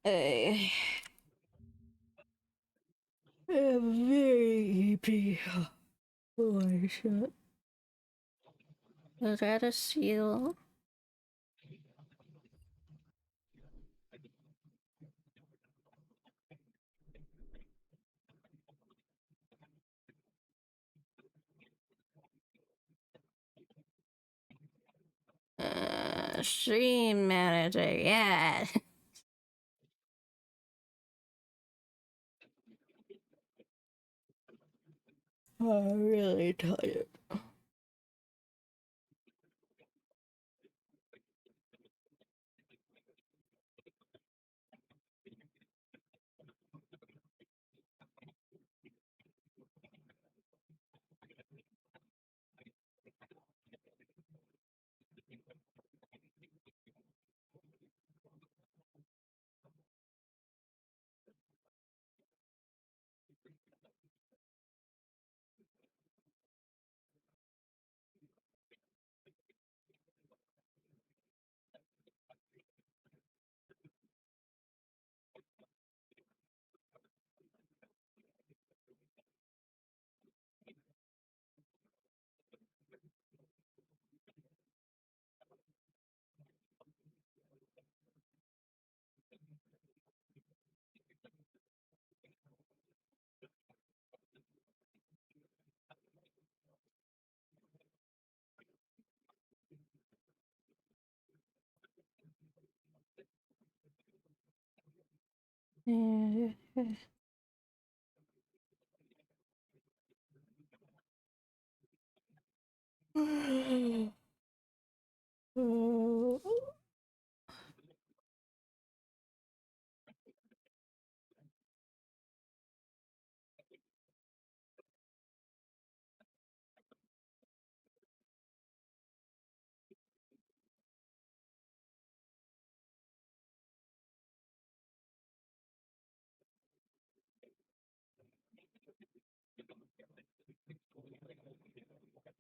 I am very eepy. Holy shit. Was that a seal? Stream manager, yeah. I'm really tired.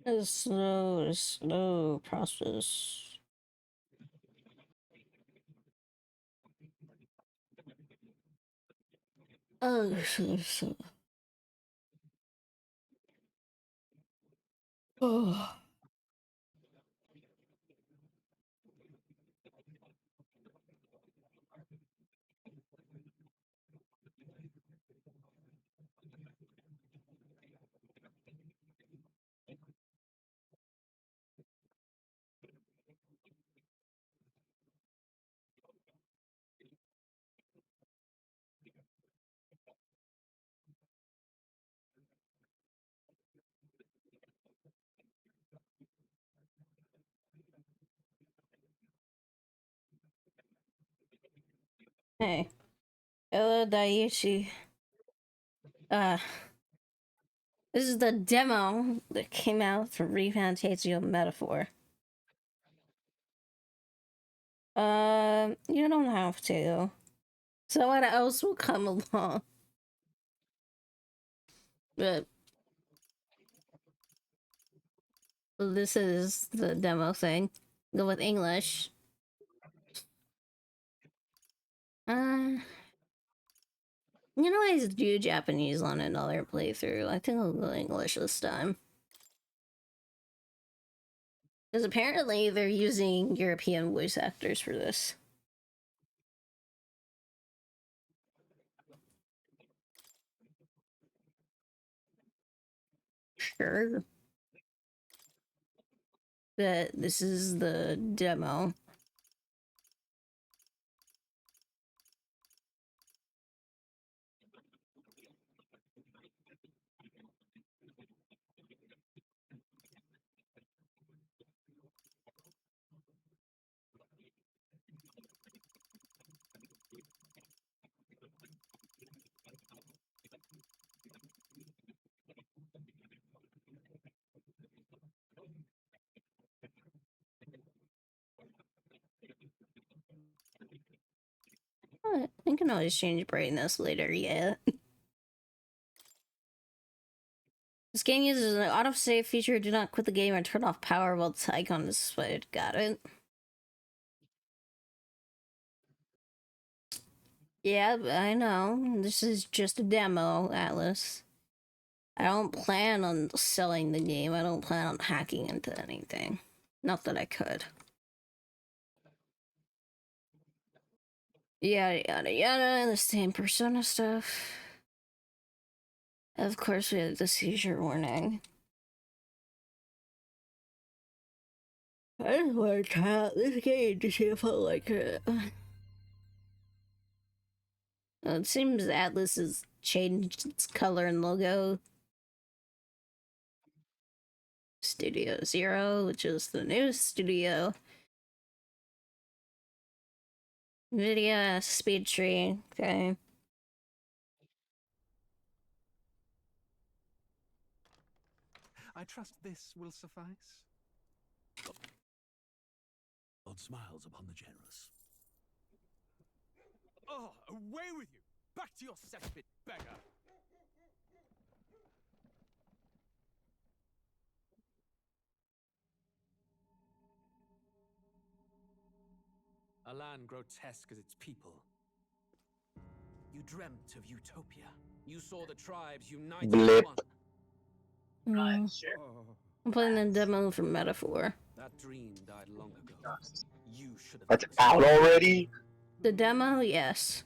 A slow process. Oh, so. Oh. Hey, hello, Daiichi. Uh, this is the demo that came out for Refantasio Metaphor. You don't have to. Someone else will come along. But this is the demo thing. Go with English. You know, I do Japanese on another playthrough. I think I'll go English this time. Because apparently they're using European voice actors for this. Sure. But this is the demo. I can always change brightness later, yeah. This game uses an autosave feature. Do not quit the game and turn off power while the icon is displayed. Got it. Yeah, I know. This is just a demo, Atlas. I don't plan on selling the game. I don't plan on hacking into anything. Not that I could. Yada yada yada, the same Persona stuff. Of course, we have the seizure warning. I just want to try out this game to see if I like it. It seems Atlas has changed its color and logo. Studio Zero, which is the new studio. Nvidia, Speed Tree, okay. I trust this will suffice. God smiles upon the generous. Oh, away with you! Back to your cesspit, beggar! A land grotesque as its people. You dreamt of utopia. You saw the tribes united Blip. in one. I'm playing the demo for Metaphor. That dream died long ago. You should have. That's out already? The demo, yes.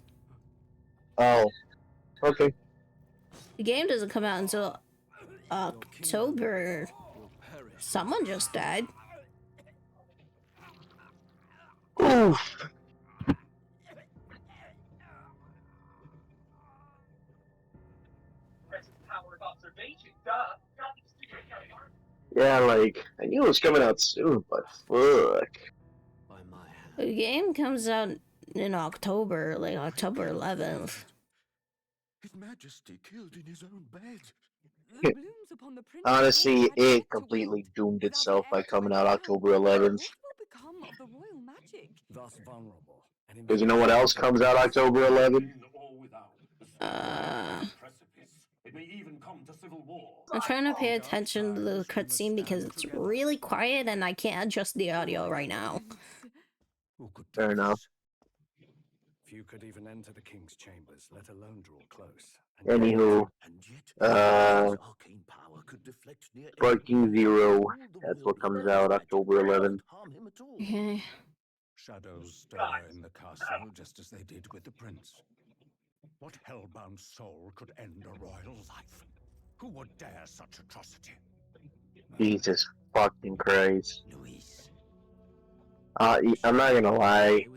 Oh. Okay. The game doesn't come out until October. Someone just died. Oof. Yeah, like, I knew it was coming out soon, but fuck. The game comes out in October, like October 11th. His Majesty killed in his own bed. Honestly, it completely doomed itself by coming out October 11th. What will become of the royal magic? Thus vulnerable. Because you know what else comes out October 11th? It may even come to civil war. I'm trying to pay attention to the cutscene because it's really quiet and I can't adjust the audio right now. Fair enough. Few could even enter the king's chambers, let alone draw close. Anywho, Sparking Zero, that's what comes out October 11th. Okay. Shadows stir in the castle just as they did with the prince. What hellbound soul could end a royal life? Who would dare such atrocity? Jesus fucking Christ. I'm not gonna lie.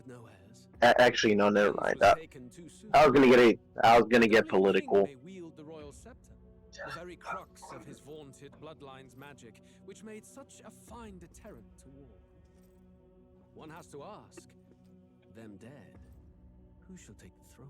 Actually, no, never mind. I was gonna get political. The very crux of his vaunted bloodline's magic, which made such a fine deterrent to war. One has to ask, them dead, who shall take the throne?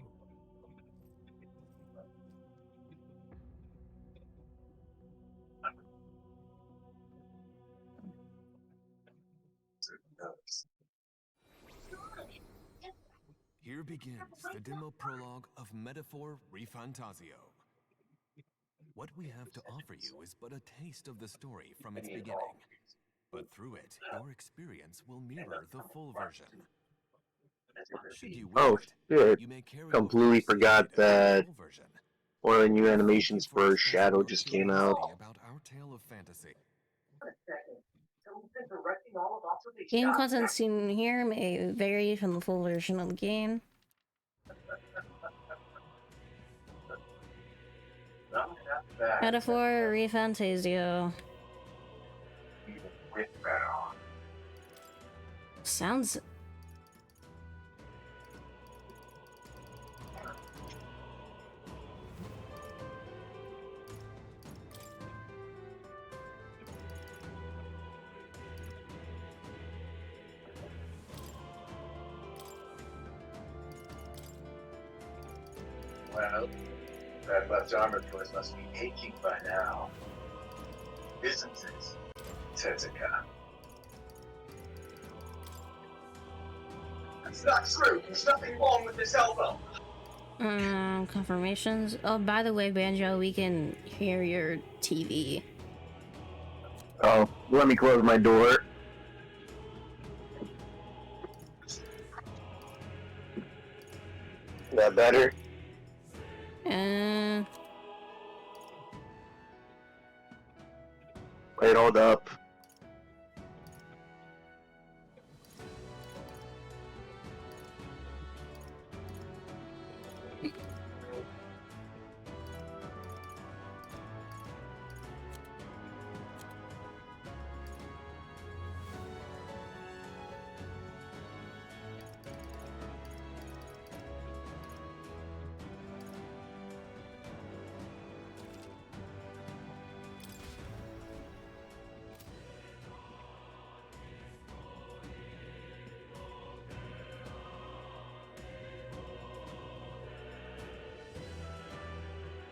Here begins the demo prologue of Metaphor Refantasio. What we have to offer you is but a taste of the story from its beginning. But through it, your experience will mirror the full version. Should you Oh shit, you may carry completely forgot that one of the new animations for Shadow just came out. About our tale of fantasy. Game content seen here may vary from the full version of the game. Metaphor Refantasio. Sounds... Well, that left arm of yours must be aching by now. Isn't it, Tezuka? That's not true. There's nothing wrong with this elbow. Confirmations. Oh, by the way, Banjo, we can hear your TV. Oh, let me close my door. that better? Wait, hold up.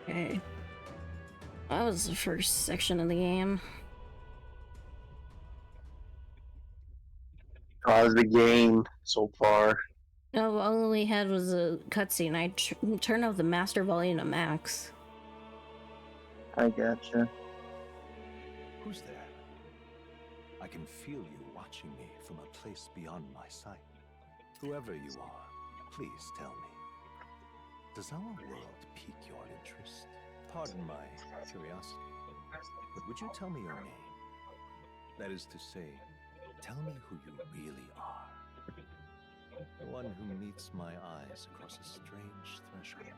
Okay. That was the first section of the game. How's the game so far? No, all we had was a cutscene. I turned off the master volume to max. I gotcha. Who's there? I can feel you watching me from a place beyond my sight. Whoever you are, please tell me. Does our world pique your interest? Pardon my curiosity, but would you tell me your name? That is to say, tell me who you really are. The one who meets my eyes across a strange threshold.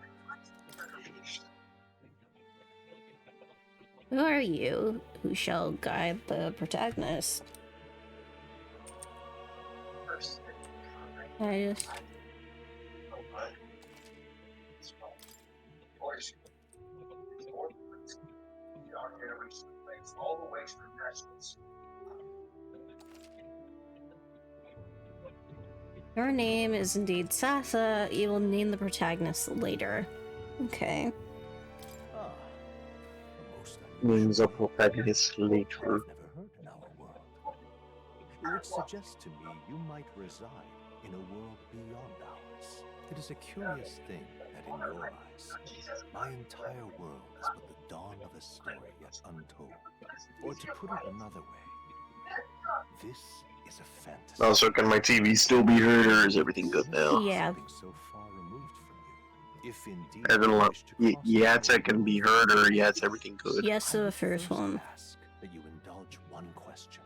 Who are you who shall guide the protagonist? I just... Your name is indeed Sasa. You will name the protagonist later. Okay. Ah, a most unusual Names of protagonist name later. I've never heard in our world. It would suggest to me you might reside in a world beyond ours. It is a curious thing that in your eyes, my entire world is but the dawn of a story yet untold. Or to put it another way, this is a fantasy. Also, can my TV still be heard, or is everything good now? Yeah. Something so far removed from you. If indeed I don't you know. wish to cross the Yes, I border, can be heard, or yes, everything good. Yes to I the would first one. ask that you indulge one question.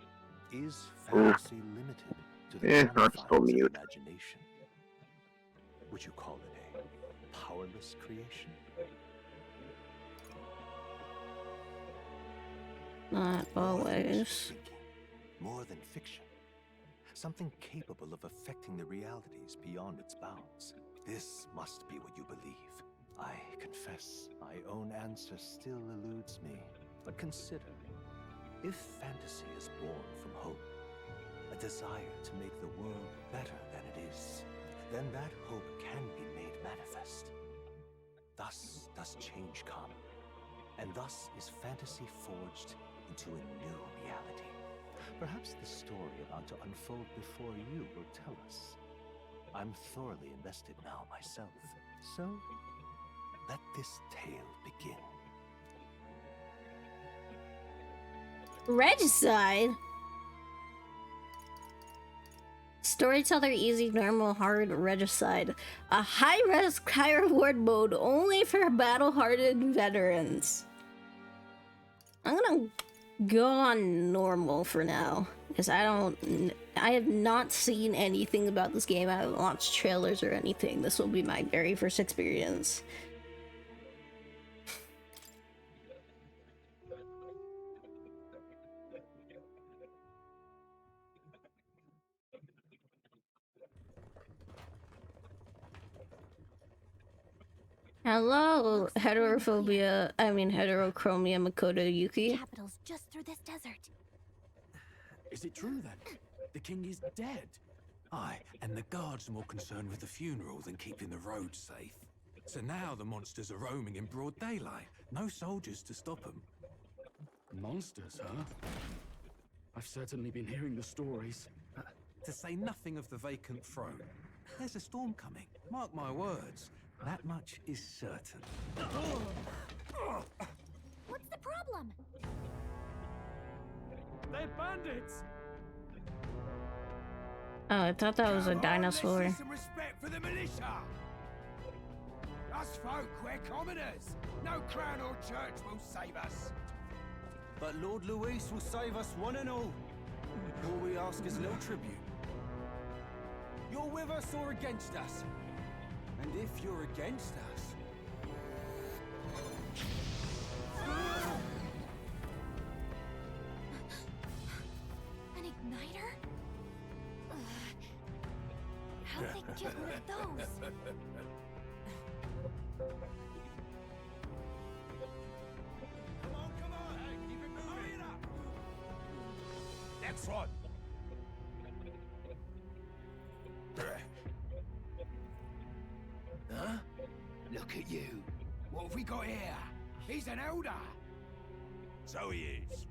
Is Ooh. fantasy limited to the I'll just go confines of mute. imagination? Would you call it a powerless creation? Not More than always. wishful thinking, more than fiction. Something capable of affecting the realities beyond its bounds. This must be what you believe. I confess, my own answer still eludes me. But consider, if fantasy is born from hope, a desire to make the world better than it is, then that hope can be made manifest. Thus does change come, and thus is fantasy forged into a new reality. Perhaps the story about to unfold before you will tell us. I'm thoroughly invested now myself, so let this tale begin. Regicide? Storyteller easy, normal, hard, regicide. A high risk, high reward mode only for battle hardened veterans. I'm gonna go on normal for now, because I have not seen anything about this game. I haven't watched trailers or anything. This will be my very first experience. Hello, heterophobia. I mean, heterochromia Makoto Yuki. Capital's just through this desert. Is it true then? The king is dead? Aye, and the guards are more concerned with the funeral than keeping the roads safe. So now the monsters are roaming in broad daylight. No soldiers to stop them. Monsters, huh? I've certainly been hearing the stories. To say nothing of the vacant throne. There's a storm coming, mark my words. That much is certain. What's the problem? They're bandits! Oh, I thought that was a dinosaur. Some respect for the militia. Us folk, we're commoners. No crown or church will save us. But Lord Luis will save us one and all. All we ask is a little tribute. You're with us or against us? And if you're against us... An igniter? How'd they get rid of those? Come on, hey, keep it moving. Hurry it up. Next one. Huh? Look at you. What have we got here? He's an elder. So he is.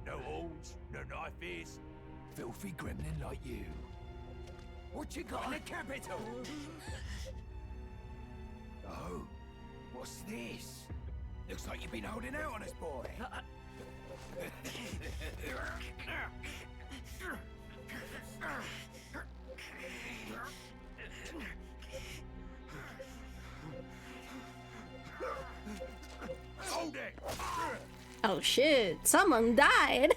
No horns, no knife is. Filthy gremlin like you. What you got in the capital? Oh, what's this? Looks like you've been holding out on us, boy. Hold it! Oh shit, someone died.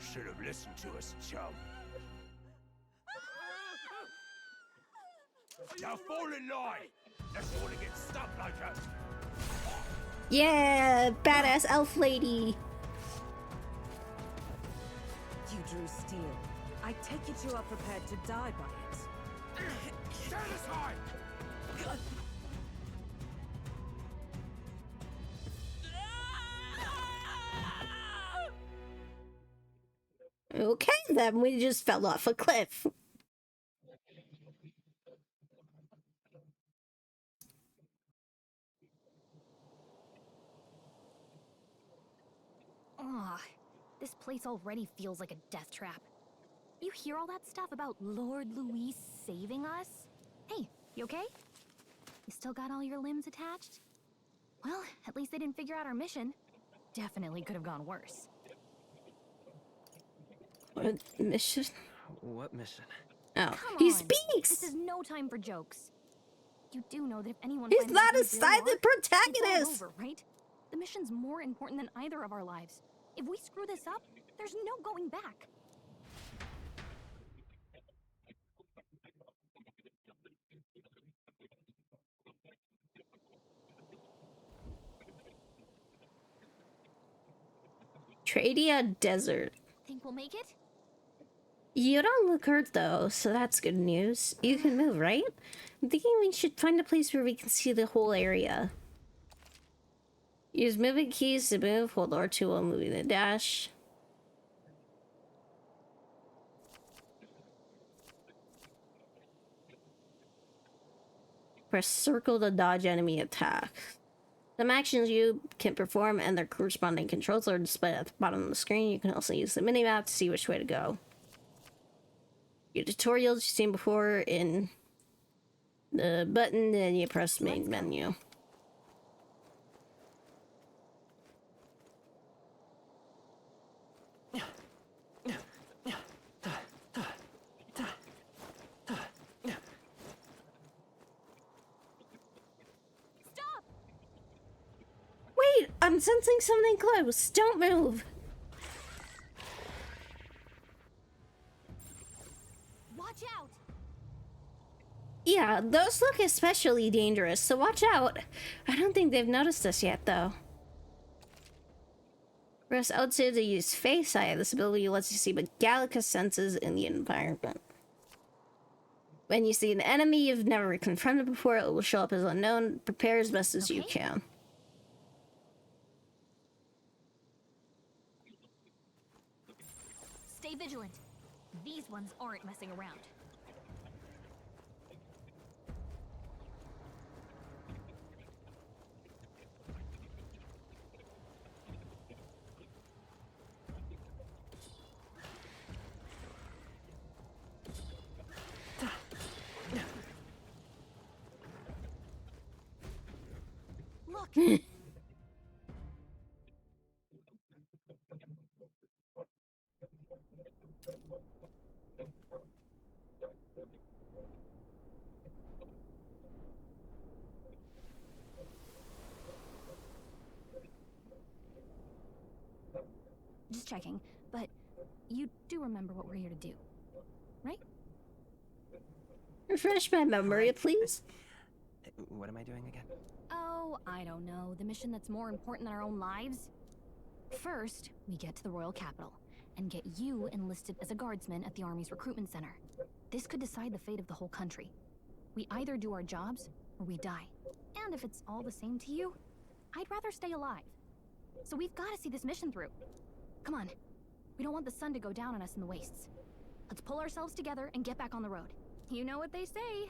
Should have listened to us, chum. Now fall in line! Unless you want to get stuck like us. Yeah, badass elf lady. You drew steel. I take it you are prepared to die by it. Stand aside! Okay, then we just fell off a cliff. Ugh, this place already feels like a death trap. You hear all that stuff about Lord Luis saving us? Hey, you okay? You still got all your limbs attached? Well, at least they didn't figure out our mission. Definitely could have gone worse. What mission? What mission? Oh, Come he on. speaks! This is no time for jokes. You do know that if anyone He's finds not out a who you silent are, it's all protagonist! over, right? The mission's more important than either of our lives. If we screw this up, there's no going back. Tradia Desert. Think we'll make it? You don't look hurt though, so that's good news. You can move, right? I'm thinking we should find a place where we can see the whole area. Use movement keys to move. Hold R2 while moving the dash. Press circle to dodge enemy attacks. Some actions you can perform and their corresponding controls are displayed at the bottom of the screen. You can also use the minimap to see which way to go. Your tutorials you've seen before in the button, then you press main menu. Stop! Wait, I'm sensing something close. Don't move. Watch out! Yeah, those look especially dangerous, so watch out. I don't think they've noticed us yet, though. Press L2 to use Face Eye. This ability lets you see what Gallica senses in the environment. When you see an enemy you've never confronted before, it will show up as unknown. Prepare as best as you can. Stay vigilant. These ones aren't messing around. Look! just checking, but you do remember what we're here to do, right? Refresh my memory, please. What am I doing again? Oh, I don't know. The mission that's more important than our own lives? First, we get to the royal capital and get you enlisted as a guardsman at the army's recruitment center. This could decide the fate of the whole country. We either do our jobs or we die. And if it's all the same to you, I'd rather stay alive. So we've got to see this mission through. Come on. We don't want the sun to go down on us in the wastes. Let's pull ourselves together and get back on the road. You know what they say.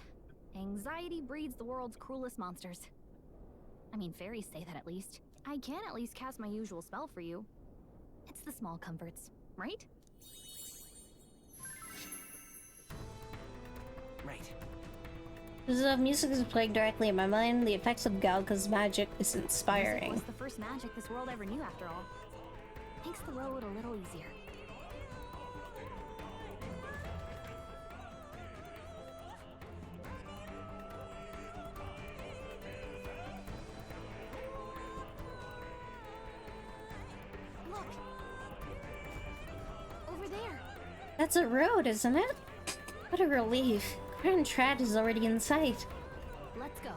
Anxiety breeds the world's cruelest monsters. I mean, fairies say that at least. I can at least cast my usual spell for you. It's the small comforts, right? Right. As the music is playing directly in my mind, the effects of Galga's magic is inspiring. Music was the first magic this world ever knew, after all. Makes the road a little easier. Look! Over there! That's a road, isn't it? What a relief. Grand Trad is already in sight. Let's go.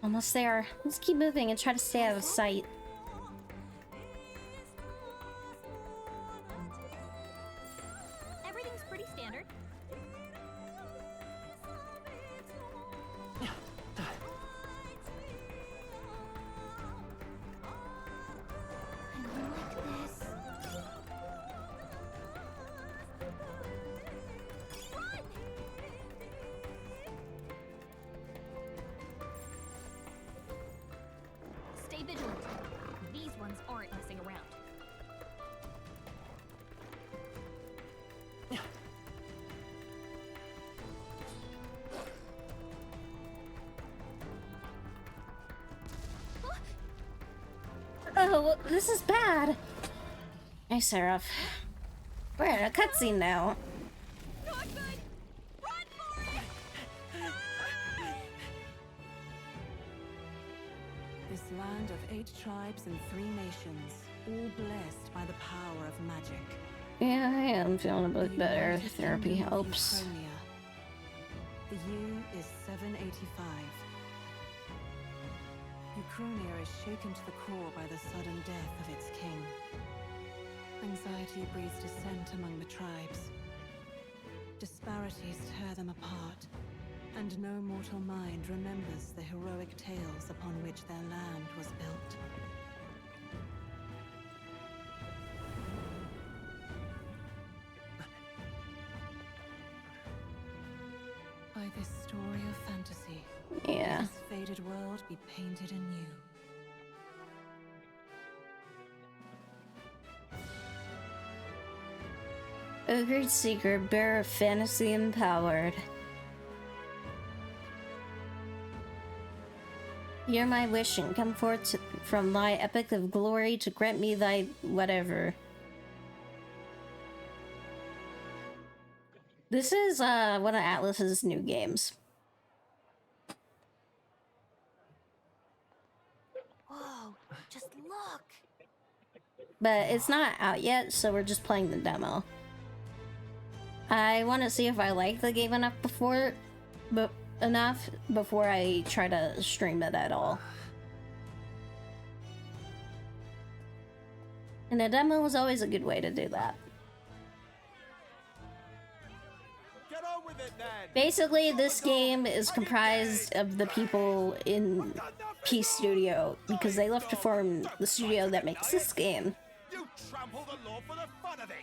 Almost there. Let's keep moving and try to stay out of sight. Everything's pretty standard. Stay vigilant. These ones aren't messing around. Oh, this is bad. Hey, Seraph. We're in a cutscene now. This land of 8 tribes and 3 nations, all blessed by the power of magic. Yeah, I am feeling a bit better. Therapy helps. Ukronia. The year is 785. Ukronia is shaken to the core by the sudden death of its king. Anxiety breeds dissent among the tribes. Disparities tear them apart, and no mortal mind remembers the heroic tales upon which their land was built. By this story of fantasy, Yeah. this faded world be painted anew. Ogre's secret, bearer of fantasy empowered. Hear my wish and come forth from thy epic of glory to grant me thy whatever. This is one of Atlas's new games. Whoa, just look! But it's not out yet, so we're just playing the demo. I want to see if I like the game enough before I try to stream it at all. And a demo is always a good way to do that. Get on with it, then. Basically, this game is comprised of the people in P Studio because they left to form the studio that makes this game. You trample the law for the fun of it.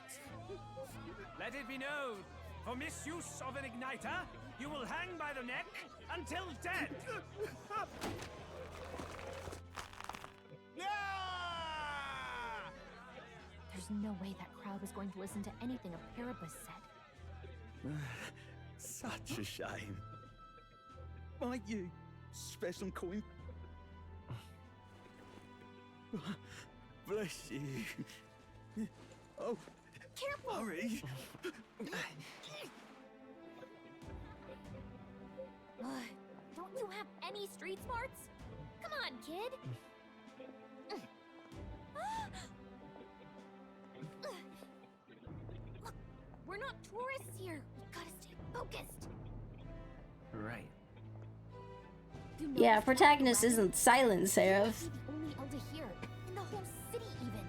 Let it be known, for misuse of an igniter, you will hang by the neck until dead. There's no way that crowd was going to listen to anything a Paribus said. Such a shame. Might you spare some coin? Bless you. Oh, careful! Hurry. Don't you have any street smarts? Come on, kid! We're not tourists here. We gotta stay focused. Right. Yeah, protagonist isn't silent, Seraph. The only elder here in the whole city, even.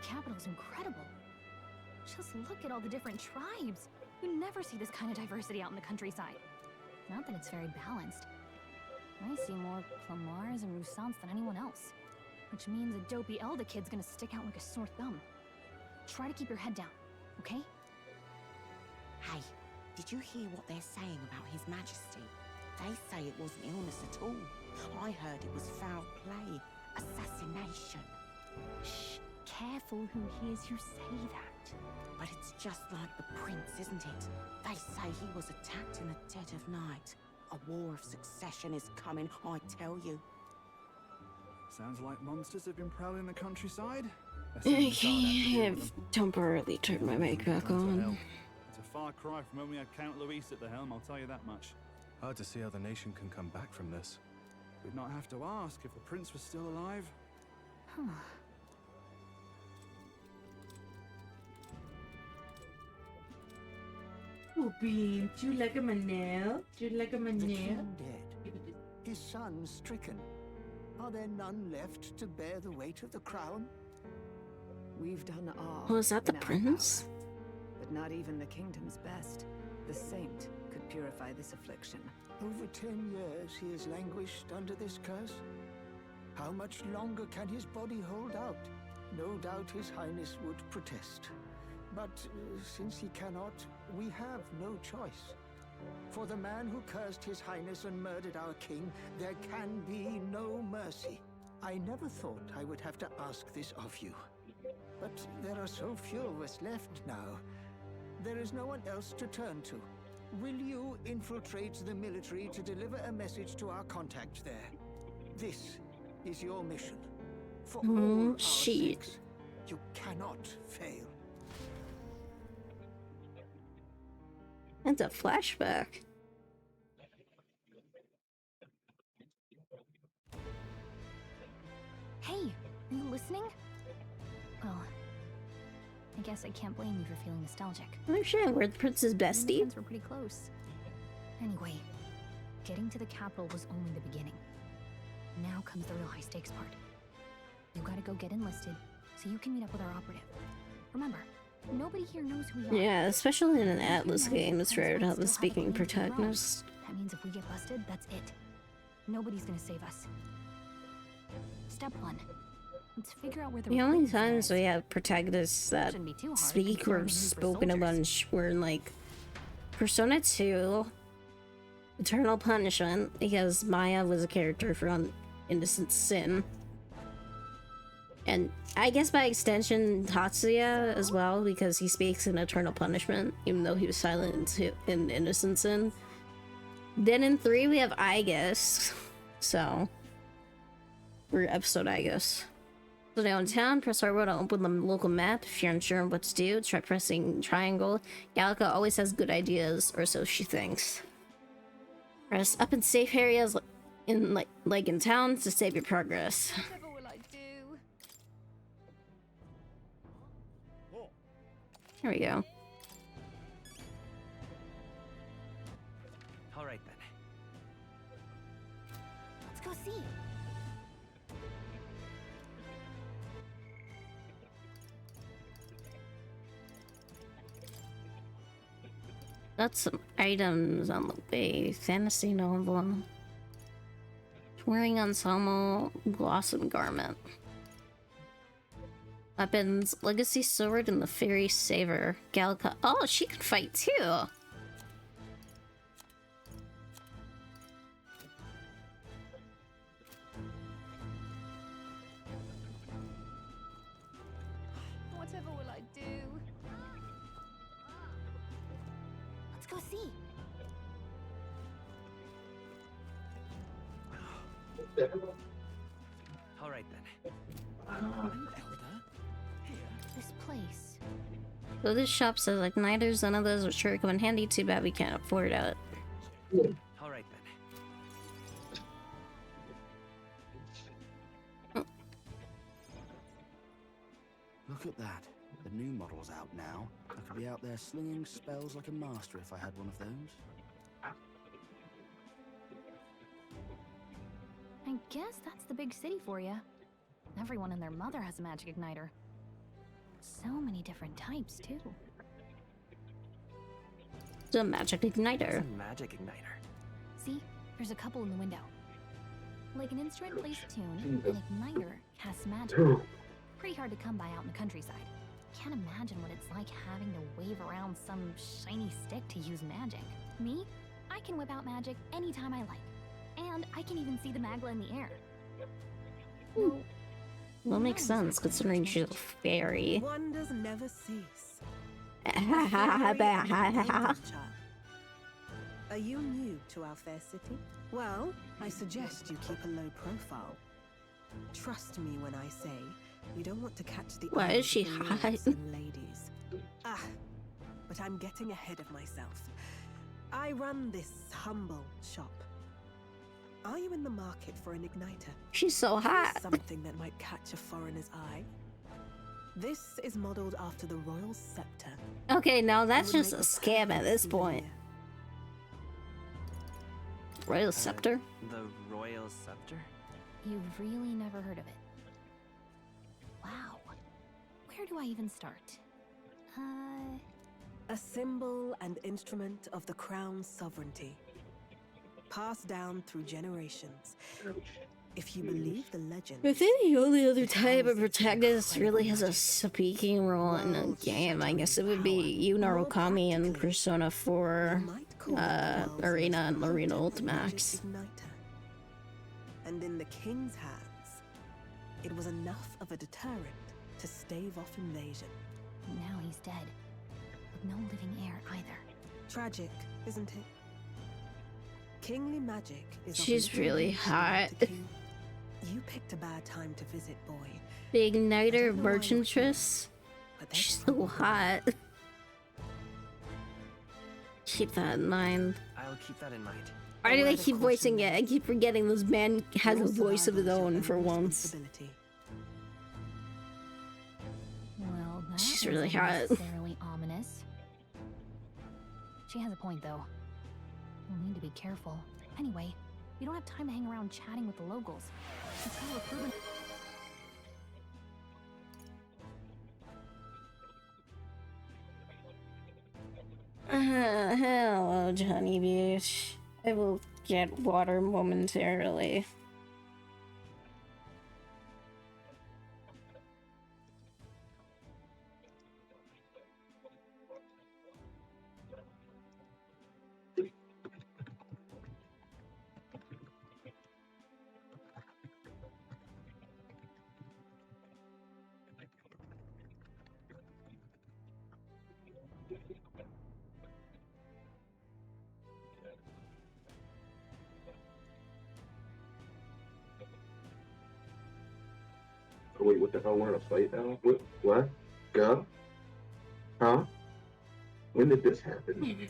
Capital's incredible. Just look at all the different tribes. You never see this kind of diversity out in the countryside. Not that it's very balanced. I see more Clamars and Roussants than anyone else. Which means a dopey Elda kid's gonna stick out like a sore thumb. Try to keep your head down, okay? Hey, did you hear what they're saying about His Majesty? They say it wasn't illness at all. I heard it was foul play, assassination. Shh, careful who hears you say that. But it's just like the prince, isn't it? They say he was attacked in the dead of night. A war of succession is coming, I tell you. Sounds like monsters have been prowling the countryside. Okay, I've temporarily turned my mic back on. It's a far cry from when we had Count Luis at the helm, I'll tell you that much. Hard to see how the nation can come back from this. We'd not have to ask if the prince was still alive. Poopy, do you like a nail? Do you like a The nail? king dead. His son stricken. Are there none left to bear the weight of the crown? We've done our Oh, is that the in our prince? power, but not even the kingdom's best. The saint could purify this affliction. Over 10 years he has languished under this curse. How much longer can his body hold out? No doubt His Highness would protest. But since he cannot, we have no choice. For the man who cursed His Highness and murdered our king, there can be no mercy. I never thought I would have to ask this of you. But there are so few of us left now. There is no one else to turn to. Will you infiltrate the military to deliver a message to our contact there? This is your mission. For all our shit. sakes, you cannot fail. That's a flashback. Hey, are you listening? Well, I guess I can't blame you for feeling nostalgic. Oh shit, we're the prince's bestie. We're pretty close. Anyway, getting to the capital was only the beginning. Now comes the real high stakes part. You gotta go get enlisted so you can meet up with our operative. Remember, nobody here knows who we are. Yeah, especially in an Atlas game, it's rare to have a speaking protagonist. That means if we get busted, that's it. Nobody's gonna save us. Step 1. Let's figure out where the The only recruitment center times is. we have protagonists that Shouldn't be too hard, speak or considering have we use for spoken a soldiers. bunch were in like Persona 2, Eternal Punishment, because Maya was a character from Innocent Sin. And I guess by extension Tatsuya as well, because he speaks in Eternal Punishment, even though he was silent in Innocent Sin. Then in 3 we have Igus, so or episode Igus. So downtown, press R1 to open the local map. If you're unsure what to do, try pressing triangle. Gallica always has good ideas, or so she thinks. Press up in safe areas in like in town to save your progress. Whatever will I do? Here we go. All right then. Let's go see. Got some items on the way. Fantasy novel. Wearing ensemble, blossom garment. Weapons, legacy sword, and the fairy saver. Gallica. Oh, she can fight too. Whatever will I do? Let's go see. All right then. An elder? Here? This place. So this shop says igniters, none of those would sure come in handy. Too bad we can't afford it. All right then. Look at that. The new model's out now. I could be out there slinging spells like a master if I had one of those. I guess that's the big city for you. Everyone and their mother has a magic igniter. So many different types, too. It's a magic igniter. It's a magic igniter. See? There's a couple in the window. Like an instrument plays a tune, an igniter casts magic. Pretty hard to come by out in the countryside. Can't imagine what it's like having to wave around some shiny stick to use magic. Me? I can whip out magic anytime I like. And I can even see the Magla in the air. No. Well, makes sense considering she's a fairy. Wonders never cease. Are you new to our fair city? Well, I suggest you keep a low profile. Trust me when I say you don't want to catch the Why is she eyes of the hot? lords and ladies. But I'm getting ahead of myself. I run this humble shop. Are you in the market for an igniter? She's so hot. Something that might catch a foreigner's eye. This is modeled after the royal scepter. Okay, now that's just a scam at this point. Royal scepter? The royal scepter? You've really never heard of it. Wow. Where do I even start? A symbol and instrument of the crown's sovereignty. Passed down through generations. If you believe the legend... I think the only other type of protagonist really has a speaking role in a game. I guess it would be Yuna Okami in Persona 4, Arena and Arena Ultimax. And in the king's hands, it was enough of a deterrent to stave off invasion. Now he's dead. With no living heir either. Tragic, isn't it? Kingly magic is... She's really hot. You picked a bad time to visit, boy. The Igniter Merchantress? She's so hot. Keep that in mind. I'll keep that in mind. Why do I keep voicing it? I keep forgetting this man has a voice of his own for once. Well, that She's really isn't hot. necessarily ominous. She has a point, though. We'll need to be careful. Anyway, we don't have time to hang around chatting with the locals. Let's go recruit. Hello, Johnny Beach. I will get water momentarily. Oh, wait, what the hell? We're in a fight now? What? Go? Huh? When did this happen?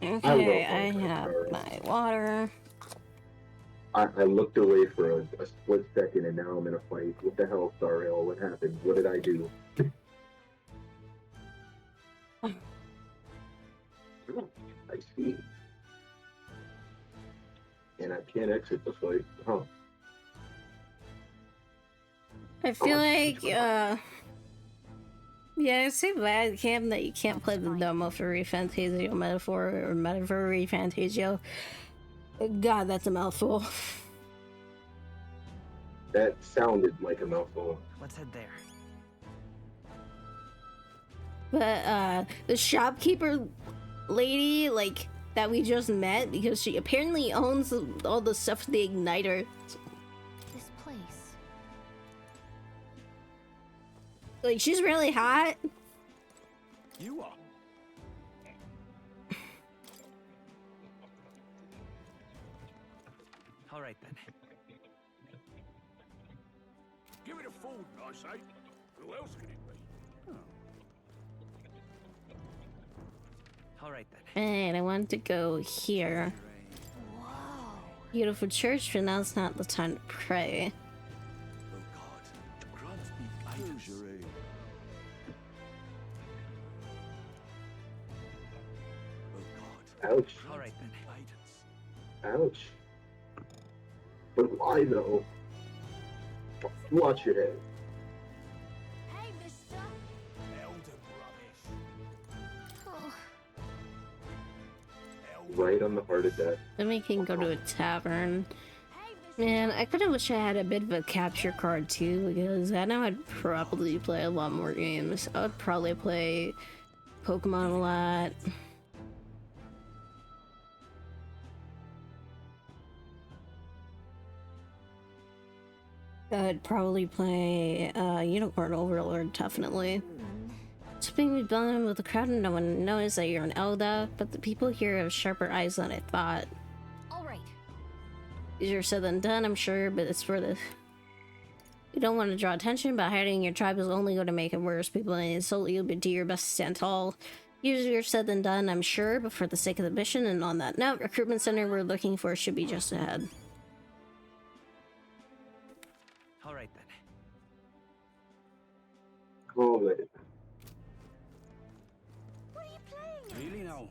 Okay, I have my water. I looked away for a split second and now I'm in a fight. What the hell, Sariel? What happened? What did I do? I see. And I can't exit the fight. Huh. I feel like, yeah, it's so bad, Cam, that you can't play the demo for Refantasio Metaphor or Metaphor Refantasio. God, that's a mouthful. That sounded like a mouthful. Let's head there. But, the shopkeeper lady, like, that we just met, because she apparently owns all the stuff for the Igniter. This place. Like, she's really hot. You are. All right then. Give it a food, I say. Who else could it be? All right then. And I want to go here. Beautiful church, but now it's not the time to pray. Ouch. All right then. Ouch. But why though? Watch your head. Hey, mister. Right on the heart of death. Then we can go to a tavern. Man, I kind of wish I had a bit of a capture card too, because I know I'd probably play a lot more games. I would probably play Pokemon a lot. I'd probably play Unicorn Overlord, definitely. Speaking with blending with the crowd, no one knows that you're an Elda, but the people here have sharper eyes than I thought. Alright. Easier said than done, I'm sure, but it's for the... You don't want to draw attention, but hiding your tribe is only going to make it worse. People may insult you, but do your best to stand tall. Easier said than done, I'm sure, but for the sake of the mission, and on that note, recruitment center we're looking for should be just ahead. All right then. Call it. What are you playing? Really now?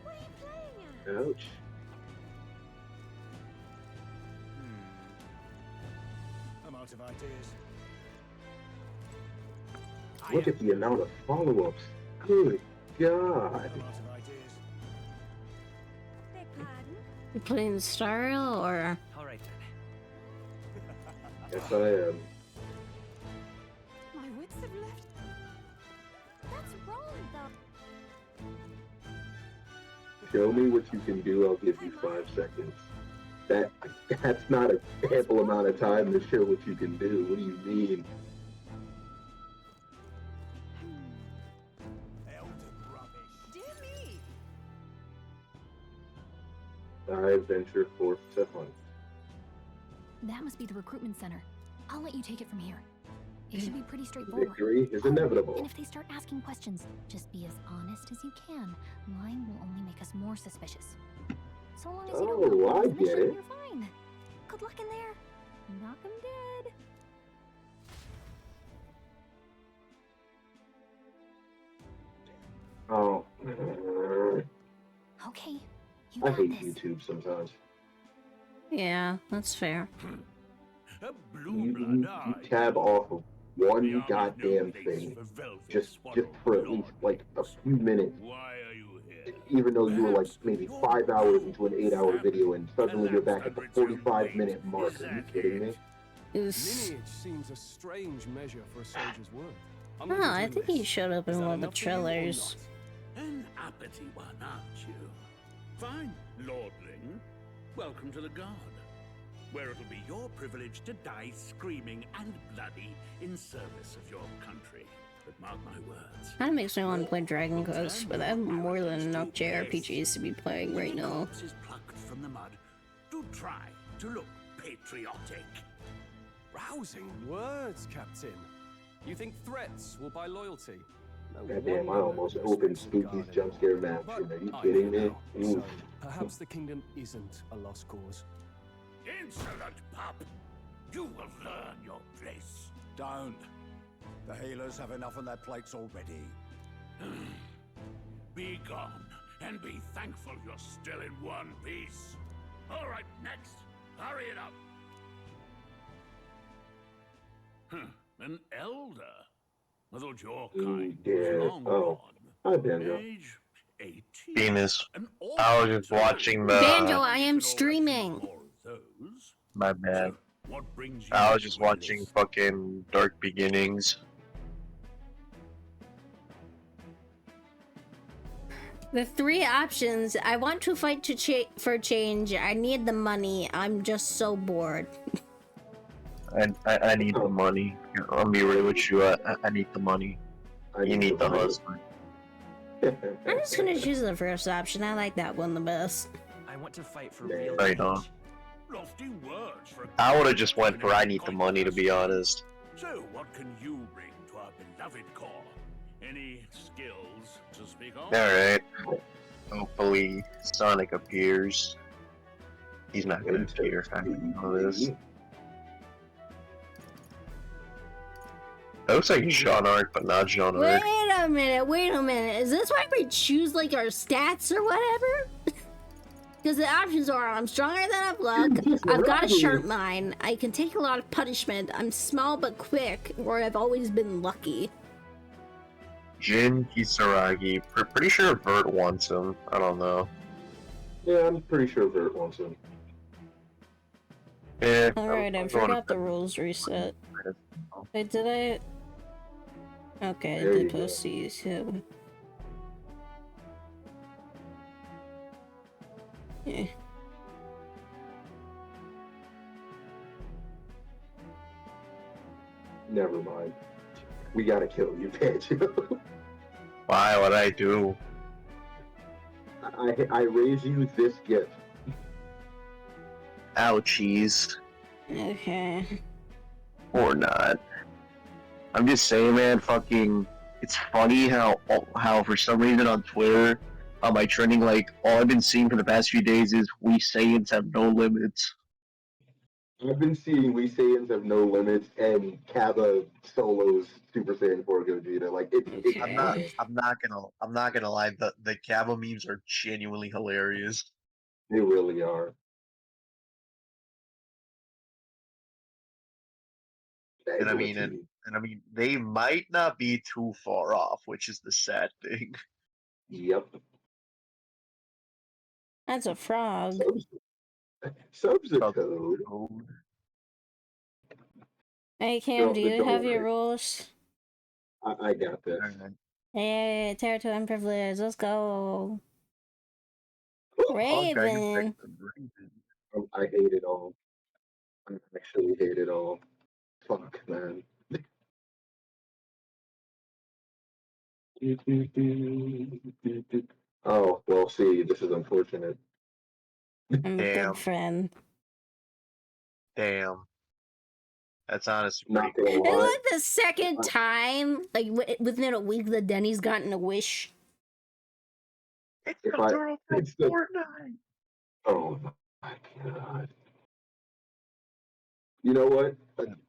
What are you playing at? Ouch. I'm out of ideas. Look at the amount of follow-ups. Good God. I'm out of ideas. Beg pardon? You playing Starro or? All right then. Yes, I am. My wits have left. That's wrong, though. Show me what you can do, I'll give you 5 seconds. That's not an ample amount of time to show what you can do. What do you mean? Dear me. I venture forth to hunt. That must be the recruitment center. I'll let you take it from here. It should be pretty straightforward. Victory is Oh, inevitable. and if they start asking questions, just be as honest as you can. Lying will only make us more suspicious. So long as you don't Oh, compromise I the get mission, it. you're fine. Good luck in there. Knock 'em dead. Oh. Okay, you I got hate this. YouTube sometimes. Yeah, that's fair. You tab off of one goddamn thing just for at least like a few minutes. Even though you were like maybe 5 hours into an 8-hour video and suddenly you're back at the 45-minute mark. Are you kidding me? Lineage seems a strange measure for a soldier's worth. I'm not Oh, I doing think this. he showed up in Is that one of the enough for you or trailers. An uppity one, aren't you? Fine, lordling. Welcome to the Guard, where it'll be your privilege to die screaming and bloody in service of your country. But mark my words. Kinda makes me want to play Dragon Quest, but I have more than enough JRPGs to be playing right now. Corpses plucked from the mud. Do try to look patriotic. Rousing words, Captain. You think threats will buy loyalty? No Goddamn, I wonder almost those opened Spooky's Spooky's guarded. jump scare match. But Are you I kidding me? know now, so Oof. perhaps the kingdom isn't a lost cause. Insolent pup! You will learn your place. Don't. The healers have enough on their plates already. Be gone, and be thankful you're still in one piece. All right, next. Hurry it up. An elder? I thought your kind Yeah. was long Oh. Hi, Banjo. Age 18. Venus. I was just watching the. Banjo, I am streaming. My bad. What brings you I was just watching fucking Dark Beginnings. The 3 options: I want to fight for change. I need the money. I'm just so bored. I need the money. I'll be real with you. I need the money. You need the hustle. I'm just gonna choose the first option. I like that one the best. I want to fight for real Right change. on. Lofty words, match for. I would have just went for I need the money, to be honest. So, what can you bring to our beloved core? Any skills to speak of? Alright. Hopefully Sonic appears. He's not gonna appear if I know this. That looks like Jean Arc, but not Jean Arc. Wait a minute. Is this why we choose like our stats or whatever? Because the options are I'm stronger than I've luck, I've got a sharp mind, I can take a lot of punishment, I'm small but quick, or I've always been lucky. Jin Kisaragi. Pretty sure Vert wants him. I don't know. Yeah, I'm pretty sure Vert wants him. Yeah. Alright, I forgot the rules reset. Wait, did I? Okay, I did post these too. Yeah. Never mind. We gotta kill you, Banjo. Why would I do? I raise you this gift. Ouchies. Okay. Or not. I'm just saying, man, fucking... It's funny how for some reason on Twitter, my trending, like, all I've been seeing for the past few days is we Saiyans have no limits. I've been seeing we Saiyans have no limits and Kaba solos Super Saiyan 4 Gogeta. Like it's I'm not gonna lie, the Cabo memes are genuinely hilarious. They really are. And I mean, they might not be too far off, which is the sad thing. Yep. That's a frog. Subs a code. Hey Cam, do you have your rules? I got this. Hey, territory and privilege, let's go. Raven. I hate it all. I actually hate it all. Fuck, man. Oh, well, see, this is unfortunate. I'm a good friend. Damn. That's honestly not pretty gonna It's lie. like the second time, like within a week, that Denny's gotten a wish. It's If the I- girl from it's the- Fortnite. Oh my god. You know what?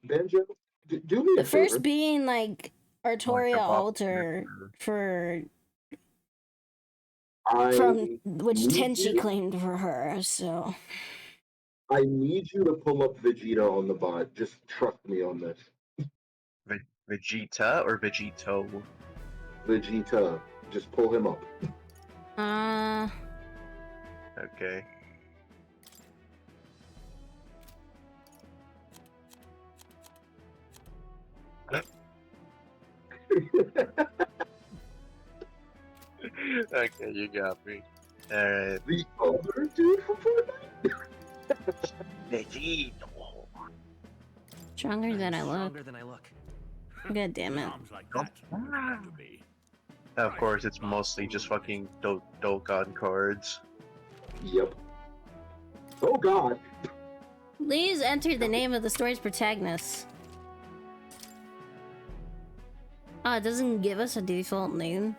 Benjo, do me a The first favor. being like Artoria Alter for from which need Tenchi you- claimed for her, so I need you to pull up Vegeta on the bot. Just trust me on this. Vegeta or Vegito? Vegeta. Just pull him up. Okay. Okay, you got me. Alright. The other dude from Fortnite? Vegito. stronger than I look. Stronger than I look. God damn it. Of course, it's mostly just fucking Dokkan cards. Yep. Oh god. Please enter the name of the story's protagonist. Oh, it doesn't give us a default name.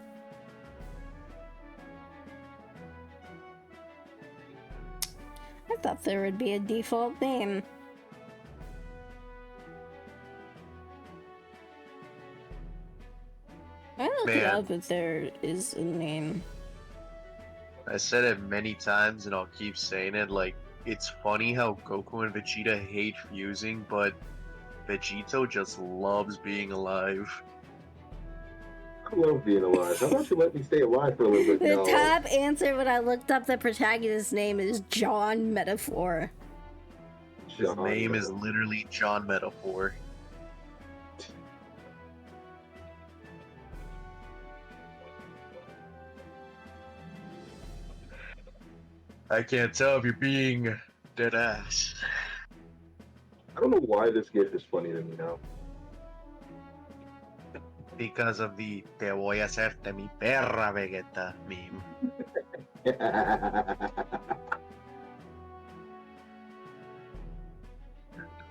I thought there would be a default name. I look it Man. up if there is a name. I said it many times and I'll keep saying it, like, it's funny how Goku and Vegeta hate fusing, but Vegito just loves being alive. I love being alive. How about you let me stay alive for a little bit? The No. top answer when I looked up the protagonist's name is John Metaphor. His name is literally John Metaphor. I can't tell if you're being dead ass. I don't know why this gift is funny to me now. Because of the Te voy a hacerte mi perra Vegeta meme.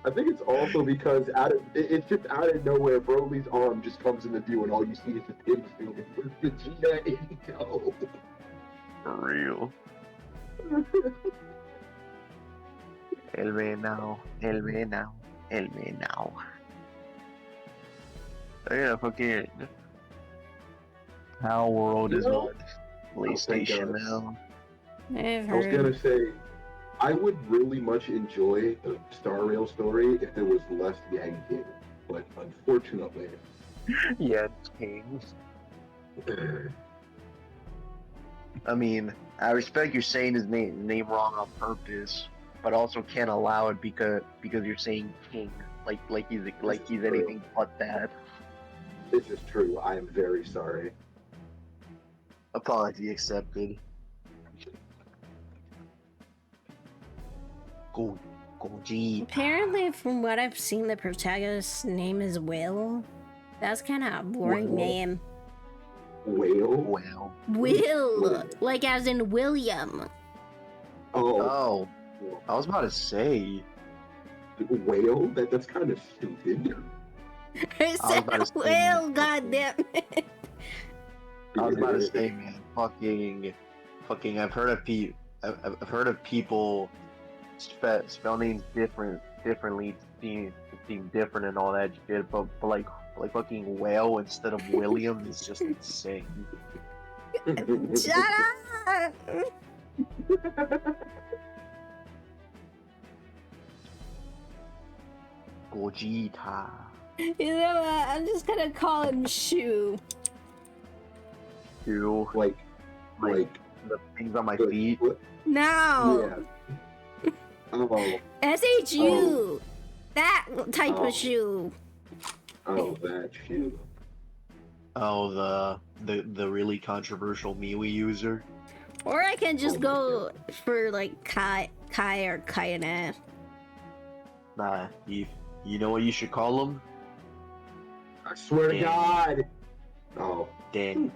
I think it's also because it's just out of nowhere, Broly's arm just comes into view, and all you see is him feeling with Vegeta in tow. For real. El venao, el venao, el venao. Oh yeah, fucking Power World is on PlayStation now. I was gonna say, I would really much enjoy the Star Rail story if there was less Yanking, but unfortunately, Yanking. I mean, I respect you saying his name wrong on purpose, but also can't allow it because you're saying King like he's anything but that. This is true. I am very sorry. Apology accepted. Gogeta. Apparently, from what I've seen, the protagonist's name is Will. That's kind of a boring name. Will? Will, like as in William. Oh, I was about to say. Whale? That's kind of stupid. I said Will, goddamn it. I was about to say, man, fucking. I've heard of people spell names differently, seem different and all that shit, but like fucking whale instead of William is just insane. Shut up! Gogeta. You know what? I'm just gonna call him Shu. Shu? Like the things on my feet? No! Yeah. SHU! That type of shoe. Oh, that shoe. Oh, the really controversial MeWe user? Or I can just go for like Kai or Kaina. Nah, you know what you should call him? I swear to God. Oh. Dan.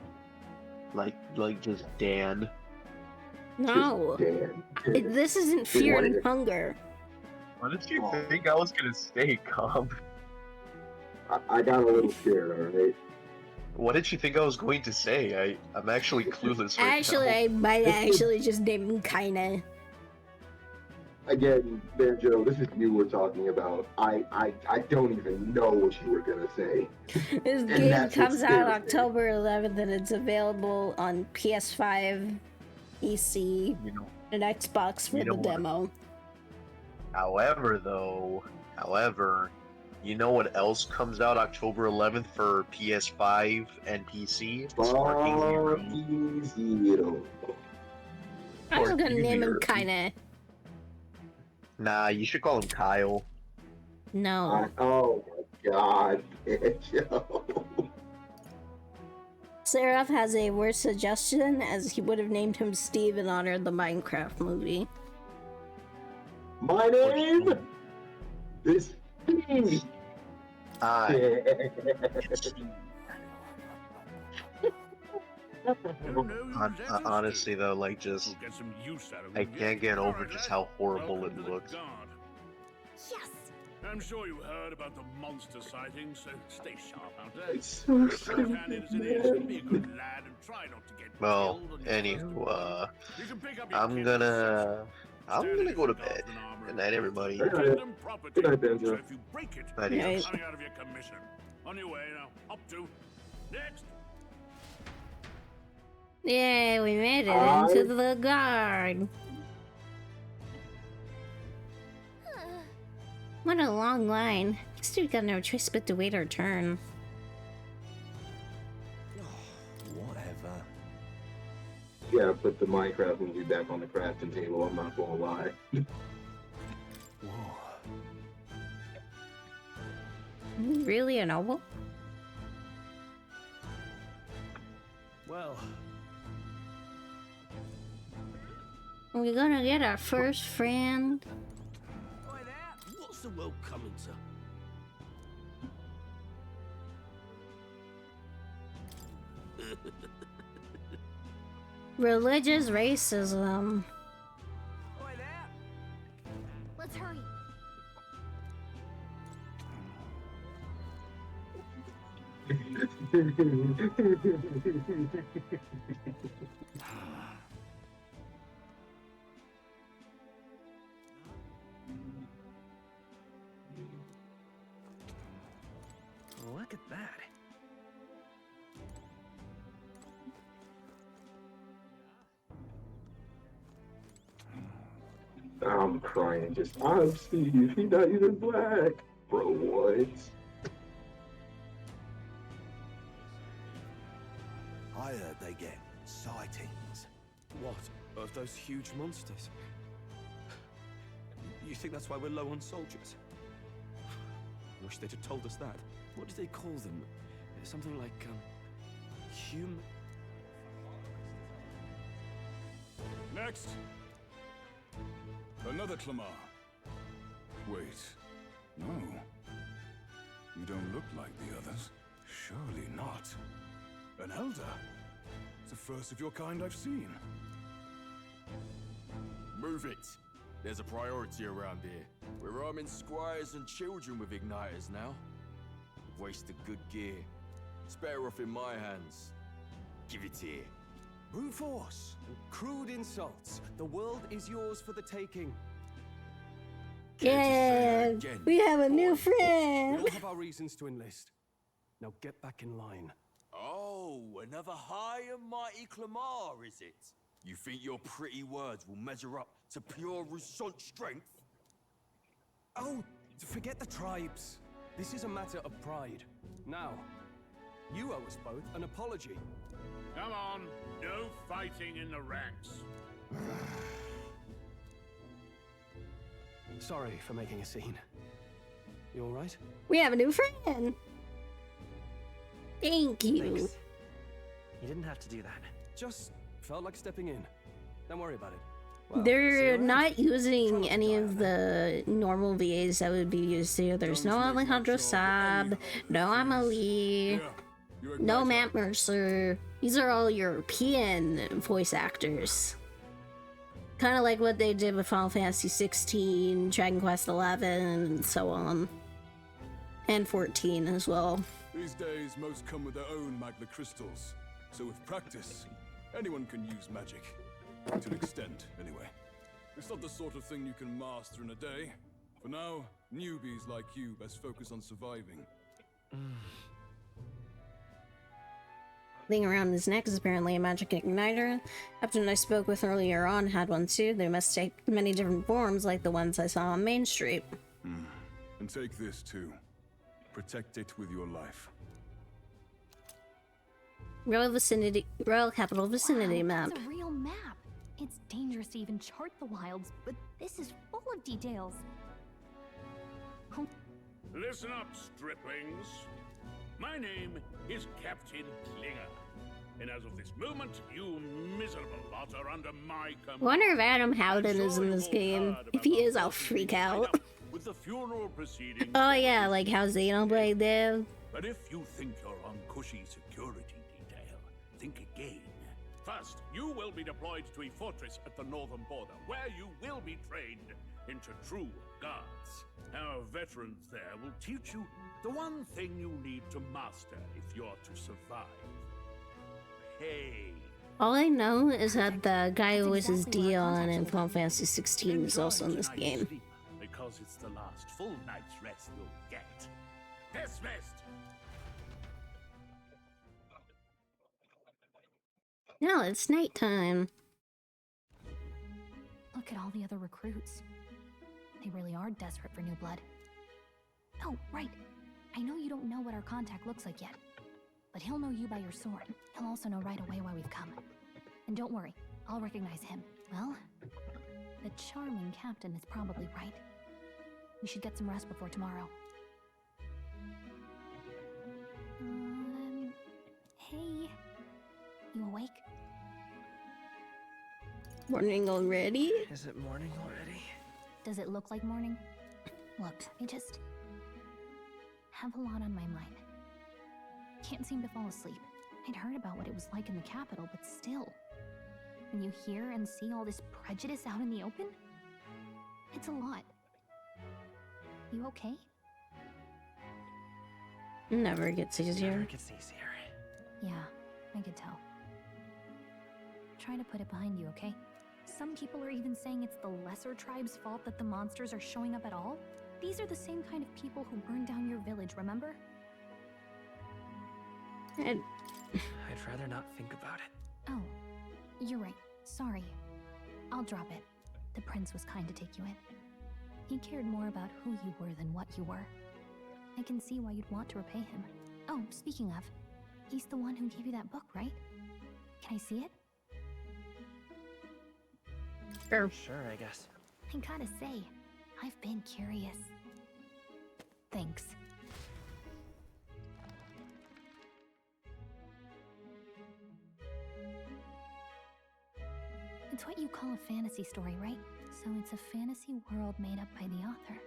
Like just Dan. No. This isn't fear and hunger. What did you think I was gonna say, Cobb? I got a little scared, alright? What did you think I was going to say? I'm actually clueless right Actually, now. I might actually just name him Kaina. Again, Banjo, this is you we're talking about. I don't even know what you were gonna say. This game comes out October 11th and it's available on PS5, PC, and Xbox for the demo. However, you know what else comes out October 11th for PS5 and PC? Sparking Zero. I was gonna name him Kaina. Nah, you should call him Kyle. No. Oh my God. Seraph has a worse suggestion, as he would have named him Steve in honor of the Minecraft movie. My name is Steve. Honestly though, like just I can't get over just how horrible it looks. Yes. I'm sure you heard about the monster sightings, so stay sharp out there. It's so stupid, Be a good lad and try not to get well, anywho, I'm gonna go to bed. Good night, everybody. Good night, Banjo. If you break it, Night, you're guys. coming out of your commission. On your way now. Up to next. Yay, we made it into the guard. What a long line. Guess we've got no choice but to wait our turn. Whatever. Yeah, put the Minecraft movie back on the crafting table, I'm not gonna lie. Really a novel? Well, We're gonna get our first friend. What's the world coming to? Religious racism. Let's hurry. Look at that. I'm crying. Just, I'm Steve. He not even black. Bro, what? I heard they get sightings. What? Of those huge monsters? You think that's why we're low on soldiers? Wish they'd have told us that. What do they call them? Something like, human... Next! Another Clamar. Wait, no. You don't look like the others. Surely not. An elder? It's the first of your kind I've seen. Move it. There's a priority around here. We're arming squires and children with igniters now. Wasted good gear. It's better off in my hands. Give it here. Brute force, crude insults. The world is yours for the taking. Yeah, we have a new We friend. all have our reasons to enlist. Now get back in line. Oh, another high and mighty Clamar, is it? You think your pretty words will measure up to pure Rousseau strength? Oh, forget the tribes. This is a matter of pride. Now, you owe us both an apology. Come on, no fighting in the ranks. Sorry for making a scene. You all right? We have a new friend. Thank you. Thanks. You didn't have to do that. Just felt like stepping in. Don't worry about it. Well, They're not using any of the normal VAs that would be used here. There's no Alejandro Saab, no Amelie, no Matt Mercer. These are all European voice actors. Kind of like what they did with Final Fantasy 16, Dragon Quest 11, and so on. And 14 as well. These days, most come with their own magna crystals. So with practice, anyone can use magic. To an extent, anyway. It's not the sort of thing you can master in a day. For now, newbies like you best focus on surviving. Thing around his neck is apparently a magic igniter. Captain I spoke with earlier on had one too. They must take many different forms like the ones I saw on Main Street. And take this too. Protect it with your life. Royal Capital Vicinity map. It's a real map. It's dangerous to even chart the wilds, but this is full of details. Listen up, striplings. My name is Captain Klinger. And as of this moment, you miserable lot are under my command. Wonder if Adam Howden is in this game. If he is, I'll freak out. With the funeral proceedings. Oh yeah, like how Xenoblade did. But if you think you're on cushy security detail, think again. First, you will be deployed to a fortress at the northern border, where you will be trained into true guards. Our veterans there will teach you the one thing you need to master if you're to survive. Hey. All I know is that the guy who was his Dion in Final Fantasy 16 is also in this game. Because it's the last full night's rest you'll get. Dismissed! Now it's nighttime. Look at all the other recruits. They really are desperate for new blood. Oh, right. I know you don't know what our contact looks like yet, but he'll know you by your sword. He'll also know right away why we've come. And don't worry, I'll recognize him. Well, the charming captain is probably right. We should get some rest before tomorrow. Hey. You awake? Morning already? Is it morning already? Does it look like morning? Look, I just have a lot on my mind. Can't seem to fall asleep. I'd heard about what it was like in the capital, but still. When you hear and see all this prejudice out in the open, it's a lot. You okay? Never gets easier. Never gets easier. Yeah, I could tell. Try to put it behind you, okay? Some people are even saying it's the lesser tribe's fault that the monsters are showing up at all. These are the same kind of people who burned down your village, remember? I'd rather not think about it. Oh, you're right. Sorry. I'll drop it. The prince was kind to take you in. He cared more about who you were than what you were. I can see why you'd want to repay him. Oh, speaking of, he's the one who gave you that book, right? Can I see it? Sure, I guess. I gotta say, I've been curious. Thanks. It's what you call a fantasy story, right? So it's a fantasy world made up by the author.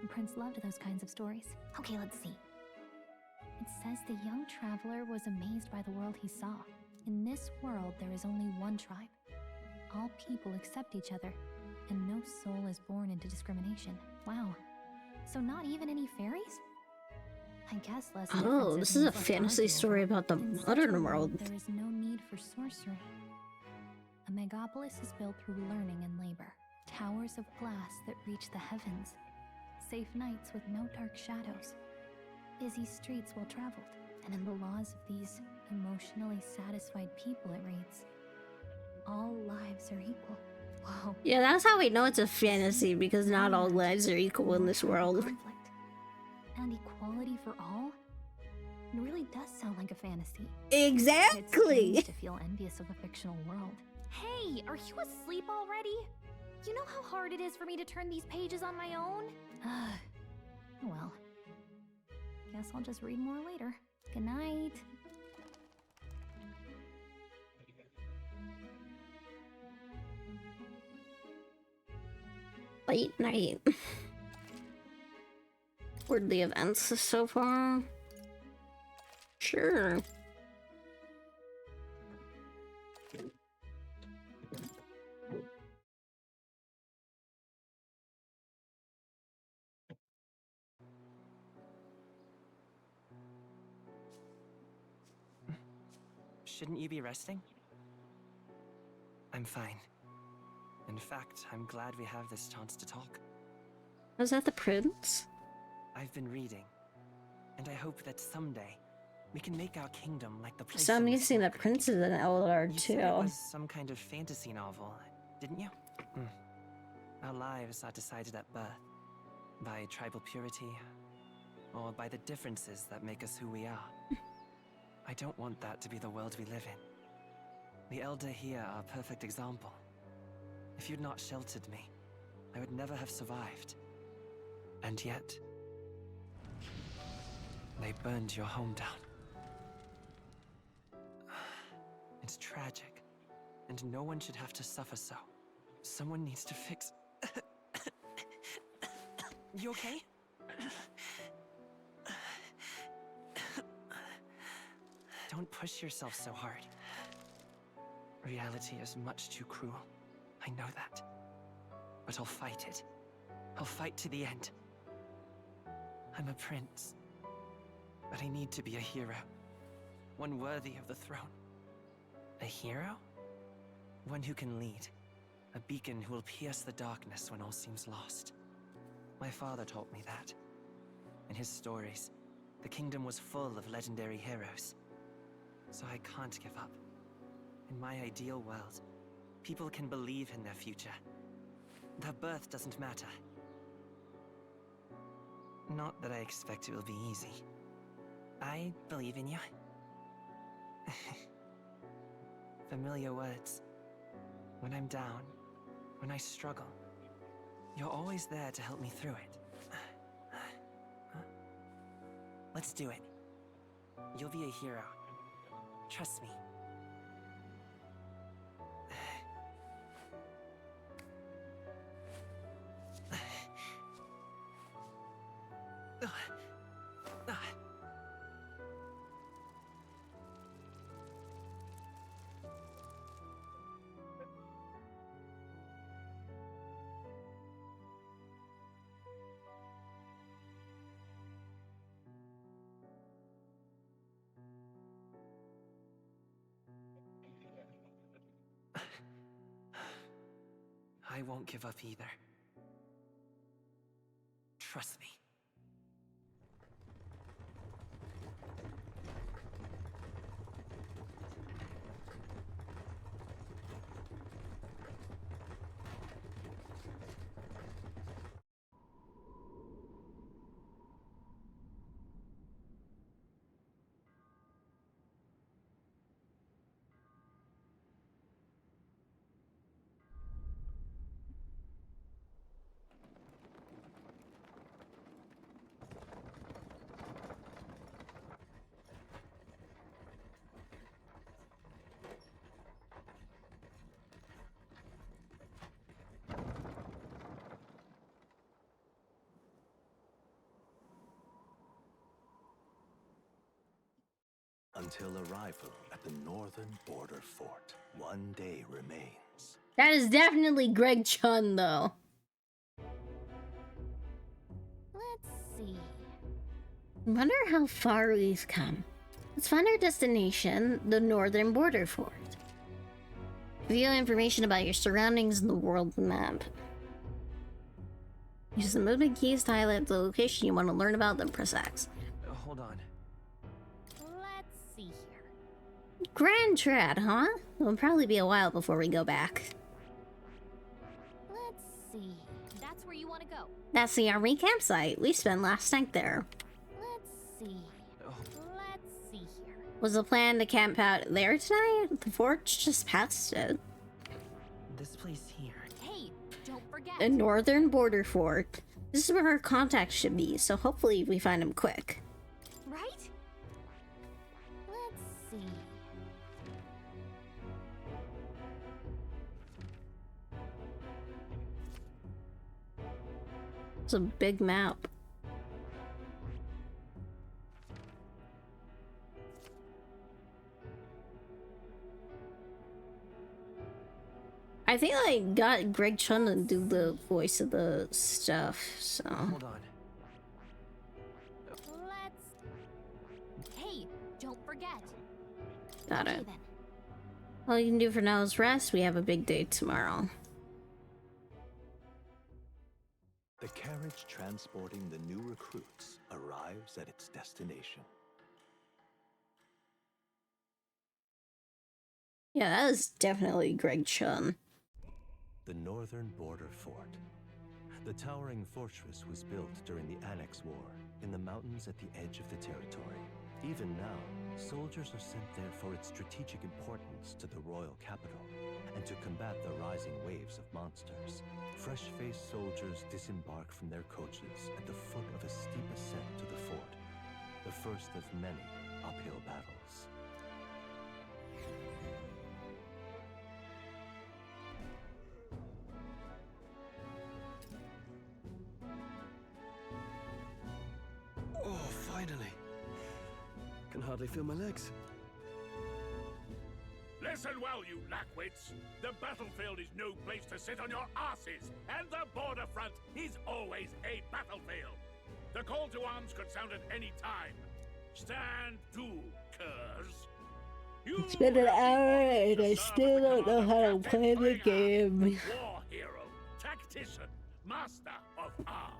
The prince loved those kinds of stories. Okay, let's see. It says the young traveler was amazed by the world he saw. In this world, there is only one tribe. All people accept each other, and no soul is born into discrimination. Wow. So not even any fairies? I guess less. Oh, this is a fantasy story about the modern world. There is no need for sorcery. A megapolis is built through learning and labor. Towers of glass that reach the heavens. Safe nights with no dark shadows. Busy streets well traveled. And in the laws of these emotionally satisfied people, it reads, all lives are equal. Wow. Yeah, that's how we know it's a fantasy, because not all lives are equal in this world. Conflict. And equality for all? It really does sound like a fantasy. Exactly! It's strange to feel envious of a fictional world. Hey, are you asleep already? You know how hard it is for me to turn these pages on my own? Well, guess I'll just read more later. Good night. Late night. Were the events so far? Sure. Shouldn't you be resting? I'm fine. In fact, I'm glad we have this chance to talk. Was that the prince? I've been reading, and I hope that someday we can make our kingdom like the place. So I'm guessing the prince is an elder You too. said it was some kind of fantasy novel, didn't you? Our lives are decided at birth by tribal purity, or by the differences that make us who we are. I don't want that to be the world we live in. The elder here are a perfect example. If you'd not sheltered me, I would never have survived. And yet, they burned your home down. It's tragic, and no one should have to suffer so. Someone needs to fix... You okay? Don't push yourself so hard. Reality is much too cruel. I know that. But I'll fight it. I'll fight to the end. I'm a prince. But I need to be a hero. One worthy of the throne. A hero? One who can lead. A beacon who will pierce the darkness when all seems lost. My father taught me that. In his stories, the kingdom was full of legendary heroes. So I can't give up. In my ideal world, people can believe in their future. Their birth doesn't matter. Not that I expect it will be easy. I believe in you. Familiar words. When I'm down, when I struggle, you're always there to help me through it. Let's do it. You'll be a hero. Trust me. I won't give up either. Trust me. Until arrival at the northern border fort, one day remains. That is definitely Greg Chun, though. Let's see. Wonder how far we've come. Let's find our destination, the northern border fort. View information about your surroundings in the world map. Use the movement keys to highlight the location you want to learn about, then press X. Hold on. Let's see here. Grand Trad, huh? It'll probably be a while before we go back. Let's see. That's where you want to go. That's the army campsite. We spent last night there. Let's see. Let's see here. Was the plan to camp out there tonight? The fort's just past it. This place here. Hey, don't forget. The northern border fort. This is where our contact should be, so hopefully we find him quick. Right? Let's see. It's a big map. I think I got Greg Chun to do the voice of the stuff, so. Hold on. Let's. Hey, don't forget. Got Okay, it. then. All you can do for now is rest. We have a big day tomorrow. The carriage transporting the new recruits arrives at its destination. Yeah, that is definitely Greg Chun. The northern border fort. The towering fortress was built during the Annex War in the mountains at the edge of the territory. Even now, soldiers are sent there for its strategic importance to the royal capital and to combat the rising waves of monsters. Fresh-faced soldiers disembark from their coaches at the foot of a steep ascent to the fort, the first of many uphill battles. Oh, finally. Can hardly feel my legs. Listen well, you lackwits. The battlefield is no place to sit on your asses, and the border front is always a battlefield. The call to arms could sound at any time. Stand to, curs. It's been an hour and I still don't know how to play the game. War hero, tactician, master of arms.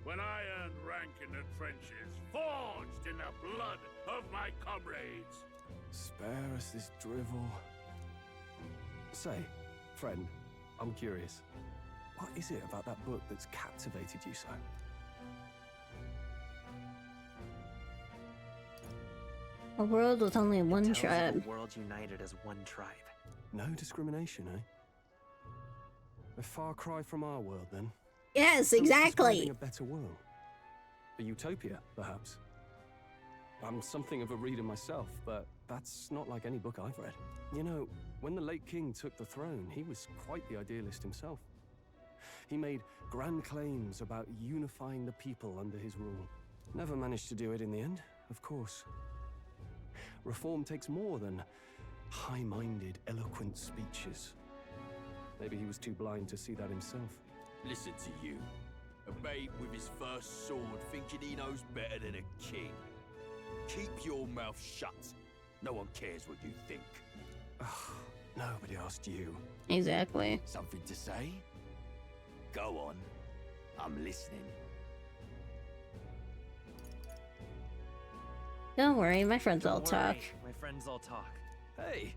When I earned rank in the trenches, forged in the blood of my comrades. Spare us this drivel. Say, friend, I'm curious. What is it about that book that's captivated you so? A world with only one Tells of tribe. a world united as one tribe. No discrimination, eh? A far cry from our world, then. Yes, So it's exactly. describing a better world. A utopia, perhaps. I'm something of a reader myself, but that's not like any book I've read. You know, when the late king took the throne, he was quite the idealist himself. He made grand claims about unifying the people under his rule. Never managed to do it in the end, of course. Reform takes more than high-minded, eloquent speeches. Maybe he was too blind to see that himself. Listen to you. A babe with his first sword thinking he knows better than a king. Keep your mouth shut. No one cares what you think. Nobody asked you. Exactly. Something to say? Go on. I'm listening. Don't worry, my friends all Don't talk. worry, my friends all talk. Hey!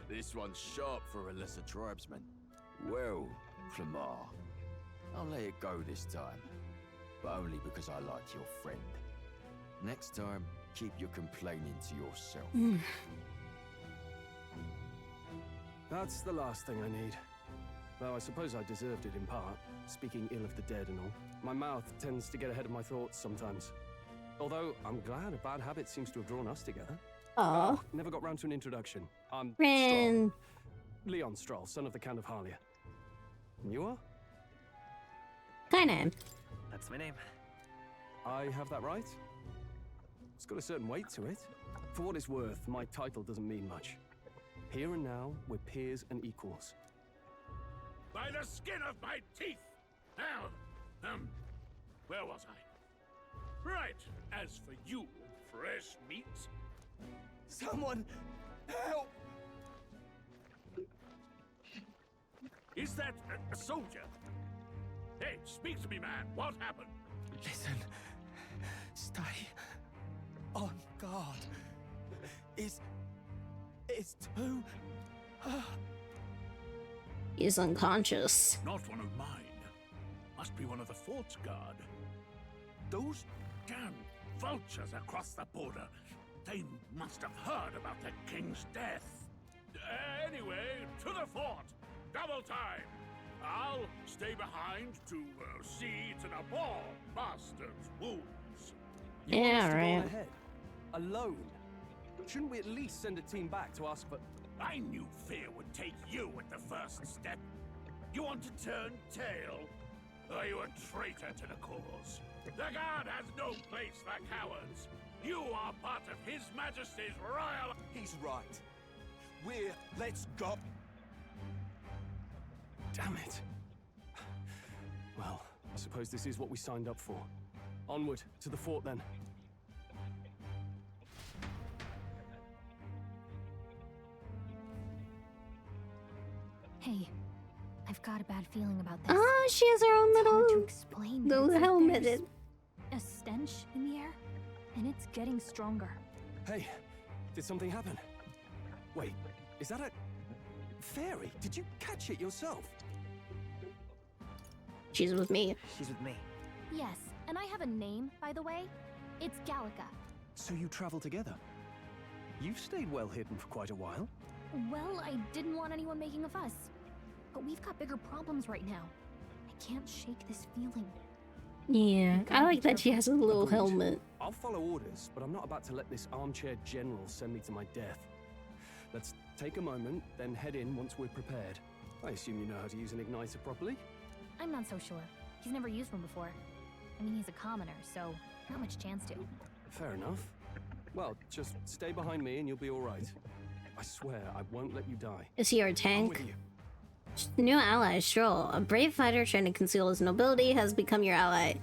This one's sharp for a lesser tribesman. Well, Clamar, I'll let it go this time. But only because I like your friend. Next time, keep your complaining to yourself. That's the last thing I need. Though I suppose I deserved it in part, speaking ill of the dead and all. My mouth tends to get ahead of my thoughts sometimes. Although, I'm glad a bad habit seems to have drawn us together. Aw. Never got round to an introduction. I'm Friend. Stroll. Leon Stroll, son of the Count of Harlia. And you are? Kinda. That's my name. I have that right? It's got a certain weight to it. For what it's worth, my title doesn't mean much. Here and now, we're peers and equals. By the skin of my teeth! Now, where was I? Right, as for you, fresh meat. Someone help! Is that a soldier? Hey, speak to me, man. What happened? Listen. Stay on guard. It's too... He's unconscious. Not one of mine. Must be one of the fort's guard. Those damn vultures across the border. They must have heard about the king's death. Anyway, to the fort. Double time. I'll stay behind to see to the poor bastard's wounds. You want us to go right. ahead? Alone? Shouldn't we at least send a team back to ask for... I knew fear would take you at the first step. You want to turn tail? Are you a traitor to the cause? The guard has no place for cowards. You are part of His Majesty's royal... He's right. Let's go. Damn it. Well, I suppose this is what we signed up for. Onward, to the fort then. Hey, I've got a bad feeling about this. Oh, she has her own It's hard to little, explain. little It's like helmet. there's a stench in the air, and it's getting stronger. Hey, did something happen? Wait, is that a... fairy? Did you catch it yourself? She's with me. She's with me. Yes, and I have a name, by the way. It's Gallica. So you travel together? You've stayed well hidden for quite a while. Well, I didn't want anyone making a fuss. But we've got bigger problems right now. I can't shake this feeling. Yeah, I like that she has a little Agreed. helmet. I'll follow orders, but I'm not about to let this armchair general send me to my death. Let's take a moment, then head in once we're prepared. I assume you know how to use an igniter properly? I'm not so sure. He's never used one before. I mean, he's a commoner, so not much chance to. Fair enough. Well, just stay behind me and you'll be all right. I swear I won't let you die. Is he our I'm tank? with you. New ally, Stroll. A brave fighter trying to conceal his nobility has become your ally.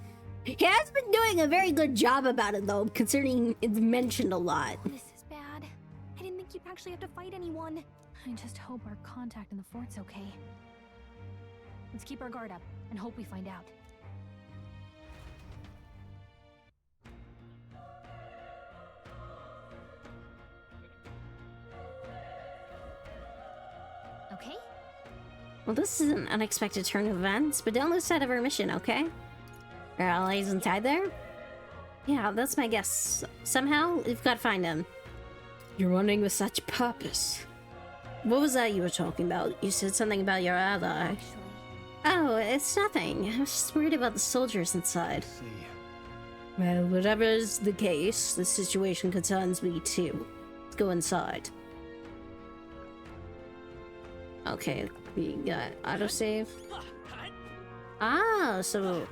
He has been doing a very good job about it, though, considering it's mentioned a lot. This is bad. I didn't think you'd actually have to fight anyone. I just hope our contact in the fort's okay. Let's keep our guard up and hope we find out. Okay? Well, this is an unexpected turn of events, but don't lose sight of our mission, okay? Our allies inside there? Yeah, that's my guess. Somehow, we've got to find him. You're running with such purpose. What was that you were talking about? You said something about your ally. Oh, it's nothing. I was just worried about the soldiers inside. Well, whatever's the case, the situation concerns me too. Let's go inside. Okay, we got autosave. Ah, so...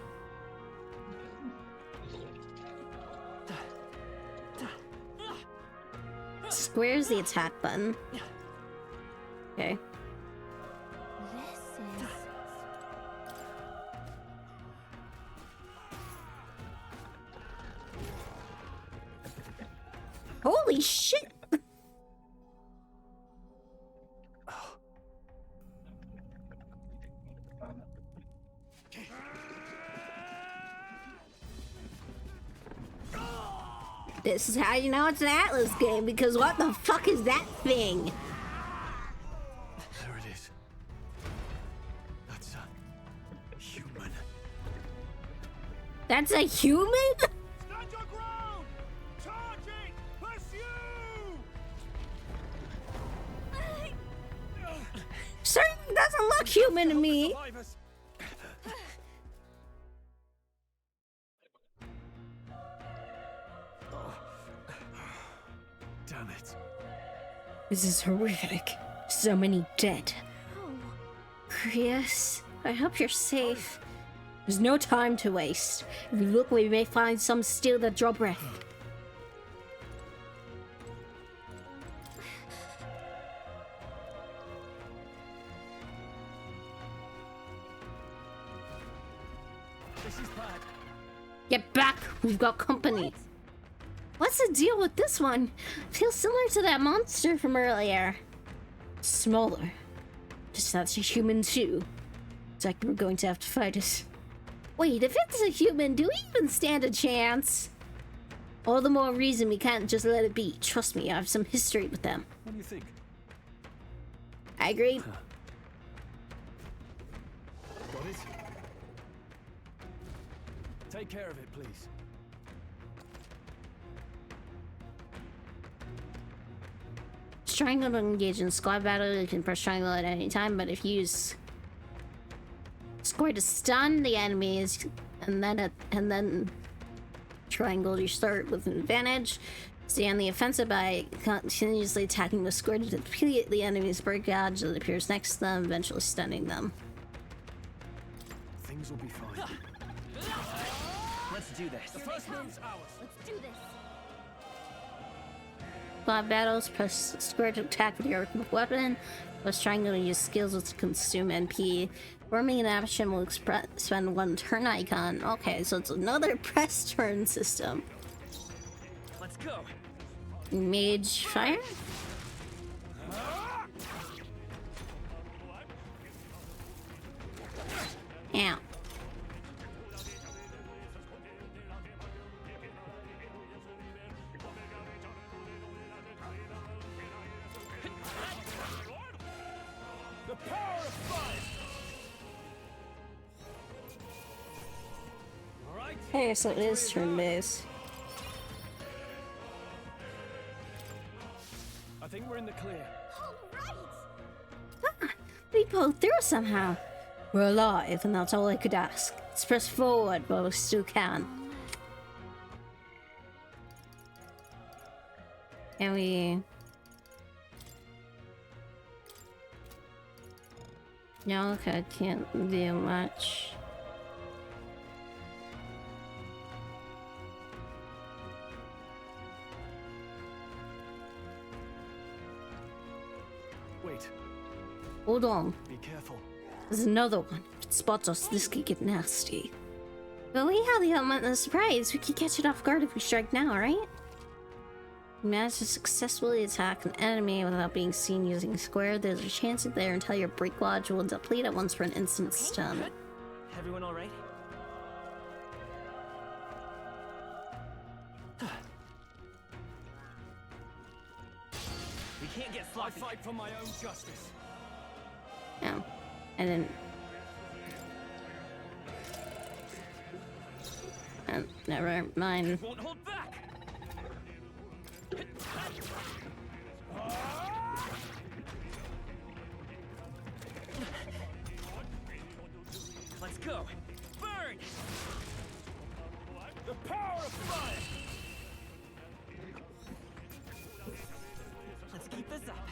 Square's the attack button. Okay. This is... Holy shit! This is how you know it's an Atlas game, because what the fuck is that thing? There it is. That's a human. That's a human? Stand your ground! Charging! Pursue! Certainly doesn't look human to me. Damn it. This is horrific. So many dead. Chris, I hope you're safe. There's no time to waste. If we look, we may find some steel that draw breath. This is bad. Get back! We've got company. What's the deal with this one? Feels similar to that monster from earlier. Smaller. Just that's a human too. It's like we're going to have to fight it. Wait, if it's a human, do we even stand a chance? All the more reason we can't just let it be. Trust me, I have some history with them. What do you think? I agree. Got it? Take care of it, please. Triangle to engage in squad battle. You can press triangle at any time, but if you use square to stun the enemies, and then triangle, you start with an advantage. Stay on the offensive by continuously attacking the square to deplete the enemy's break dodge that appears next to them, eventually stunning them. Things will be fine. Let's do this. The first move's ours. Let's do this. Squad battles, press square to attack with your weapon. Press triangle to use skills to consume NP. Forming an action will spend one turn icon. Okay, so it's another press turn system. Let's go. Mage fire? Ow. The power of fire! Alright. Hey, so it is turn based. I think we're in the clear. We pulled through somehow. We're alive, and that's all I could ask. Let's press forward while we still can. Can we... No, okay, I can't do much. Wait. Hold on. Be careful. There's another one. If it spots us, this could get nasty. But we have the element of surprise. We could catch it off guard if we strike now, right? You manage to successfully attack an enemy without being seen using square. There's a chance that their entire break lodge will deplete at once for an instant stun. Everyone all right? We can't get sloppy. I fight for my own justice. No. I didn't. Never mind. Won't hold back. Let's go. Burn! The power of fire! Let's keep this up.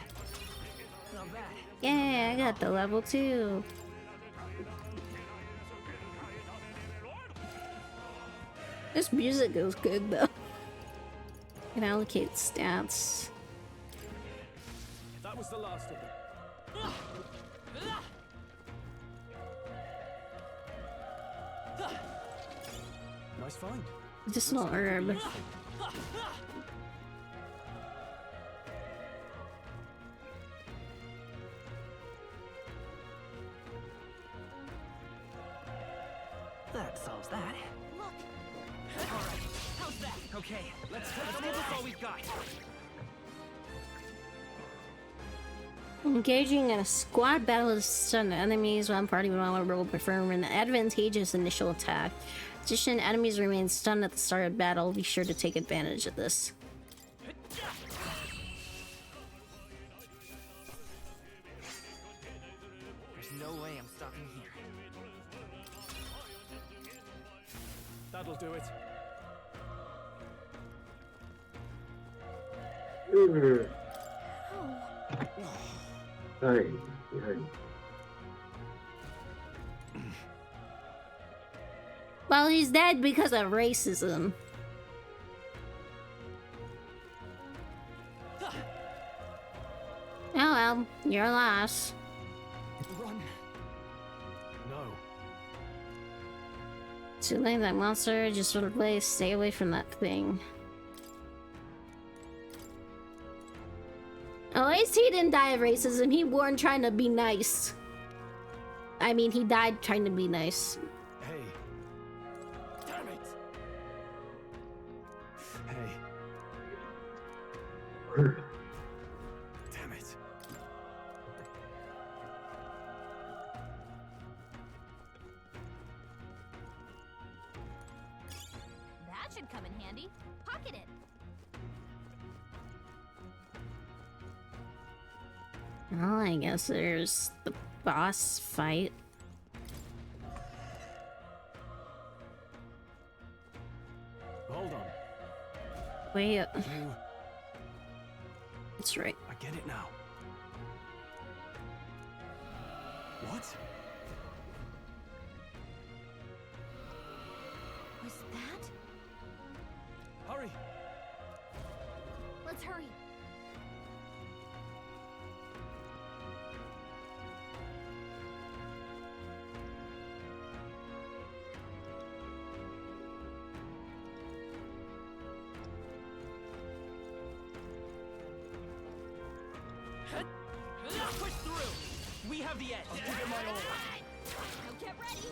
Not bad. Yeah, I got the level 2. This music is good though. You can allocate stats. That was the last of them. Nice find. Just not herb. That solves that. Alright, how's that? Okay, let's give this all we've got. Engaging in a squad battle with stun enemies one party will perform an advantageous initial attack. In addition, enemies remain stunned at the start of battle. Be sure to take advantage of this. There's no way I'm stopping here. That'll do it. Hey. Well, he's dead because of racism. Oh well, your loss. Run. No. Too late, that monster just sort of play. Stay away from that thing. At least he didn't die of racism. He warned trying to be nice. I mean, he died trying to be nice. Hey. Damn it. Hey. Damn it. That should come in handy. Pocket it. Well, I guess there's the boss fight. Hold on. Wait. You... That's right. I get it now. What? Was that? Hurry! Let's hurry. Push through. We have the edge. I'll give it my all. Now get ready.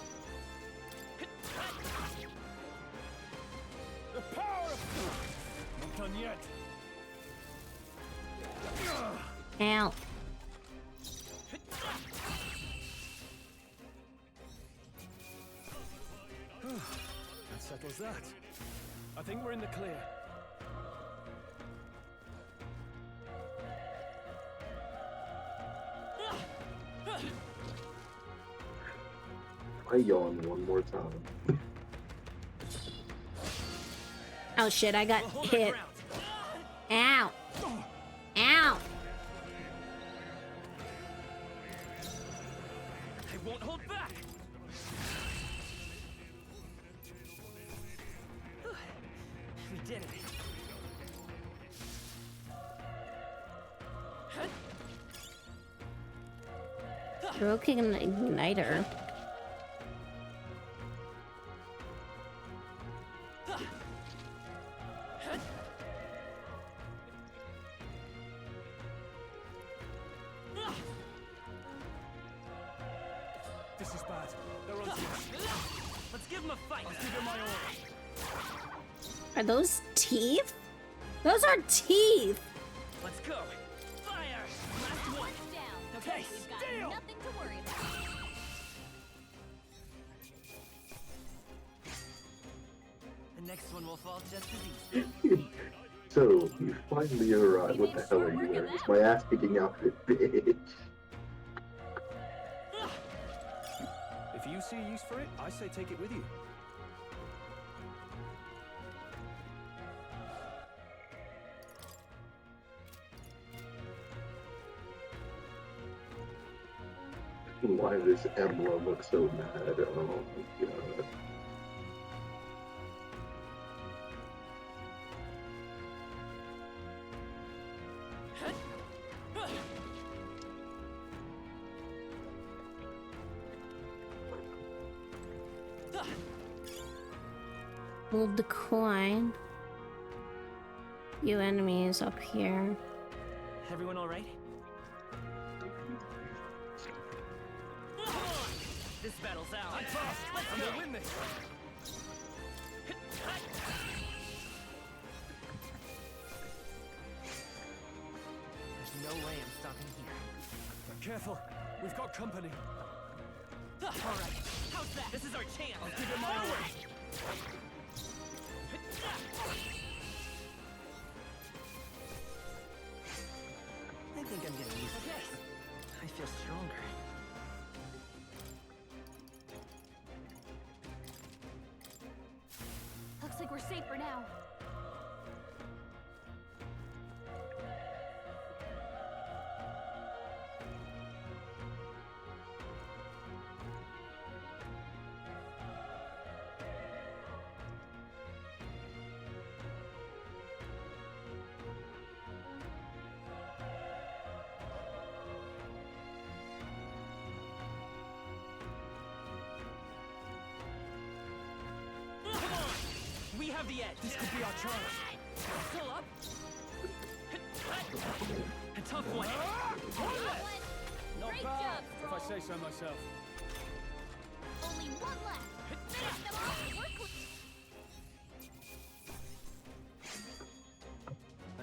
The power of... Not done yet. Ow. That settles that. I think we're in the clear. I yawn one more time. Oh shit, I got hit. Ow. Ow. I won't hold back. We did it. Broken an igniter. This is bad. They're on to us. Let's give them a fight. I'll give it my all. Are those teeth? Those are teeth. Let's go. Fire. Last one. Down. Okay. We've got Steal. nothing to worry about. The next one will fall just as easy. So, you finally arrived. What the hell are you wearing? It's my ass kicking outfit, bitch. If you see a use for it, I say take it with you. Why does Emma look so mad? Oh my god. Move the coin. You enemies up here. Everyone all right? This battle's out. I'm fast. Let's I'm go. gonna win this. Careful, we've got company. All right, how's that? This is our chance. I'll give it my all. I think I'm getting used to this. I feel stronger. Looks like we're safe for now. We have the edge. This could be our chance. Still up. A tough one. Not Great bad, job, if I say so myself. Only one left. Finish them off.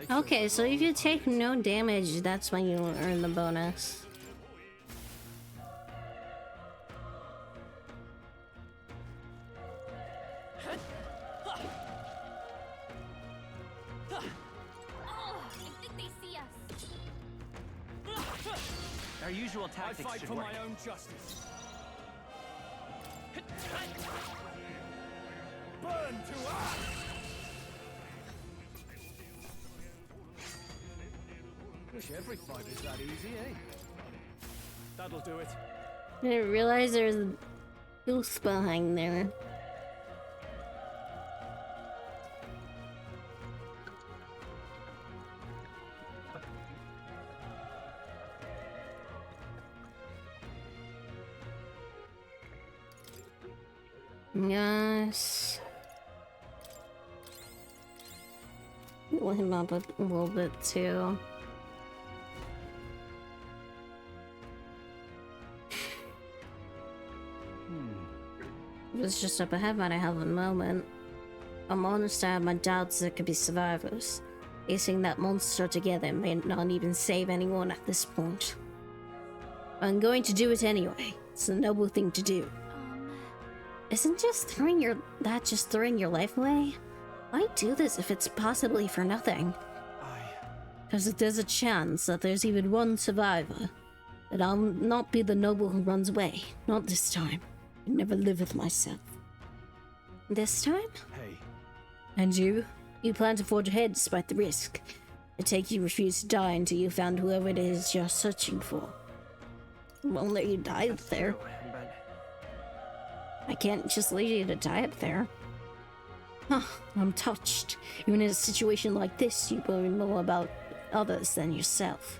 We're Okay, so if you take no damage, that's when you earn the bonus. Our usual tactics I fight should for work. my own justice. Burn to ash! Wish every fight was that easy, eh? That'll do it. I didn't realize there's a goose behind there. Yes. We'll him up a little bit too. If it's just up ahead, might I have a moment? I'm honest, I have my doubts there could be survivors. Facing that monster together may not even save anyone at this point. I'm going to do it anyway. It's a noble thing to do. Isn't just throwing your life away? Why do this if it's possibly for nothing? Because there's a chance that there's even one survivor. That I'll not be the noble who runs away. Not this time. I never live with myself. This time? Hey. And you? You plan to forge ahead despite the risk. I take you refuse to die until you found whoever it is you're searching for. I won't let you die up there. I can't just leave you to die up there. Huh, I'm touched. Even in a situation like this, you worry more about others than yourself.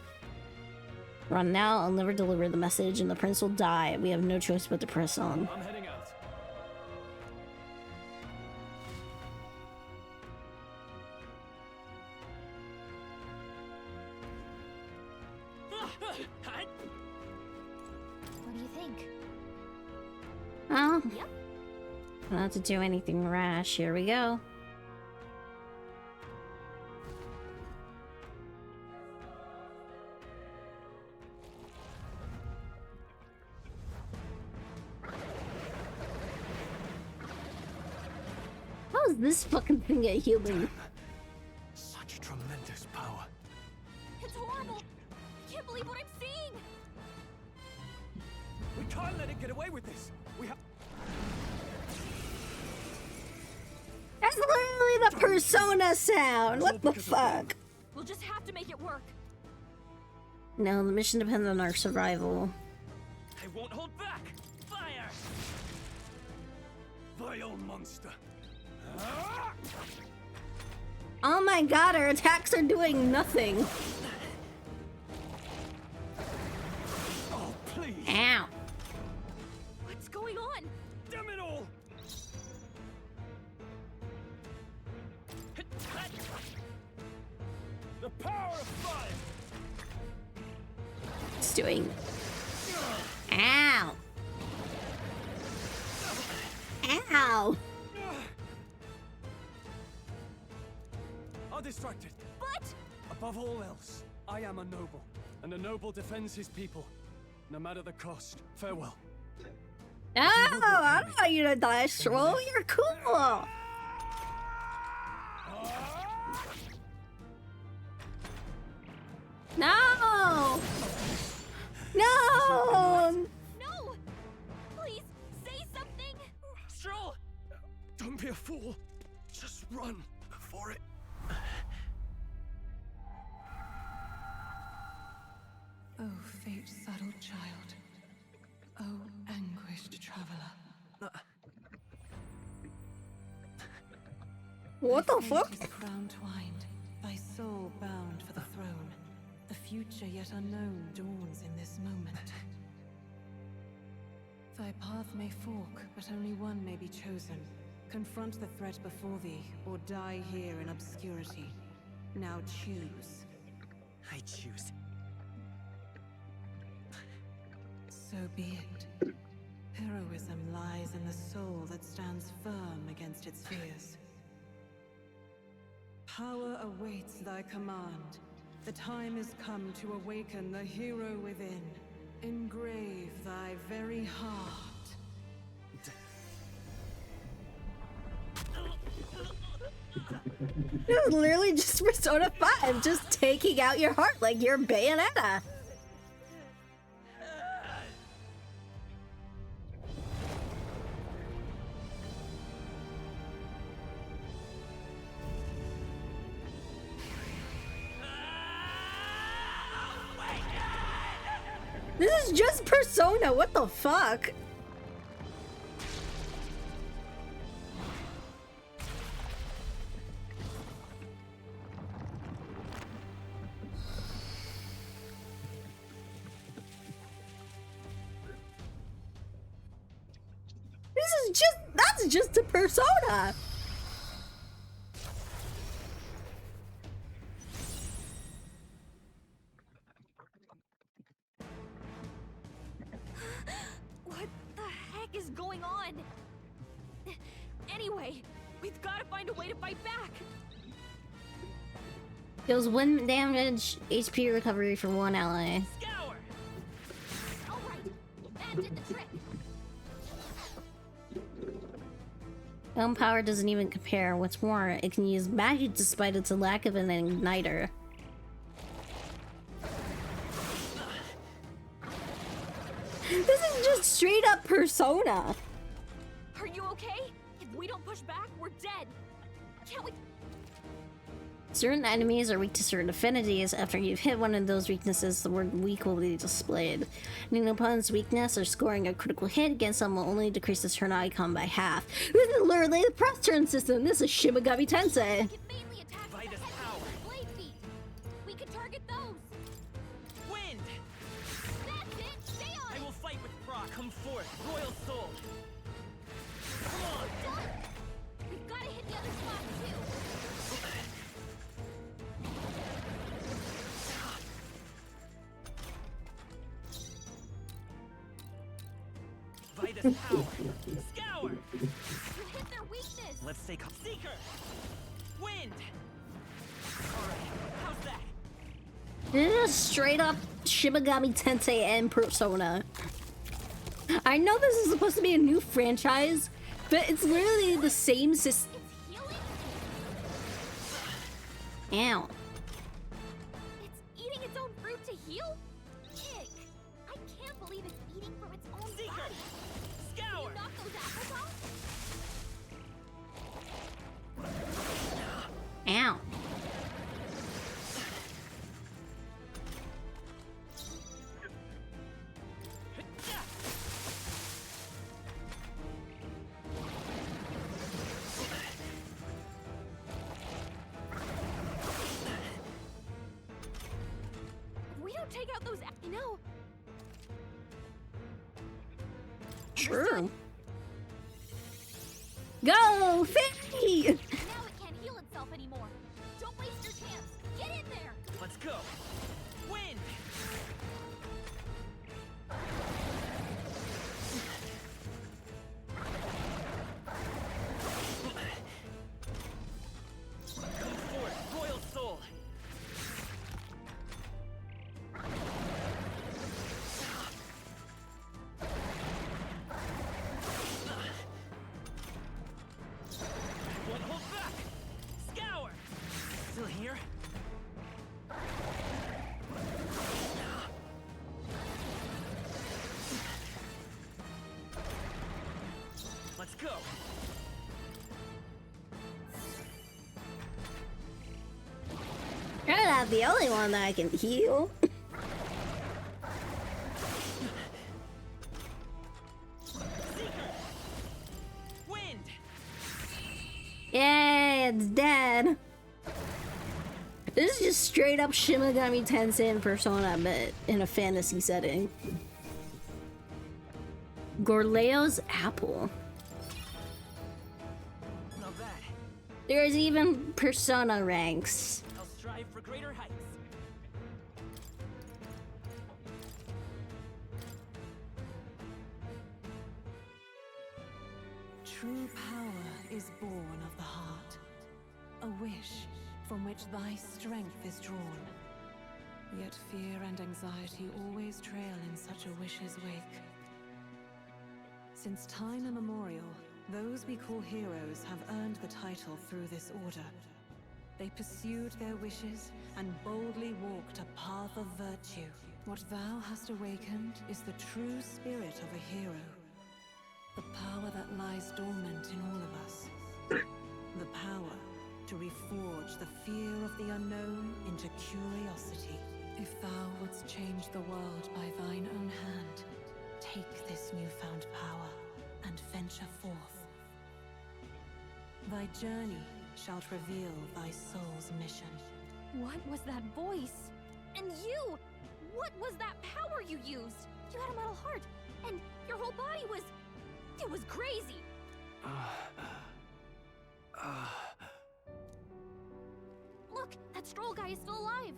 Run now, I'll never deliver the message, and the prince will die. We have no choice but to press on. I'm heading out. What do you think? Oh. Yep. Not to do anything rash. Here we go. How is this fucking thing at healing? Such tremendous power. It's horrible. I can't believe what I'm seeing. We can't let it get away with this. We have. That's literally the Persona sound. What the fuck? We'll just have to make it work. No, the mission depends on our survival. I won't hold back. Fire! Vile monster. Oh my god, our attacks are doing nothing. Oh, please. Ow. What's going on? Damn it all! The power of fire! It's doing. Ow. Ow. Are distracted. But above all else, I am a noble, and a noble defends his people. no matter the cost. Farewell. No, I don't want you to die, Stroll. You're cool. No! No! No! Please, say something! Stroll! Don't be a fool. Just run for it. Oh, fate subtle child. Oh, anguished traveler. What the fuck? Thy crown twined, thy soul bound for the throne. The future yet unknown dawns in this moment. Thy path may fork, but only one may be chosen. Confront the threat before thee, or die here in obscurity. Now choose. I choose. So be it. Heroism lies in the soul that stands firm against its fears. Power awaits thy command. The time is come to awaken the hero within. Engrave thy very heart. This is literally just Persona 5, just taking out your heart like you're Bayonetta. This is just Persona, what the fuck? That's just a Persona. What the heck is going on? Anyway, we've got to find a way to fight back. Deals 1 damage, HP recovery for 1 ally. Scour. All right, that did the trick. Own power doesn't even compare. What's more, it can use magic despite its lack of an igniter. This is just straight up Persona. Are you okay? If we don't push back, we're dead. Can't we? Certain enemies are weak to certain affinities. After you've hit one of those weaknesses, the word weak will be displayed. An opponent's weakness or scoring a critical hit against them will only decrease the turn icon by half. This is literally the press turn system. This is Shimigami Tensei. Vitus power. Blade feet. We could target those. Wind. That's it. Stay on. I will fight with pride. Come forth, royal soul. Come on. Done. We've got to hit the other spot too. Vitus power. Scour. You hit their weakness. Let's take up Seeker. Wind. Alright, how's that? This is straight up Shimigami Tensei and Persona. I know this is supposed to be a new franchise, but it's literally the same system. Ow. It's eating its own fruit to heal? Ick. I can't believe it's eating from its own body. Scour. You knock those apples off? Ow. We don't take out those, you know. True. Go, Faye! Now it can't heal itself anymore. Don't waste your chance. Get in there. Let's go. Wind. Come forth, royal soul. go. You're not the only one that I can heal. Wind. Yay, it's dead. This is just straight up Shin Megami Tensei Persona, but in a fantasy setting. Gorleo's apple. Not bad. There's even Persona ranks. I'll strive for greater heights. True power is born of the heart. A wish from which thy strength is drawn. Yet fear and anxiety always trail in such a wish's wake. Since time immemorial, those we call heroes have earned the title through this order. They pursued their wishes and boldly walked a path of virtue. What thou hast awakened is the true spirit of a hero. The power that lies dormant in all of us. The power to reforge the fear of the unknown into curiosity. If thou wouldst change the world by thine own hand, take this newfound power and venture forth. Thy journey shalt reveal thy soul's mission. What was that voice? And you! What was that power you used? You had a metal heart, and your whole body was... It was crazy! Look, that stroll guy is still alive!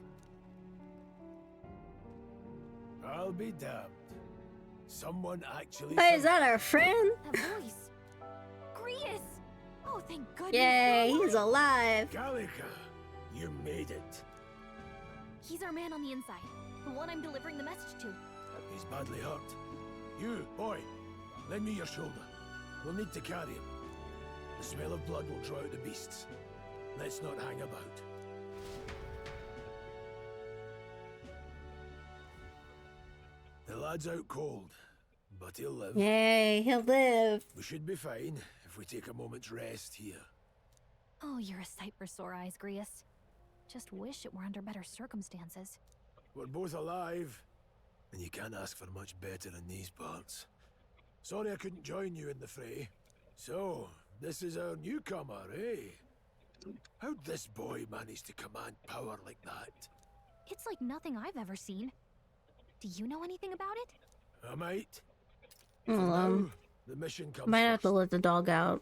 I'll be damned. Someone actually... Hey, is that our friend? That voice! Grius! Oh, thank goodness! Yay, he's alive! Gallica, you made it. He's our man on the inside. The one I'm delivering the message to. He's badly hurt. You, boy, lend me your shoulder. We'll need to carry him. The smell of blood will draw out the beasts. Let's not hang about. The lad's out cold, but he'll live. Yay, he'll live. We should be fine if we take a moment's rest here. Oh, you're a sight for sore eyes, Grius. Just wish it were under better circumstances. We're both alive, and you can't ask for much better in these parts. Sorry I couldn't join you in the fray. So, this is our newcomer, eh? How'd this boy manage to command power like that? It's like nothing I've ever seen. Do you know anything about it? I might. For now, the mission comes Might have first. to let the dog out.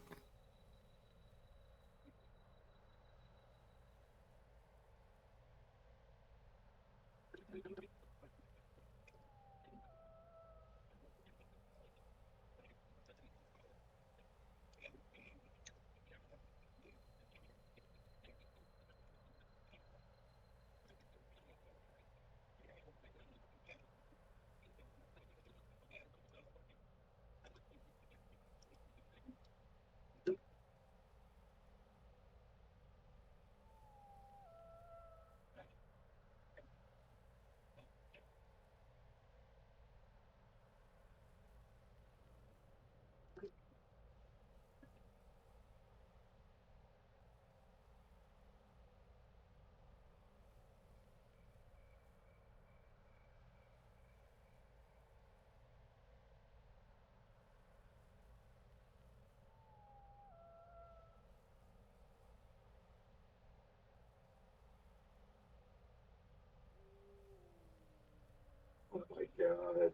Oh my god.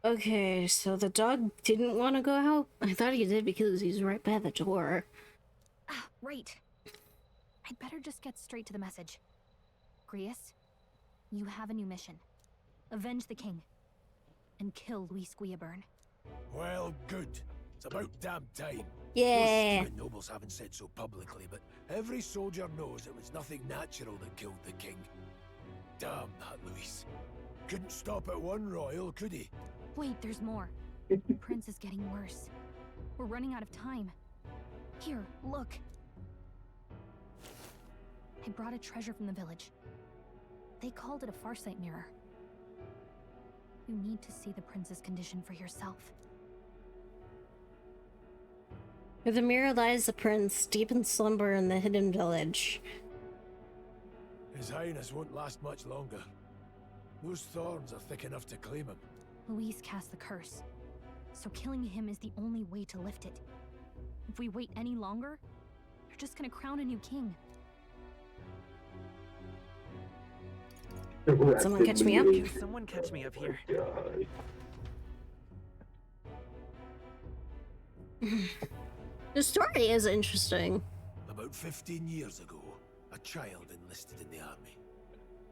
Okay, so the dog didn't want to go out? I thought he did because he's right by the door. Ah, right. I'd better just get straight to the message. Grius, you have a new mission. Avenge the king. and kill Luis Guillaburn. Well, good. It's about damn time. Yeah. Most nobles haven't said so publicly, but every soldier knows it was nothing natural that killed the king. Damn that Luis. Couldn't stop at one royal, could he? Wait, there's more. The prince is getting worse. We're running out of time. Here, look. I brought a treasure from the village. They called it a farsight mirror. You need to see the prince's condition for yourself. With the mirror lies the prince, deep in slumber in the hidden village. His Highness won't last much longer. Those thorns are thick enough to claim him. Luis cast the curse, so killing him is the only way to lift it. If we wait any longer, you're just gonna crown a new king. Someone catch me up? Can someone catch me up here? The story is interesting. About 15 years ago, a child enlisted in the army.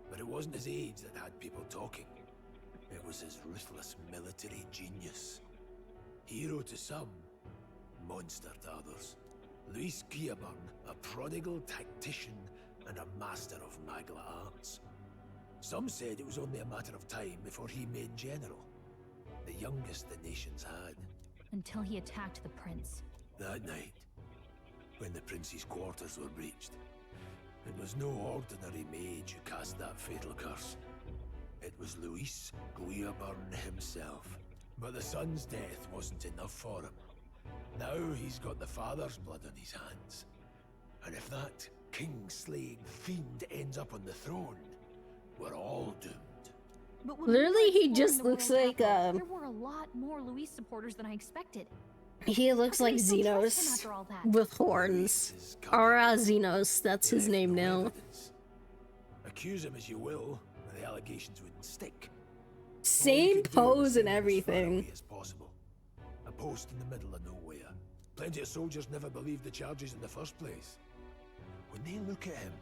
But it wasn't his age that had people talking. It was his ruthless military genius. Hero to some, monster to others. Luis Guillaburn, a prodigal tactician and a master of magla arts. Some said it was only a matter of time before he made general. The youngest the nations had. Until he attacked the prince. That night, when the prince's quarters were breached, it was no ordinary mage who cast that fatal curse. It was Luis Guillaburn himself. But the son's death wasn't enough for him. Now he's got the father's blood on his hands. And if that king-slaying fiend ends up on the throne, we're all doomed. But when Literally, we were he just exploring the looks royal like, capital, there were a lot more Luis supporters than I expected. He looks like How can I still trust him Xenos after all that? with horns. Aura Xenos, that's his name now. Accuse him as you will, the allegations wouldn't stick. Same pose and everything. As possible. A post in the middle of nowhere. Plenty of soldiers never believed the charges in the first place. When they look at him,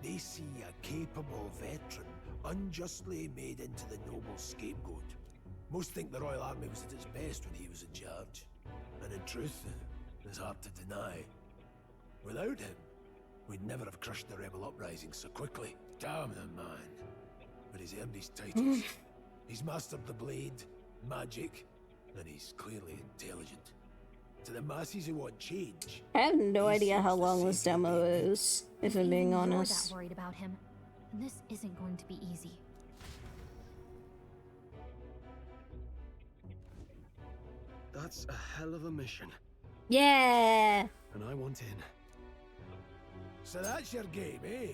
they see a capable veteran unjustly made into the noble scapegoat. Most think the Royal Army was at its best when he was in charge. And in truth, it's hard to deny. Without him, we'd never have crushed the rebel uprising so quickly. Damn the man. But he's earned his titles. He's mastered the blade, magic, and he's clearly intelligent. To the masses who want change, I have no idea how long this demo is, if I'm being You're honest. that worried about him, and this isn't going to be easy. That's a hell of a mission. Yeah! And I want in. so that's your game, eh?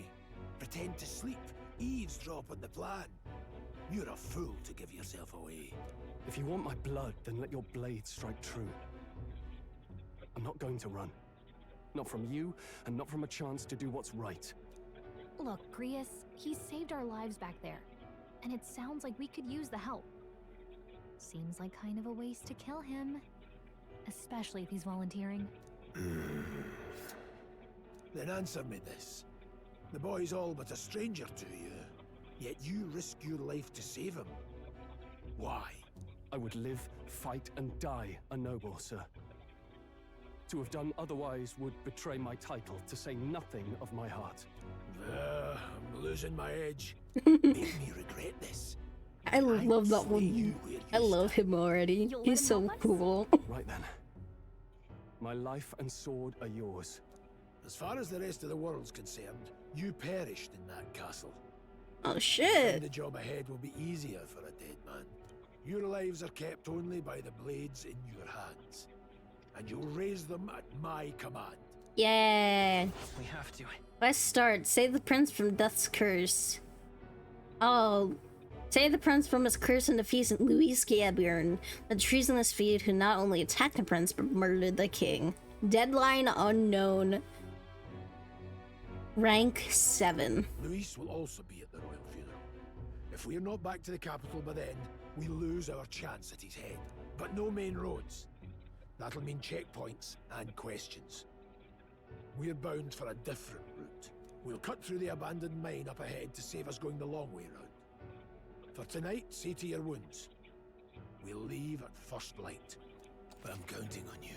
Pretend to sleep, eavesdrop on the plan. You're a fool to give yourself away. If you want my blood, then let your blade strike true. I'm not going to run. Not from you, and not from a chance to do what's right. Look, Grius, he saved our lives back there, and it sounds like we could use the help. Seems like kind of a waste to kill him, especially if he's volunteering. Then answer me this. The boy's all but a stranger to you, yet you risk your life to save him. Why? I would live, fight, and die a noble, sir. To have done otherwise would betray my title, to say nothing of my heart. I'm losing my edge. Make me regret this. I love that one. I love him already. He's so cool. Right then. My life and sword are yours. As far as the rest of the world's concerned, you perished in that castle. Oh shit. And the job ahead will be easier for a dead man. Your lives are kept only by the blades in your hands. And you'll raise them at my command. Yeah. We have to. Let's start. Save the prince from death's curse. Oh. Save the prince from his curse and defeat Luis Guillaburn, the treasonous fiend who not only attacked the prince but murdered the king. Deadline unknown. Rank 7. Luis will also be at the royal funeral. If we're not back to the capital by then, we lose our chance at his head. But no main roads. That'll mean checkpoints and questions. We're bound for a different route. We'll cut through the abandoned mine up ahead to save us going the long way round. For tonight, see to your wounds. We'll leave at first light. But I'm counting on you.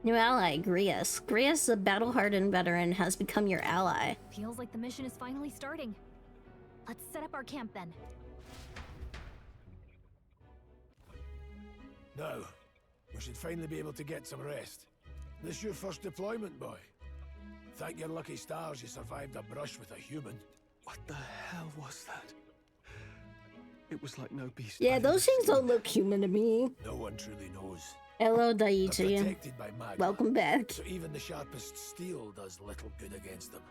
New ally, Grius. Grius, a battle-hardened veteran, has become your ally. Feels like the mission is finally starting. Let's set up our camp then. Now, we should finally be able to get some rest. This your first deployment, boy? Thank your lucky stars you survived a brush with a human. What the hell was that? It was like no beast. Yeah, those things don't look human to me. No one truly knows. Hello, They're Daiichi. protected by magic, Welcome back. so even the sharpest steel does little good against them.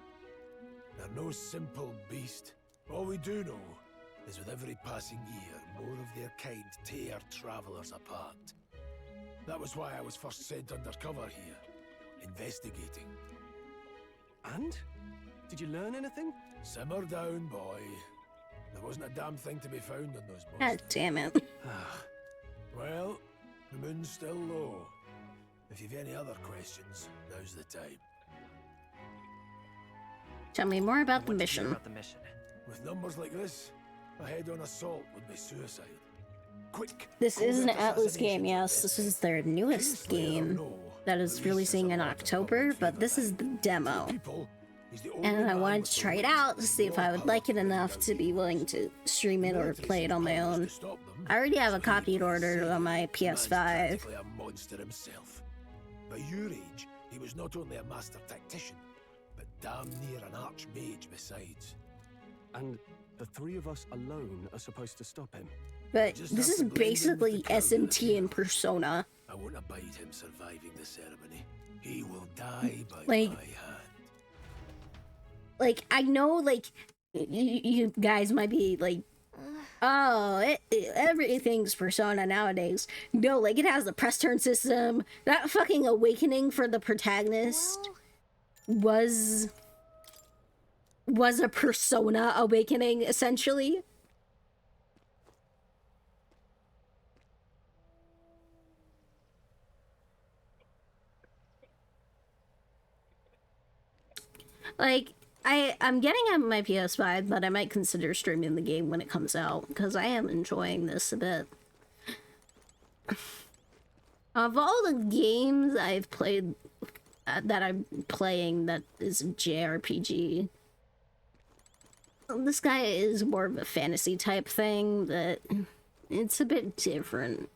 They're no simple beast. All we do know is with every passing year, more of their kind tear travelers apart. That was why I was first sent undercover here, investigating. And? Did you learn anything? Simmer down, boy. There wasn't a damn thing to be found on those boats. God damn it. Well, the moon's still low. If you've any other questions, now's the time. Tell me more about the mission. With numbers like this, a head-on assault would be suicide. Quick! This is an Atlas game, yes. This is their newest game that is releasing in October, but this is the demo. And I wanted to try it out to see if I would like it enough to be willing to stream it or play it on my own. I already have a copy ordered on my PS5. Practically a monster himself. By your age, he was not only a master tactician, but damn near an archmage besides. And the three of us alone are supposed to stop him. But this is basically SMT in Persona. I won't abide him surviving the ceremony. He will die by Like, my hand. Like, I know, like, you guys might be like, oh, everything's Persona nowadays. No, like, it has the press turn system. That fucking awakening for the protagonist was a Persona awakening, essentially. Like, I'm getting it on my PS5, but I might consider streaming the game when it comes out, because I am enjoying this a bit. Of all the games I've played, that I'm playing that is a JRPG, this guy is more of a fantasy type thing, but it's a bit different.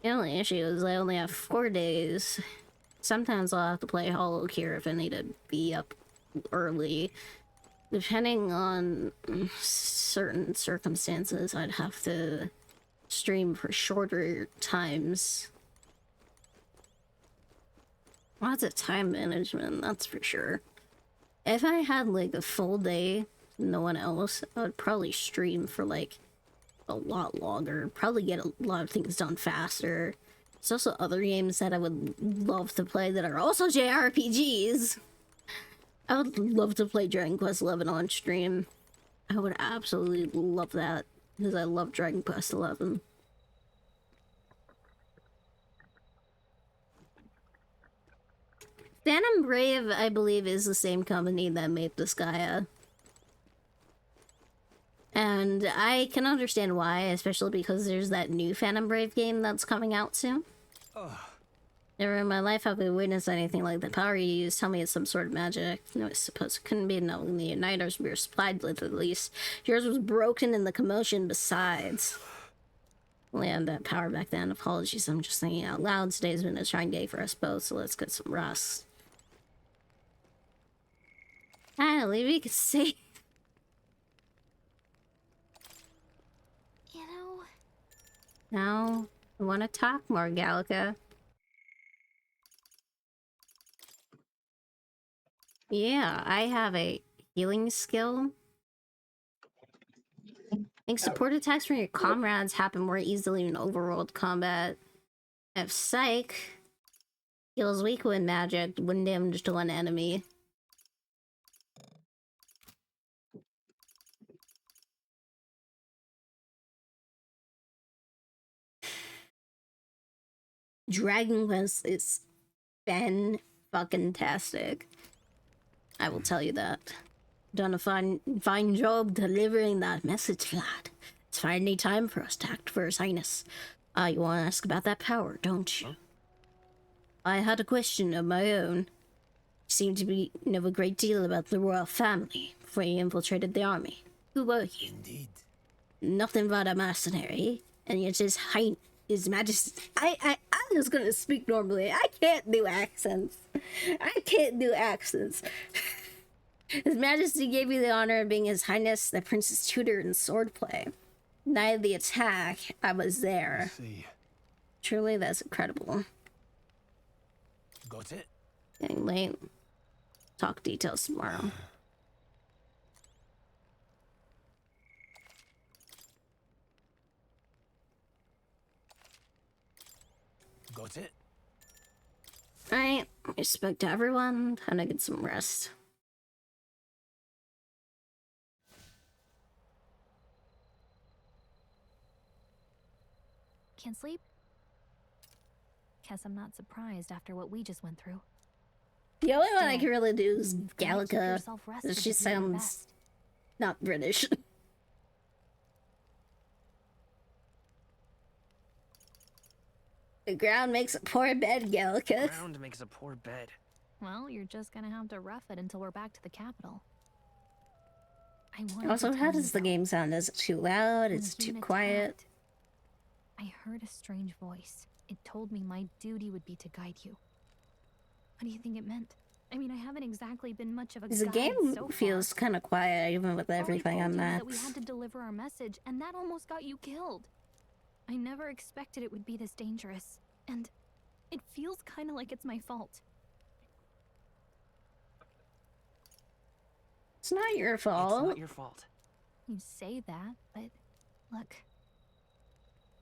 The only issue is I only have 4 days. Sometimes I'll have to play Hollow Cure if I need to be up early. Depending on certain circumstances, I'd have to stream for shorter times. Lots of time management, that's for sure. If I had like a full day, no one else, I would probably stream for like a lot longer. Probably get a lot of things done faster. There's also other games that I would love to play that are also JRPGs. I would love to play Dragon Quest XI on stream. I would absolutely love that, because I love Dragon Quest XI. Phantom Brave, I believe, is the same company that made Disgaea. And I can understand why, especially because there's that new Phantom Brave game that's coming out soon. Never in my life have I witnessed anything like the power you use. Tell me it's some sort of magic. No, I suppose it couldn't be. No, the Uniters we were supplied with, at least. Yours was broken in the commotion besides. Only had that power back then. Apologies, I'm just thinking out loud. Today's been a trying day for us both, so let's get some rest. Finally, we could see. You know... Now, I want to talk more, Gallica. Yeah, I have a healing skill. I think support attacks from your comrades happen more easily in overworld combat. I have Psych. Heals weak when magic, when damage to one enemy. Dragon Quest is fan-fucking-tastic. I will tell you that. done a fine job delivering that message, lad. It's finally time for us to act for His Highness. You want to ask about that power, don't you? Huh? I had a question of my own. You seem to know a great deal about the royal family before you infiltrated the army. Who were you? Indeed. Nothing but a mercenary, and yet His Majesty. I'm just gonna speak normally. I can't do accents. His Majesty gave you the honor of being His Highness, the Prince's tutor in swordplay. Night of the attack, I was there. I see. Truly, that's incredible. Got it? Getting late. Talk details tomorrow. Got it? Alright, I spoke to everyone. Time to get some rest. Can't sleep? Guess I'm not surprised after what we just went through. The only one I can really do is Gallica. She sounds not British. The ground makes a poor bed, Gallica. Ground makes a poor bed. Well, you're just gonna have to rough it until we're back to the capital. Also, how does the game sound? Is it too loud? Is it too quiet? I heard a strange voice. It told me my duty would be to guide you. What do you think it meant? I mean, I haven't exactly been much of a guide the game so feels kind of quiet, even with everything on that max. We had to deliver our message, and that almost got you killed. I never expected it would be this dangerous, and it feels kind of like it's my fault. It's not your fault. It's not your fault. You say that, but look,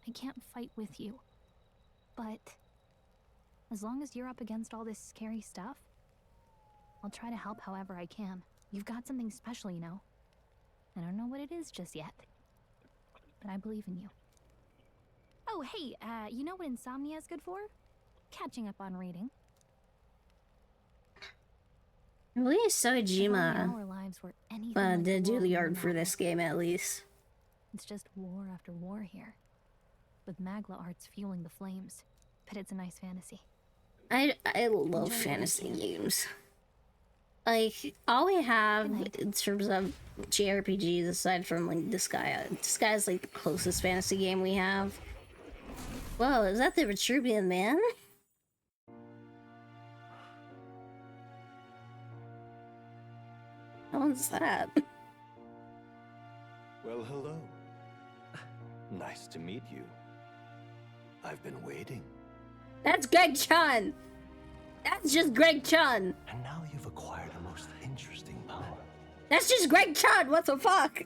I can't fight with you. But as long as you're up against all this scary stuff, I'll try to help however I can. You've got something special, you know. I don't know what it is just yet, but I believe in you. Oh, hey, you know what insomnia is good for? Catching up on reading. At least Sojima did do the art for this game, at least. It's just war after war here, with Magla arts fueling the flames. But it's a nice fantasy. I love fantasy games. Like, all we have in terms of JRPGs, aside from like Disgaea is like the closest fantasy game we have. Whoa, is that the Vitruvian Man? How one's that? Well, hello. Nice to meet you. I've been waiting. That's Greg Chun! That's just Greg Chun! And now you've acquired a most interesting power. That's just Greg Chun! What the fuck?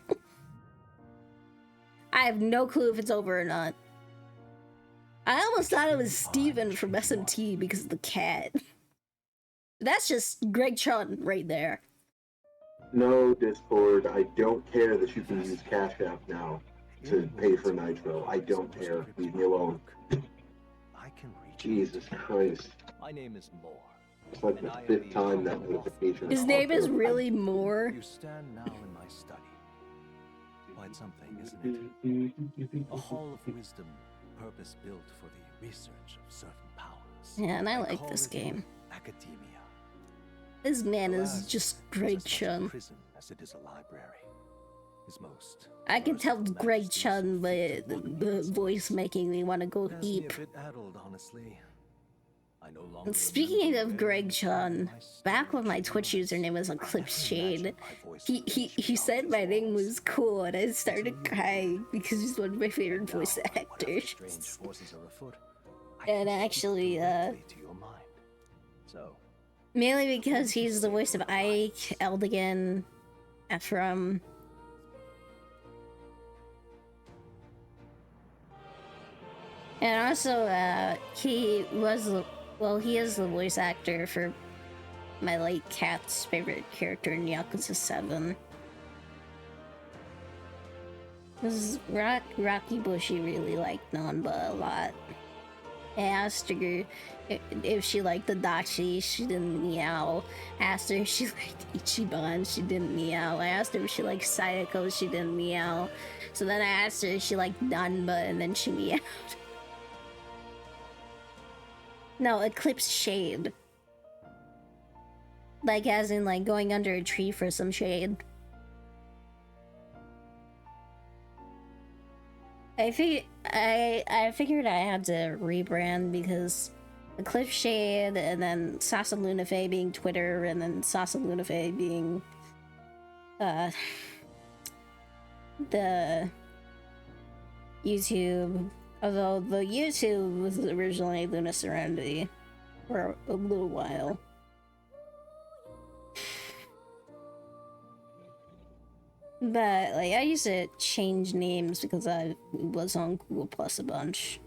I have no clue if it's over or not. I almost thought it was Steven from SMT because of the cat. That's just Greg Chun right there. No, Discord, I don't care that you can use Cash App now to pay for Nitro. I don't care. Leave me alone. Jesus Christ. My name is Moore. It's like the 5th time that notification. His name is really Moore. You stand now in my study. Quite something, isn't it? A hall of wisdom, purpose built for the research of certain powers. Yeah, and I like this game. Academia. This man is just Greg Chun. As it is a library. His most. I can tell Greg Chun, but the voice making me want to go eep. And speaking of Greg Chun, back when my Twitch username was Eclipse Shade, he said my name was cool, and I started crying because he's one of my favorite voice actors. And actually, mainly because he's the voice of Ike, Eldigan, Ephraim. And also, he is the voice actor for my late cat's favorite character in Yakuza 7. Because Rocky Bushi really liked Nanba a lot. I asked her if she liked the Dachi, she didn't meow. Asked her if she liked Ichiban, she didn't meow. I asked her if she liked Sayako, she didn't meow. So then I asked her if she liked Danba, and then she meowed. No, Eclipse Shade. Like as in like going under a tree for some shade. I figured I had to rebrand because Eclipse Shade and then Sasa Lunafey being Twitter and then Sasa Lunafey being the YouTube. Although the YouTube was originally Luna Serenity for a little while. But, like, I used to change names because I was on Google Plus a bunch.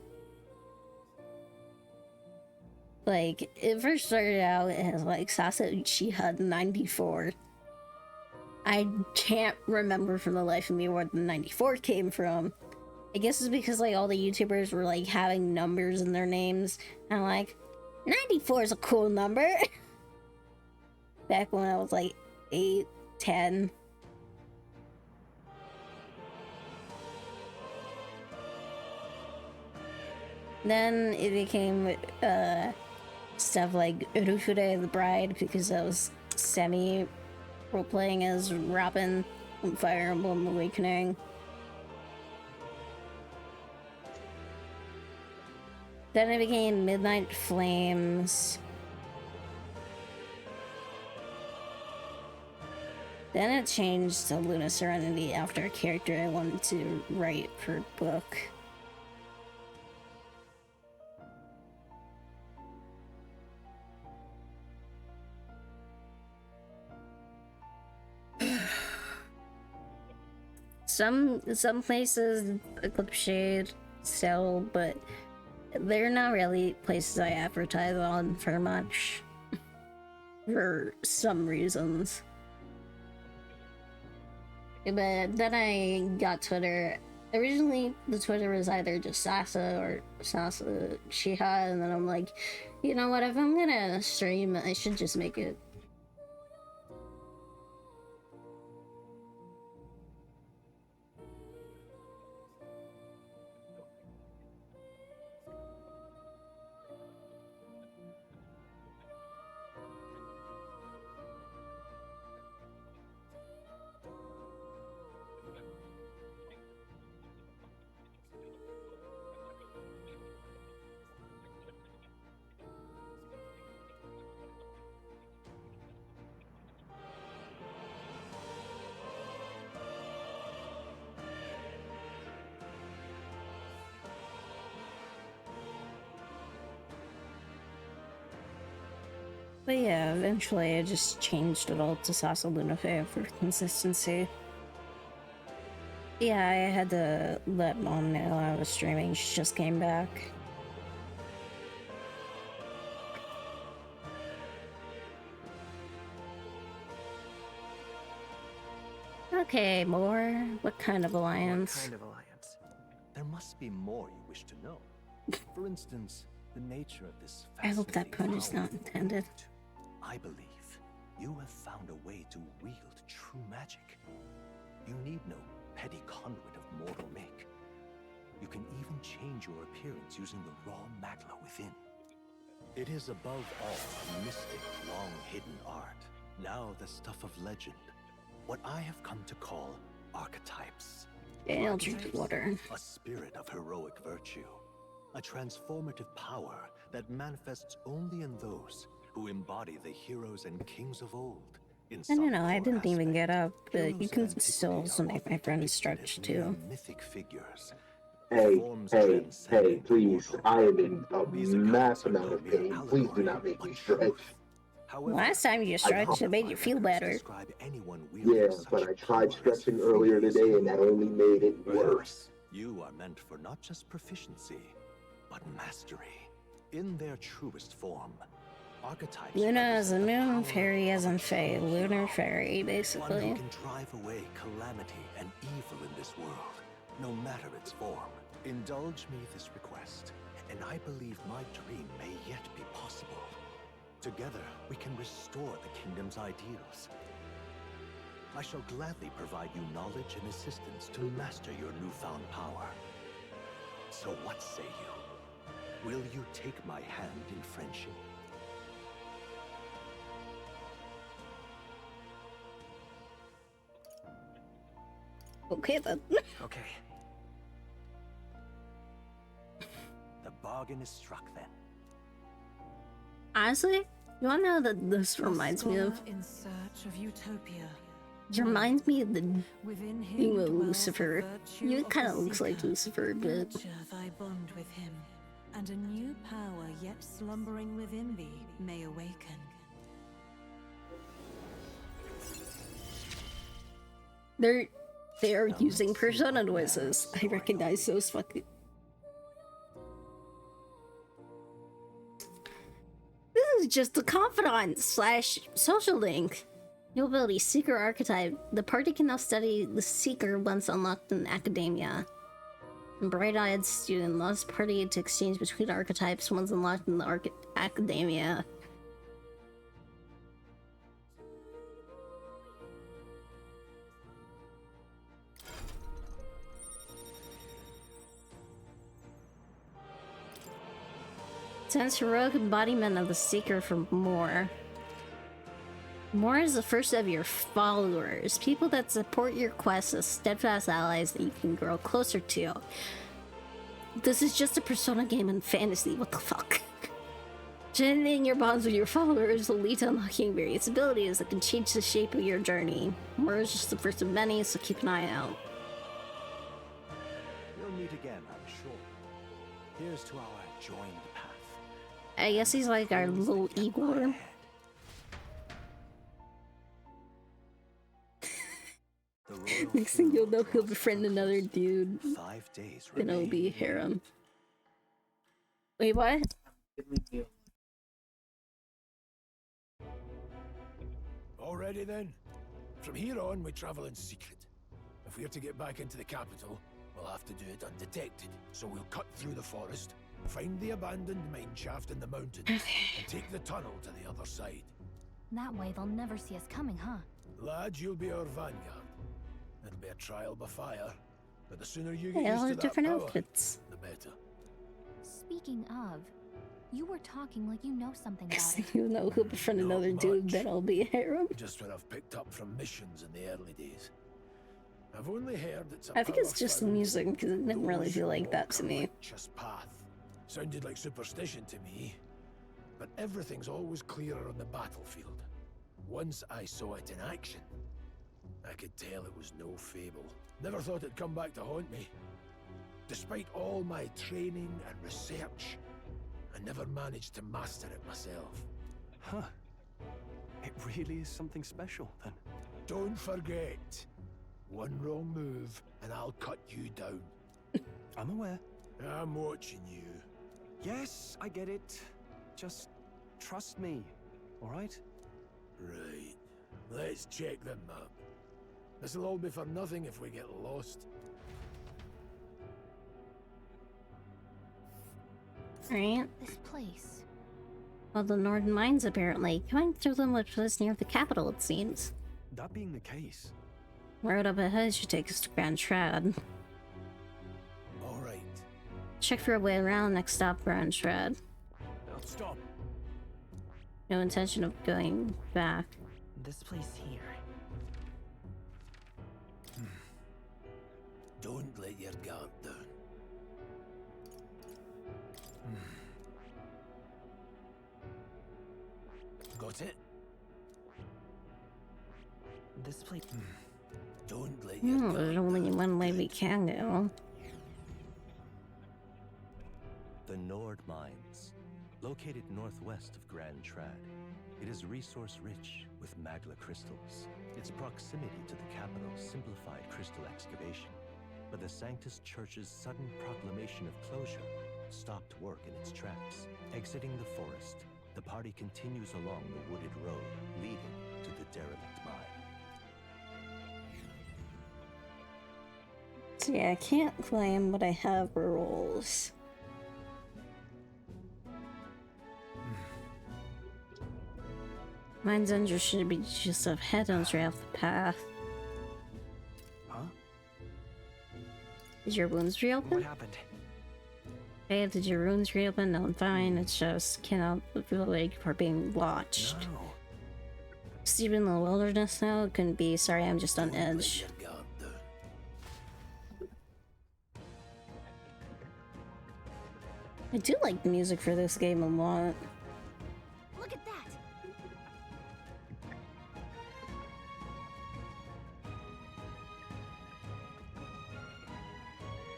Like, it first started out as, like, Sasa Uchiha 94. I can't remember from the life of me where the 94 came from. I guess it's because, like, all the YouTubers were, like, having numbers in their names. And I'm like, 94 is a cool number. Back when I was, like, 8, 10. Then it became stuff like Urufure the Bride because I was semi role-playing as Robin from Fire Emblem Awakening. Then it became Midnight Flames. Then it changed to Luna Serenity after a character I wanted to write for a book. Some places Eclipse Shade sell, but they're not really places I advertise on for much. For some reasons. But then I got Twitter. Originally, the Twitter was either just Sasa or Sasa Shiha, and then I'm like, you know what, if I'm gonna stream, I should just make it. But yeah, eventually I just changed it all to Sasa Lunafey for consistency. Yeah, I had to let Mom know I was streaming. She just came back. Okay, more. What kind of alliance? What kind of alliance? There must be more you wish to know. For instance, the nature of this I hope that pun is not intended. I believe you have found a way to wield true magic. You need no petty conduit of mortal make. You can even change your appearance using the raw magla within. It is above all a mystic, long-hidden art, now the stuff of legend. What I have come to call archetypes. I'll drink water. A spirit of heroic virtue. A transformative power that manifests only in those who embody the heroes and kings of old. I don't know, I didn't even get up, but you can still also make my friends stretch too. Mythic figures. Hey, please. I am in a mass amount of pain. Please do not make me stretch. Last time you stretched, it made you feel better. Yeah, but I tried stretching earlier today and that only made it worse. You are meant for not just proficiency, but mastery. In their truest form. Archetypes Luna is a moon, fairy as in Fae. Lunar fairy, basically. One who can drive away calamity and evil in this world, no matter its form. Indulge me this request, and I believe my dream may yet be possible. Together, we can restore the kingdom's ideals. I shall gladly provide you knowledge and assistance to master your newfound power. So what say you? Will you take my hand in friendship? Okay then. Okay. The bargain is struck then. Honestly, you wanna know that this reminds me of? In search of utopia. It reminds me of the Within him thing with dwells Lucifer. the virtue You of kind the of looks like seeker. Lucifer a bit. Nurture thy bond with him, and a new power yet slumbering within thee may awaken. They are using persona noises. I recognize those fucking. This is just a confidant slash social link. New ability, Seeker Archetype. The party can now study the Seeker once unlocked in Academia. Bright-eyed student allows party to exchange between archetypes once unlocked in the Academia. Sense heroic embodiment of the Seeker for more. More is the first of your followers, people that support your quest as steadfast allies that you can grow closer to. This is just a Persona game in fantasy, what the fuck? Strengthening your bonds with your followers will lead to unlocking various abilities that can change the shape of your journey. More is just the first of many, so keep an eye out. We'll meet again, I'm sure. Here's to our joined path. I guess he's like our little Igor. Next thing you'll know, he'll befriend another dude. 5 days Then it'll be harem. Wait, what? Already then? From here on, we travel in secret. If we're to get back into the capital, we'll have to do it undetected. So we'll cut through the forest, find the abandoned mine shaft in the mountains, and take the tunnel to the other side. That way they'll never see us coming, huh? Lad, you'll be our vanguard. It'll be a trial by fire, but the sooner you Hey, get all used the to that different power, outfits. the better. Speaking of, you were talking like you know something about Next it. thing you'll know, he'll befriend another dude. Then I'll be a harem. Just what I've picked up from missions in the early days. I've only heard it's a I think it's power just the found music because it didn't really feel like that to me. righteous path. Sounded like superstition to me, but everything's always clearer on the battlefield. Once I saw it in action, I could tell it was no fable. Never thought it'd come back to haunt me. Despite all my training and research, I never managed to master it myself. Huh. It really is something special, then. Don't forget, one wrong move and I'll cut you down. I'm aware. I'm watching you. Yes, I get it. Just trust me, all right? Right. Let's check the map. This'll all be for nothing if we get lost. Alright. This place. Well, the Northern Mines apparently. Going through them which was near the capital, it seems. That being the case. Road up ahead should take us to Grand Trad. Alright. Check for a way around, next stop, Grand Trad. Stop. No intention of going back. This place here. Don't let your guard down. Got it? This place. Don't let your guard There's only one way we can go. The Nord Mines, located northwest of Grand Trad. It is resource-rich with magla crystals. Its proximity to the capital simplified crystal excavation, but the Sanctus Church's sudden proclamation of closure stopped work in its tracks. Exiting the forest, the party continues along the wooded road leading to the derelict mine. So yeah, I can't claim what I have for rolls. Mine's under should be just ahead on straight off the path. Huh? Did your wounds reopen? What happened? Hey, did your wounds reopen? No, I'm fine. It's just cannot feel like we're being watched. No. Steven in the wilderness now? It couldn't be. Sorry, I'm just on edge. I do like the music for this game a lot. Look at that!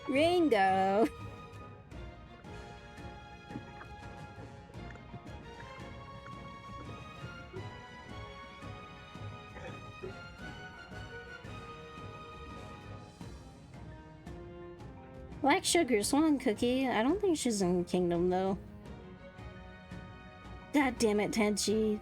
Ringo! Black Sugar Swan Cookie. I don't think she's in Kingdom though. God damn it, Tenchi.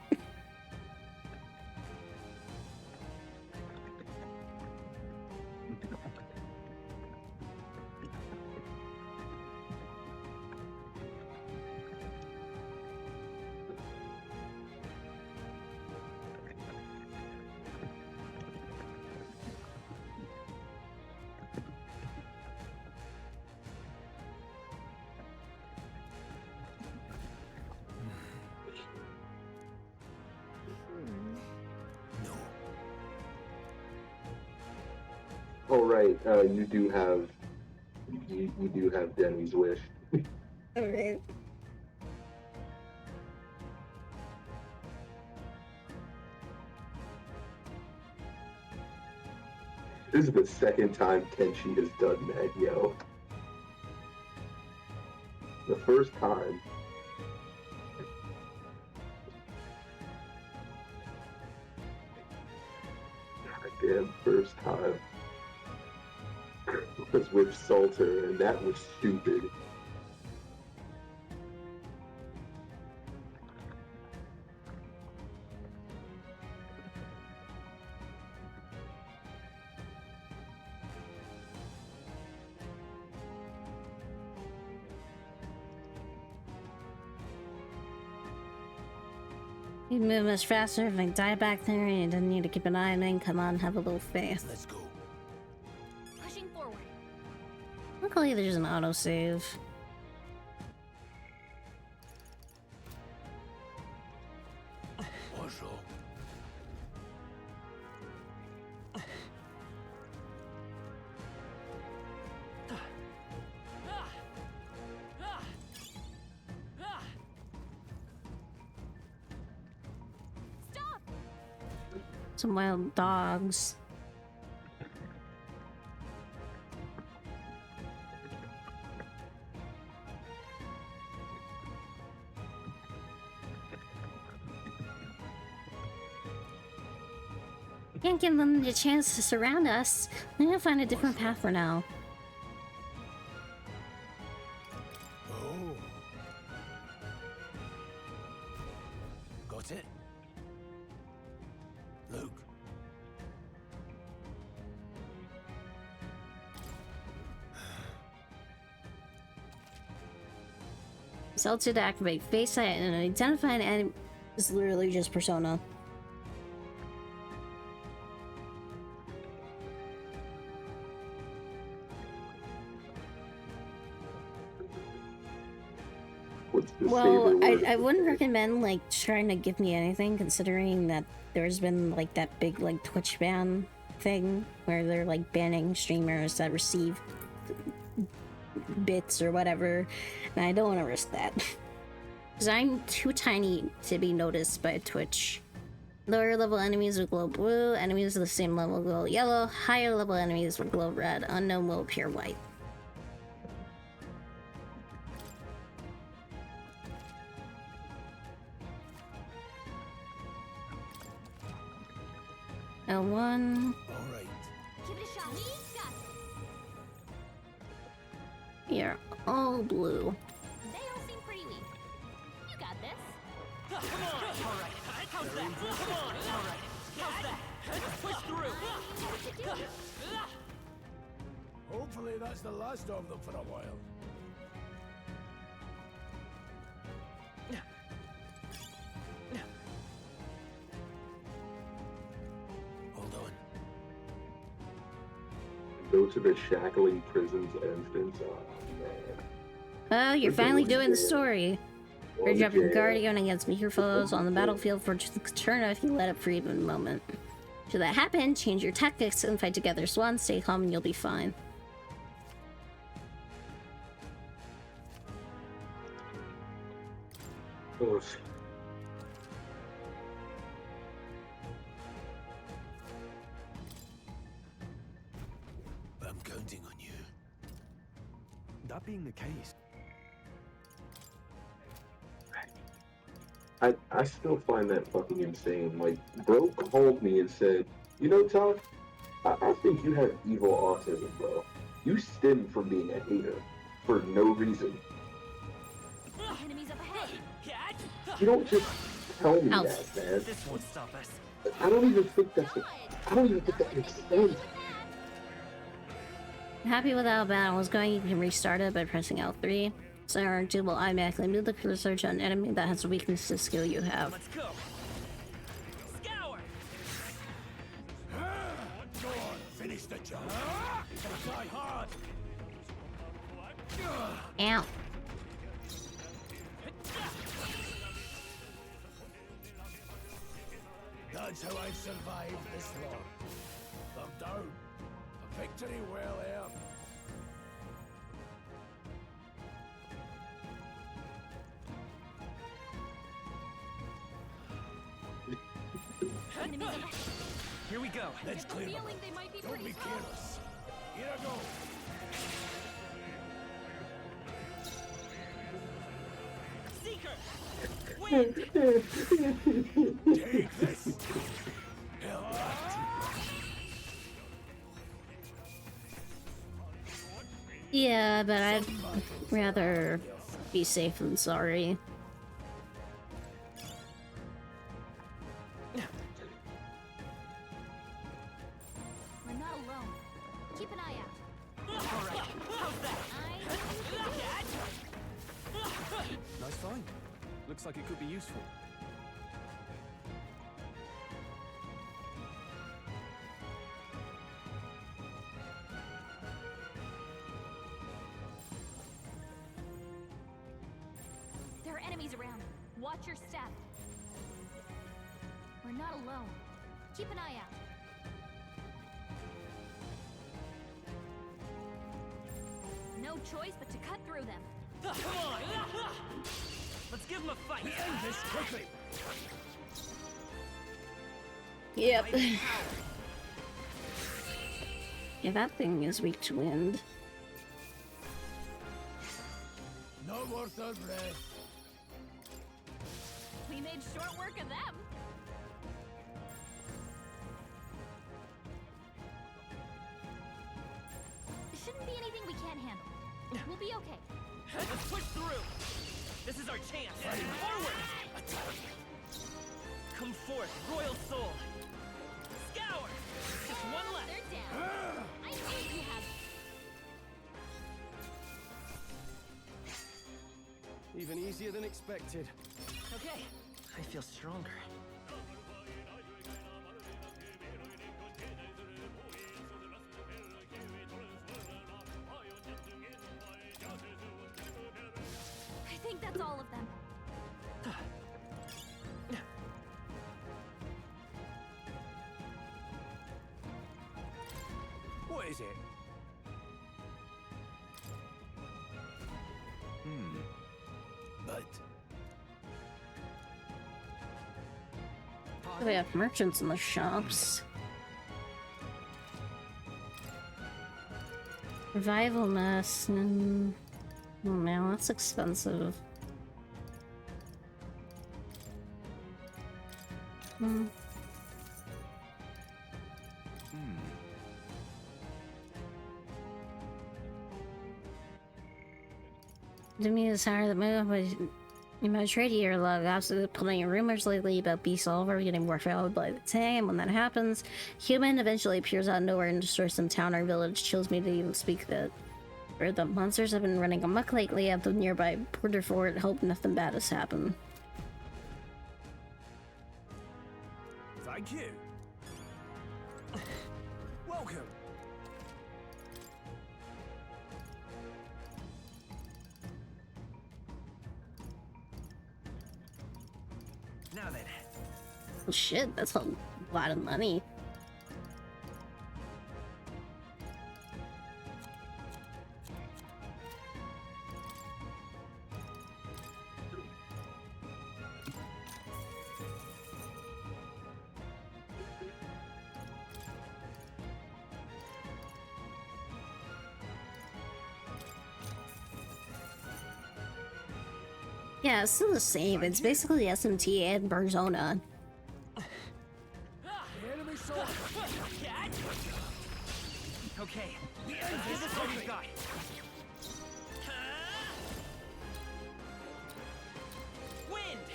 Oh right, you do have Demi's wish. Alright. This is the second time Tenchi has done that, yo. The first time. Goddamn first time. Was with Salter, and that was stupid. You'd move much faster if I die back there and you didn't need to keep an eye on me. Come on, have a little faith. Let's go. Pushing forward. Luckily there's an autosave. What's wrong? Some wild dogs. Can't give them the chance to surround us. I'm gonna find a different path for now. Oh. Got it? Luke. Salted to activate face sight and identify an enemy. It's literally just Persona. Well, I wouldn't recommend like trying to give me anything, considering that there's been like that big like Twitch ban thing where they're like banning streamers that receive bits or whatever, and I don't want to risk that because I'm too tiny to be noticed by Twitch. Lower level enemies will glow blue, enemies of the same level will glow yellow, higher level enemies will glow red, unknown will appear white. L1. Alright. Give it a shot. Got it. You're all blue. They all seem pretty weak. You got this. Come on! Alright. How's that? Come on! Alright. How's that? Let's push through! Hopefully that's the last of them for a while. go to the shackling prison's entrance. Oh, man. Oh, you're finally doing the jam. story. Bridge up your guardian against weaker foes on the battlefield for just the turn if you let up for even a moment. Should that happen, change your tactics and fight together. Swan, stay calm and you'll be fine. Oh. I'm counting on you. That being the case, I still find that fucking insane. Like, bro called me and said, you know, Todd, I think you have evil autism, bro. You stem from being a hater for no reason. Enemies up ahead. You don't just tell me Ow. that, man. This won't stop us. I don't even think that makes sense. Happy with how battle was going, you can restart it by pressing L3. Center R2 will automatically move the cursor to an enemy that has a weakness to skill you have. Let's go. Scour. Go on, finish the job. Try hard. Ow. That's how I've survived this long. They're down. A victory well earned. Enemies up ahead. Here we go. Let's clear them. Feeling they might be Don't pretty be close. careless. Here I go. Seeker. Win. Take this. Hell, Yeah, but I'd rather be safe than sorry. We're not alone. Keep an eye out. All right. How's that? nice find. Looks like it could be useful. There are enemies around. Watch your step. We're not alone. Keep an eye out. No choice but to cut through them. Come on. Let's give him a fight. end this quickly. Yep. Yeah, that thing is weak to wind. No worth our breath. We made short work of them. There shouldn't be anything we can't handle. We'll be okay. Let's push through. This is our chance. Forward. Come forth, royal soul. Scour. Just one left. They're down. I knew you had. Even easier than expected. Okay. I feel stronger. I think that's all of them. What is it? But We have merchants in the shops. Revival mess. Oh man, that's expensive. To me, it's hard to move, but you might trade your log. Absolutely plenty of rumors lately about Beast Oliver getting more followed by the time. When that happens, human eventually appears out of nowhere and destroys some town or village. Chills me to even speak of it. Or the monsters have been running amok lately at the nearby border fort. Hope nothing bad has happened. Thank you. Welcome. Now then. Oh, shit, that's a lot of money. Yeah, it's still the same. It's basically SMT and Persona. Okay, this is what we've got. Wind!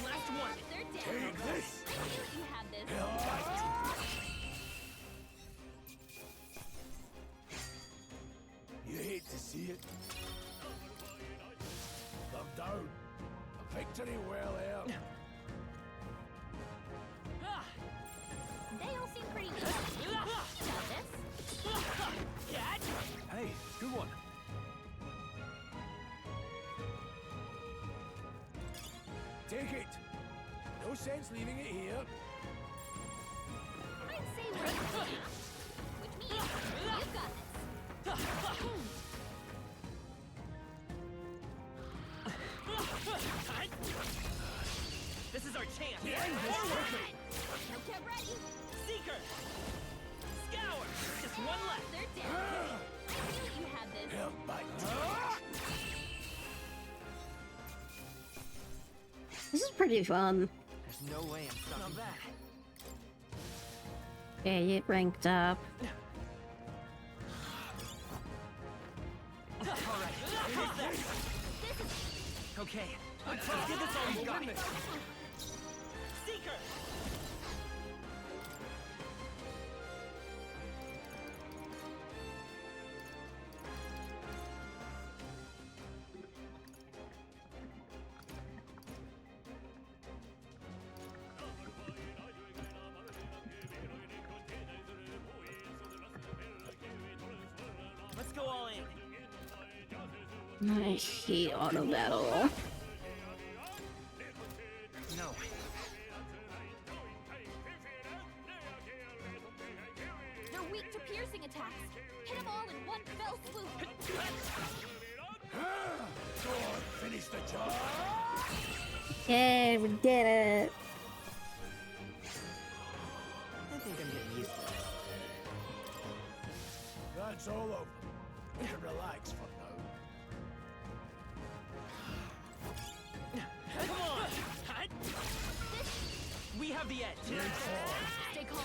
Last one. They're dead. Take this! You have this. You hate to see it. They're down. A victory well earned. They all seem pretty easy. Got this. Hey, good one. Take it. No sense leaving it here. I'd say right now. Which means you've got this. This is our chance. Now get ready. Seeker! Scour! Just one left. They're dead. I knew you had this. Help bite. This is pretty fun. There's no way I'm stopping that. Okay, get ranked up. Alright, here's that. Okay, let's give this all we got. Seeker! Let's go all in. I hate auto battle. No. They're weak to piercing attacks. Hit them all in one fell swoop. Go on, finish the job. Yay, we did it. I think I'm getting used to this. That's all over. You can relax for now. Come on! We have the edge. Stay calm.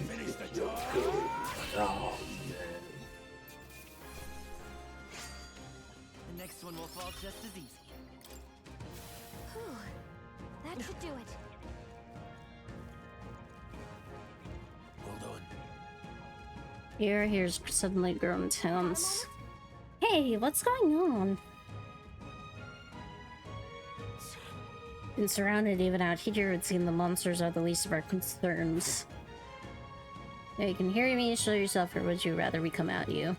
Finish the job. Oh, man. The next one will fall just as easy. Whew. That should do it. Hold on. Here's suddenly grown tense. Hey, what's going on? Been surrounded even out here, it seems the monsters are the least of our concerns. Now you can hear me, show yourself, or would you rather we come at you?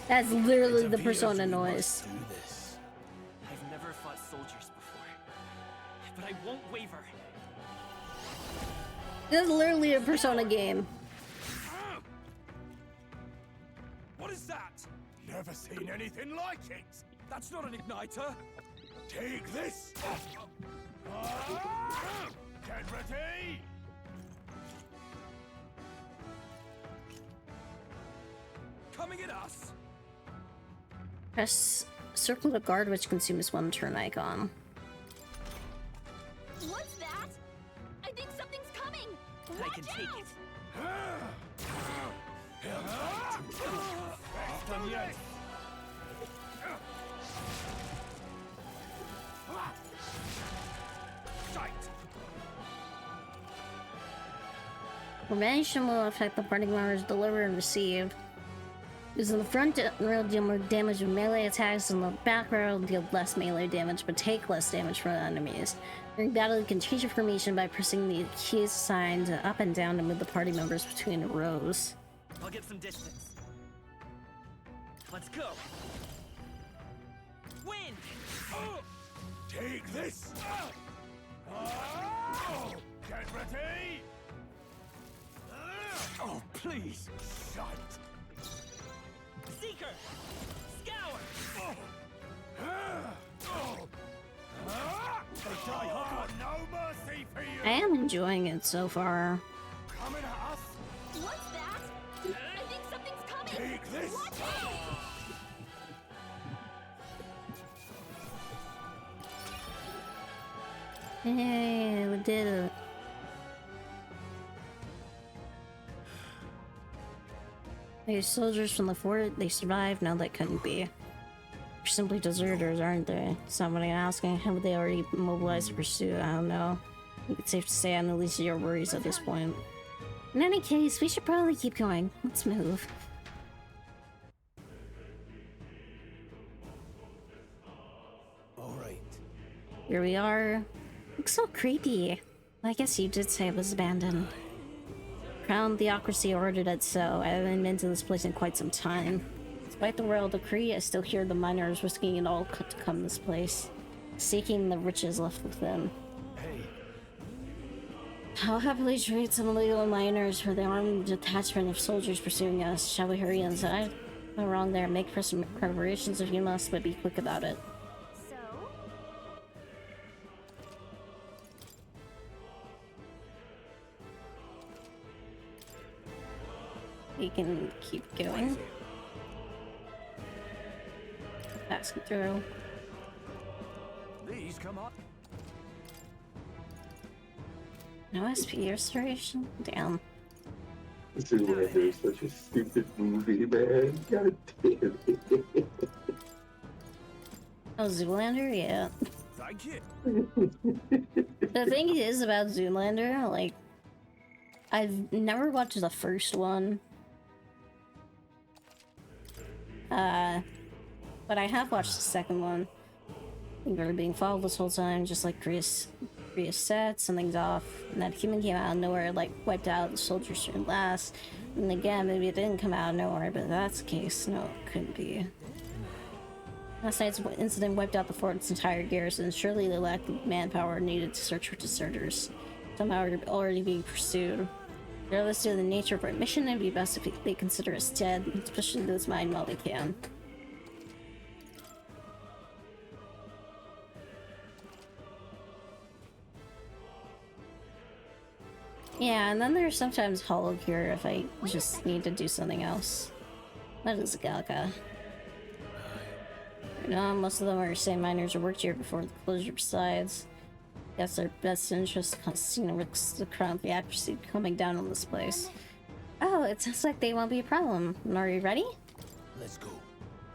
That's literally the Persona noise. I've never fought soldiers before, but I won't waver. This is literally a Persona game. What is that? Never seen anything like it. That's not an igniter. Take this. Get ready. Coming at us. Press circle to guard, which consumes one turn icon. What's that? I think something's coming. I can take it. Done yet. Prevention will affect the party members deliver and receive. Using the front row deal more damage with melee attacks, and the back row deal less melee damage but take less damage from enemies. During battle, you can change your formation by pressing the keys assigned up and down to move the party members between the rows. I'll get some distance. Let's go. Win! Take this! Get ready! Oh, please! Shite! Seeker! Scour! No mercy for you! I am enjoying it so far. Coming at us! What's that? I think something's coming! Take this! Watch it! Hey, we did it. These soldiers from the fort, they survived. No, that couldn't be. They're simply deserters, aren't they? Somebody asking, have they already mobilized to pursue? I don't know. I think it's safe to say I'm at least your worries at this point. In any case, we should probably keep going. Let's move. Alright. Here we are. Looks so creepy. I guess you did say it was abandoned. Crown Theocracy ordered it so. I haven't been to this place in quite some time. Despite the royal decree, I still hear the miners risking it all to come to this place, seeking the riches left within. I'll happily trade some illegal miners for the armed detachment of soldiers pursuing us. Shall we hurry inside? No wrong there. Make preparations if you must, but be quick about it. We can keep going. Passing through. These come up. No SP restoration? Damn. Zoolander is such a stupid movie, man. God damn it. Oh, Zoolander? Yeah. Thank you. The thing is about Zoolander, like, I've never watched the first one. But I have watched the second one. We were being followed this whole time, just like Chris said, something's off. And that human came out of nowhere, like, wiped out the soldiers turned last. And again, maybe it didn't come out of nowhere, but if that's the case, no, it couldn't be. Last night's incident wiped out the fort's entire garrison. Surely they lacked the manpower needed to search for deserters. Somehow we're already being pursued. Regardless of the nature of our mission, it'd be best if they consider us dead, especially those mine while they can. Yeah, and then there's sometimes hollow gear if I just need to do something else. That is a Galka. No, most of them are the same miners who worked here before the closure. Besides, guess their best interest risks the crown theocracy coming down on this place. Oh, it sounds like they won't be a problem. Are you ready? Let's go.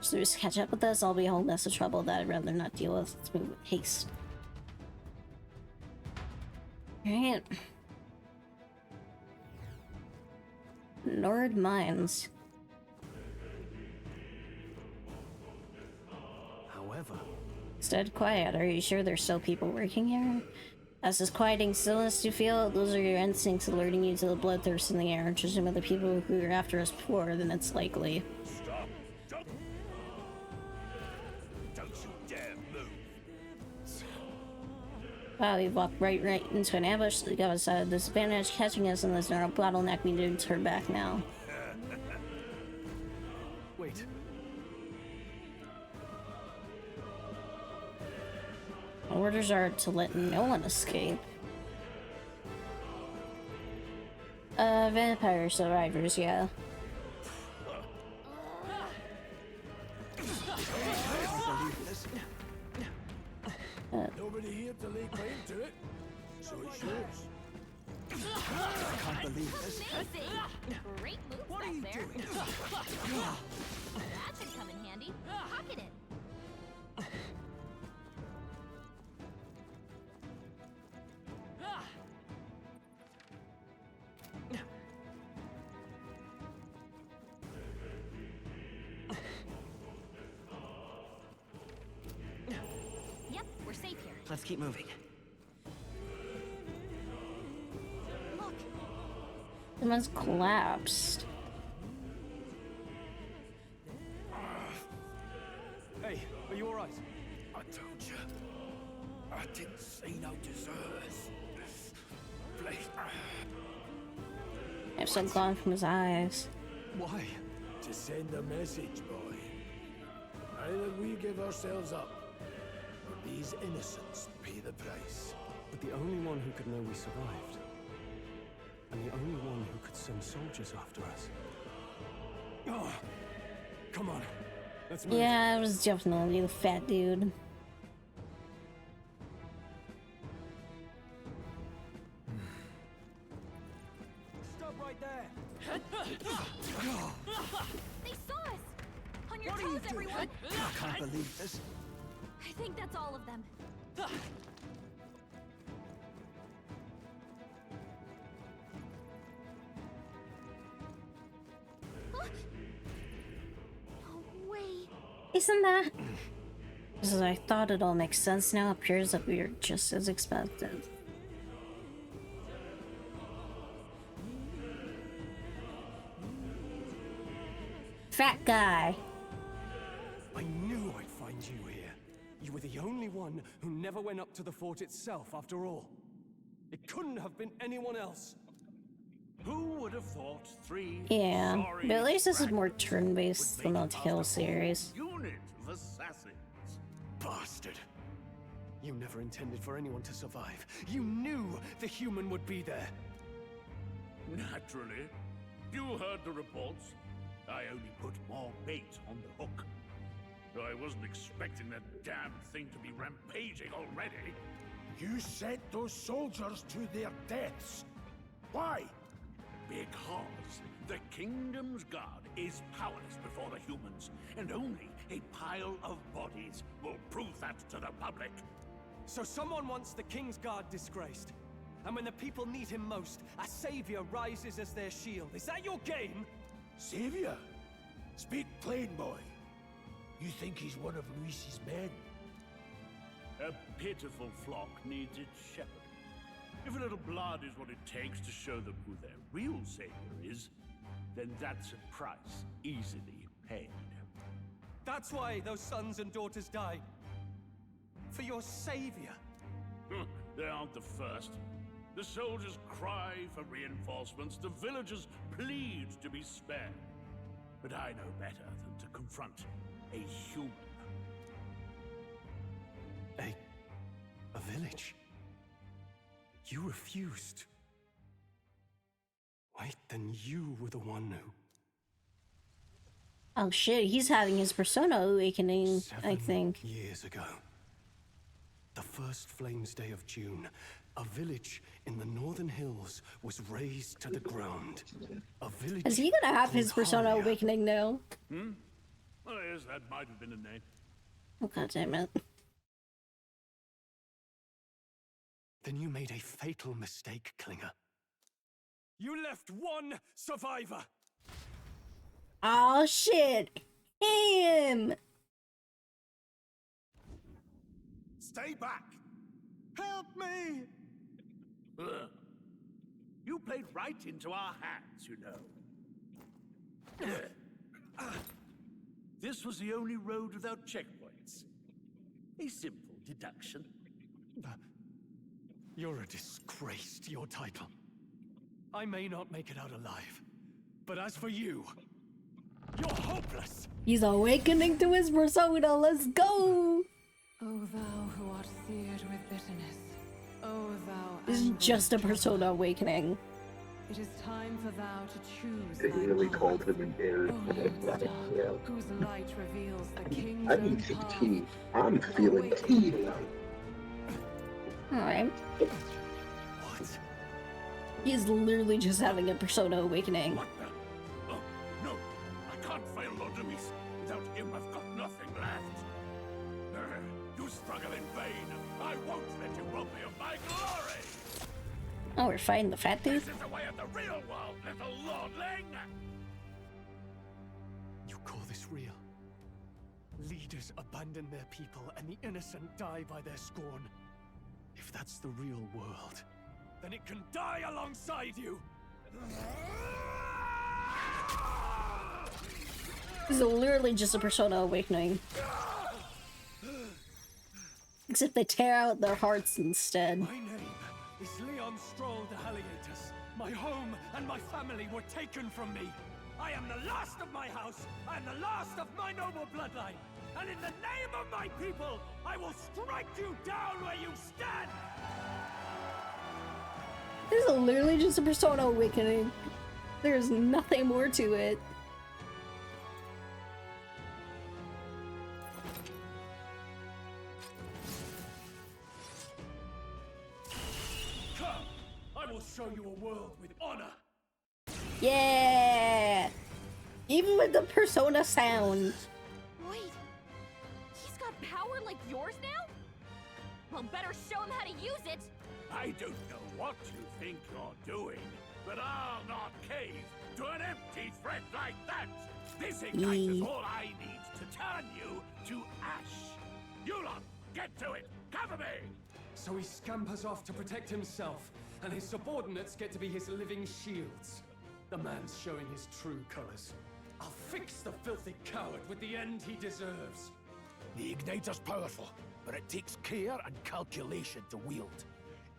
So just catch up with us. I'll be a whole mess of trouble that I'd rather not deal with. Let's move with haste. Alright. Nord Mines. However, It's dead quiet. Are you sure there's still people working here? As this quieting stillness you feel, those are your instincts alerting you to the bloodthirst in the air. Judging by the people who were after us before, then it's likely. Stop! Don't you dare move! Wow, we walked right into an ambush. The guy was at a disadvantage, catching us in this narrow bottleneck. We need to turn back now. Wait. Orders are to let no one escape. Vampire survivors, yeah. Nobody here to lay claim to it, so it's yours. I can't believe this. Great move What are you back there. doing? That should come in handy. Pocket it. Yep, we're safe here. Let's keep moving. Look, Someone's collapsed. Are you alright? I told you. I didn't see no deserters. Please. I have some gone from his eyes. Why? To send a message, boy. Either we give ourselves up, or these innocents pay the price. But the only one who could know we survived, and the only one who could send soldiers after us. Oh, come on, let's move. Yeah, it was definitely the fat dude. Stop right there! They saw us! On your What are you toes, doing? everyone! I can't believe this. I think that's all of them. No way. Isn't that? As I thought it all makes sense now, appears that we are just as expected. Fat guy. I knew I'd find you here. You were the only one who never went up to the fort itself, after all. It couldn't have been anyone else. Who would have thought three Yeah, sorry but at least this is brats more turn-based than the Tale series. unit of assassins? Bastard. You never intended for anyone to survive. You knew the human would be there. Naturally. You heard the reports. I only put more bait on the hook. Though I wasn't expecting that damn thing to be rampaging already. You sent those soldiers to their deaths. Why? Because the kingdom's guard is powerless before the humans, and only a pile of bodies will prove that to the public. So someone wants the King's Guard disgraced. And when the people need him most, a savior rises as their shield. Is that your game? Savior? Speak plain, boy. You think he's one of Luis's men? A pitiful flock needs its shepherd. If a little blood is what it takes to show them who their real savior is, then that's a price easily paid. That's why those sons and daughters died. For your savior. They aren't the first. The soldiers cry for reinforcements, the villagers plead to be spared. But I know better than to confront a human. A village? You refused. Wait, then you were the one who... Oh shit, he's having his persona awakening, I think. 7 years ago. The first Flames Day of June, a village in the northern hills was razed to the ground. A village... Is he gonna have his persona awakening now? Oh yes, that might have been a name. Oh god damn it. Then you made a fatal mistake, Klinger. You left one survivor! Oh shit! Him! Stay back! Help me! Ugh. You played right into our hands, you know. This was the only road without checkpoints. A simple deduction. You're a disgrace to your title. I may not make it out alive, but as for you, you're hopeless! He's awakening to his persona, let's go! O thou who art seared with bitterness, O thou... This is just a persona awakening. It is time for thou to choose They really called him an heir. whose light reveals the king's I need some tea. I'm feeling tea tonight. Alright. What? He's literally just having a persona awakening. Oh, no! I can't fail Lord Luis. Without him, I've got nothing left. You struggle in vain. I won't let you rob me of my glory! Oh, we're fighting the fat dude? This is the way of the real world, little lordling! You call this real? Leaders abandon their people and the innocent die by their scorn. If that's the real world, then it can die alongside you! This is literally just a persona awakening. Except they tear out their hearts instead. My name is Leon Stroll de Halliatus. My home and my family were taken from me. I am the last of my house. I am the last of my noble bloodline. And in the name of my people, I will strike you down where you stand! This is literally just a Persona Awakening. There's nothing more to it. Come, I will show you a world with honor. Yeah! Even with the Persona sound. Wait, he's got power like yours now? Well, better show him how to use it. I don't know what you think you're doing, but I'll not cave to an empty threat like that. This ignite is all I need to turn you to ash. You lot, get to it. Cover me. So he scampers off to protect himself, and his subordinates get to be his living shields. The man's showing his true colors. I'll fix the filthy coward with the end he deserves. The igniter's powerful, but it takes care and calculation to wield.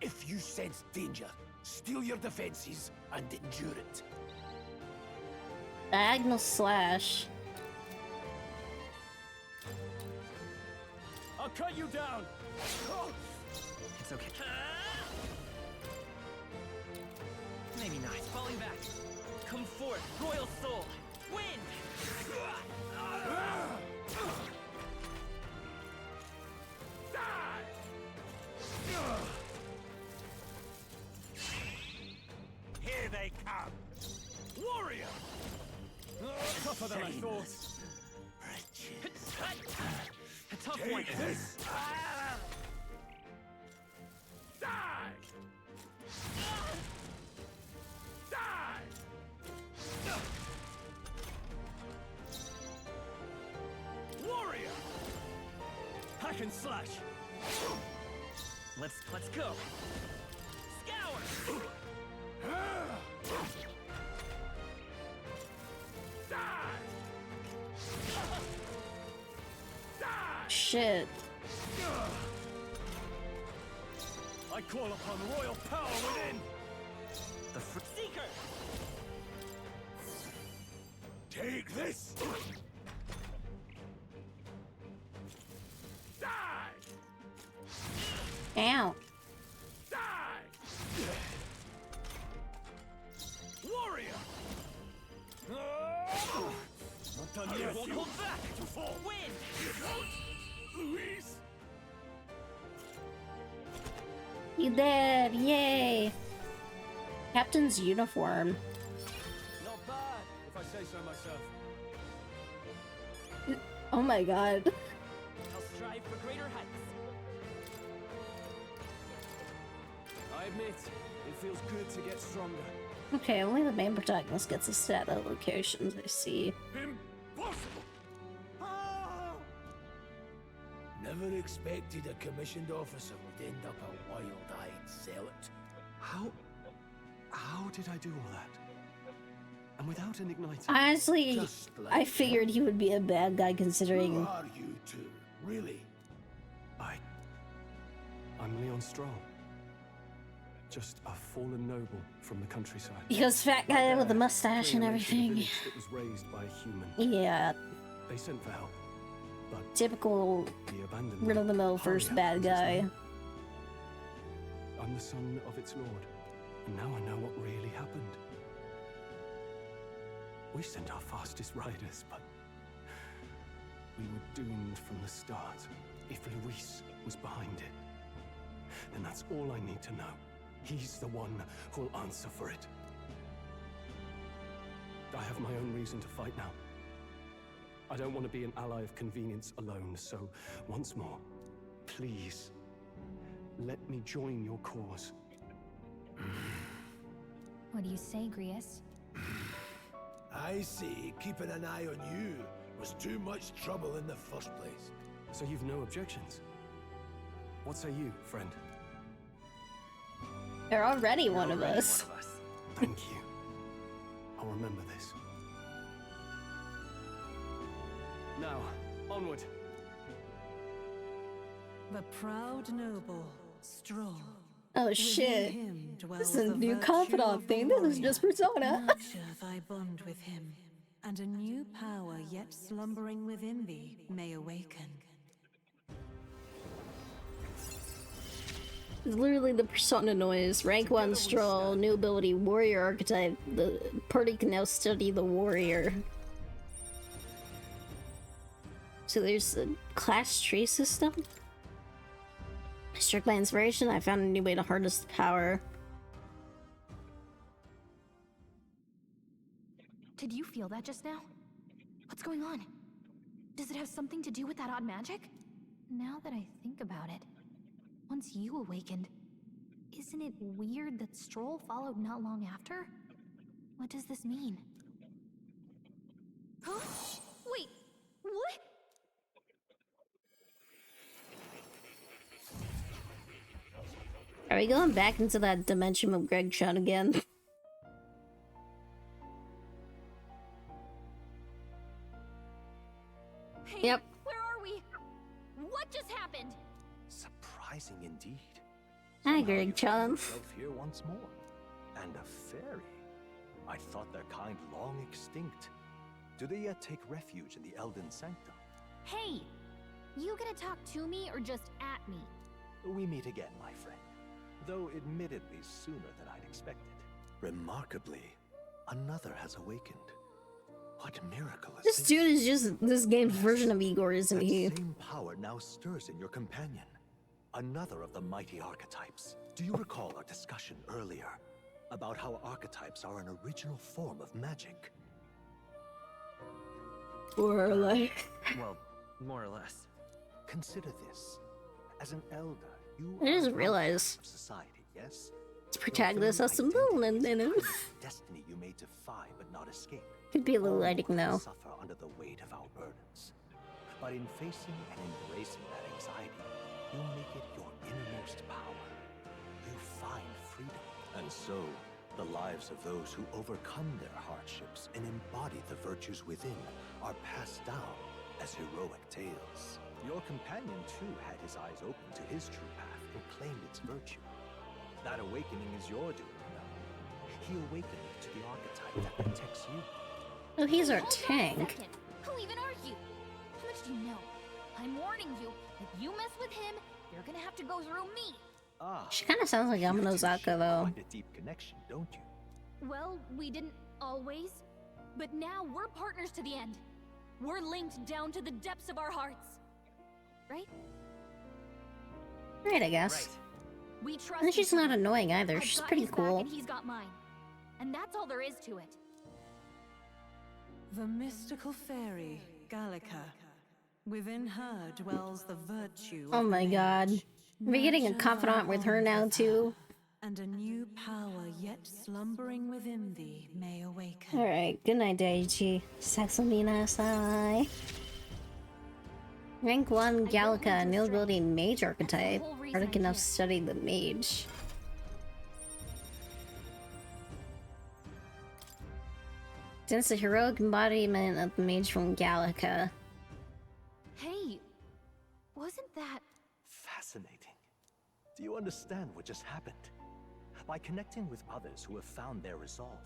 If you sense danger, steel your defenses and endure it. Diagonal slash. I'll cut you down. It's okay. Maybe not. Falling back. Come forth, royal soul. Wind. Here they come. Warrior! Tougher than I thought. A tough Take one. this. Die! Die! Warrior! Hack and slash. Let's go. Scour. Shit. I call upon royal power within. The Seeker. Take this. Die! Ow. Die! Warrior! Not done yet. Won't hold back. To fall. Wind. Luis! You did! Yay! Captain's uniform. Not bad, if I say so myself. Oh my god. I'll strive for greater heights. I admit, it feels good to get stronger. Okay, only the main protagonist gets a set of locations, I see. Impossible! Never expected a commissioned officer would end up a wild-eyed zealot. How did I do all that? And without an igniter? Honestly, Just like I figured he would be a bad guy considering... Who are you two, really? I'm Leon Stroll. Just a fallen noble from the countryside. Because fat guy with the mustache and everything. That was raised by a human. Yeah. They sent for help. But Typical the abandoned run-of-the-mill first bad guy. I'm the son of its lord, and now I know what really happened. We sent our fastest riders, but we were doomed from the start. If Luis was behind it, then that's all I need to know. He's the one who'll answer for it. I have my own reason to fight now. I don't want to be an ally of convenience alone, so once more, please, let me join your cause. What do you say, Grius? I see keeping an eye on you was too much trouble in the first place. So you've no objections? What say you, friend? They're already one of us. Thank you. I'll remember this. Now, onward. The proud noble, Stroll. Oh shit. Him This is a dwells the new virtue confidant of the thing. This is warrior. just Persona. Nurture thy bond with him, and a new power yet slumbering within thee may awaken. It's literally the Persona noise. Rank 1 Stroll, new ability, warrior archetype. The party can now study the warrior. So there's a class tree system? Struck by inspiration, I found a new way to harness the power. Did you feel that just now? What's going on? Does it have something to do with that odd magic? Now that I think about it, once you awakened, isn't it weird that Stroll followed not long after? What does this mean? Huh? Wait, what? Are we going back into that dimension of Greg Chun again? Hey, yep. Where are we? What just happened? Surprising indeed. Hi, Greg Chun. Here once more. And a fairy. I thought their kind long extinct. Do they yet take refuge in the Elden Sanctum? Hey! You gonna talk to me or just at me? We meet again, my friend. Though admittedly sooner than I'd expected. Remarkably, another has awakened. What miracle is This dude is just this game's version of Igor, isn't he? That same power now stirs in your companion. Another of the mighty archetypes. Do you recall our discussion earlier about how archetypes are an original form of magic? Or like... Well, more or less. Consider this. As an elder, you I just are realized of society, yes? this protagonist has some melanin in him. Destiny you may defy but not escape. Could be a little lighting though. Suffer under the weight of our burdens. But in facing and embracing that anxiety, you make it your innermost power. You find freedom. And so, the lives of those who overcome their hardships and embody the virtues within are passed down as heroic tales. Your companion too had his eyes open to his true path and claimed its virtue. That awakening is your doing now. He awakened to the archetype that protects you. Oh, he's our tank. Who even are you? How much do you know? I'm warning you, if you mess with him, you're gonna have to go through me. She kind of sounds like Yamanozaka though. Find a deep connection, don't you? Well, we didn't always, but now we're partners to the end. We're linked down to the depths of our hearts. Right? Right, I guess. We trust And she's each other. not annoying either. I've She's got pretty his back cool. and he's got mine. And that's all there is to it. The mystical fairy, Gallica. Within her dwells the virtue Oh of my god. Are we getting a confidant with her now too? and a new power yet slumbering within thee may awaken. Alright, good night, Daiichi. Saxominasai. Rank 1 Gallica, new ability Mage archetype. Arctic enough to study the Mage. Since the heroic embodiment of the Mage from Gallica. Hey, wasn't that... Fascinating. Do you understand what just happened? By connecting with others who have found their resolve,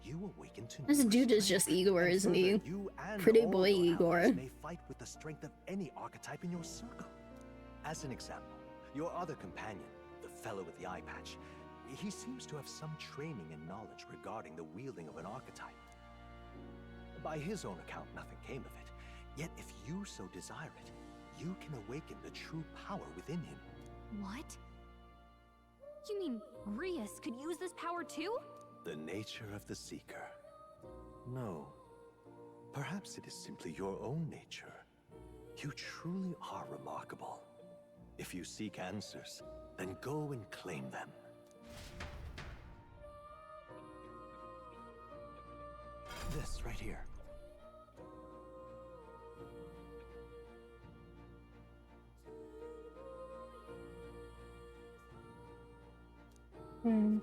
you awaken to This new dude is strength. just Igor, And isn't further, he? you and Pretty all boy your Igor. allies may fight with the strength of any archetype in your circle. As an example, your other companion, the fellow with the eye patch, he seems to have some training and knowledge regarding the wielding of an archetype. By his own account, nothing came of it. Yet if you so desire it, you can awaken the true power within him. What? You mean Rias could use this power too? The nature of the Seeker. No. Perhaps it is simply your own nature. You truly are remarkable. If you seek answers, then go and claim them. This right here. Hmm.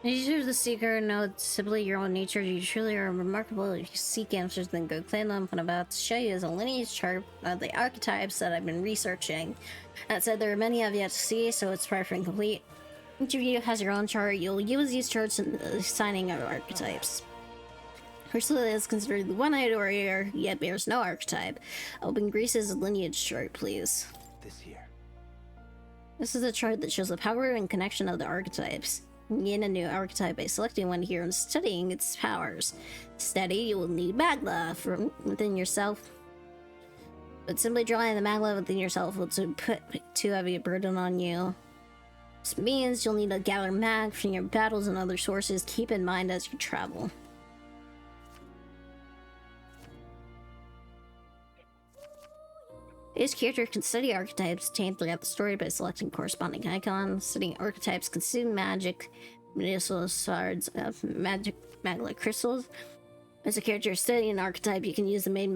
You are the seeker, know it's simply your own nature. You truly are remarkable. If you seek answers, then go claim them. What I'm about to show you is a lineage chart of the archetypes that I've been researching. That said, there are many I've yet to see, so it's far from complete. Each of you has your own chart. You'll use these charts in assigning our archetypes. Ursula is considered the one-eyed warrior, yet bears no archetype. Open Greece's lineage chart, please. This here. This is a chart that shows the power and connection of the archetypes. Gain a new archetype by selecting one here and studying its powers. Study, you will need Magla from within yourself. But simply drawing the Magla within yourself will put too heavy a burden on you. This means you'll need to gather Mag from your battles and other sources. Keep in mind as you travel. Each character can study archetypes obtained throughout the story by selecting corresponding icons. Studying archetypes consume magic, medicinal shards of magla crystals. As a character studying an archetype, you can use the main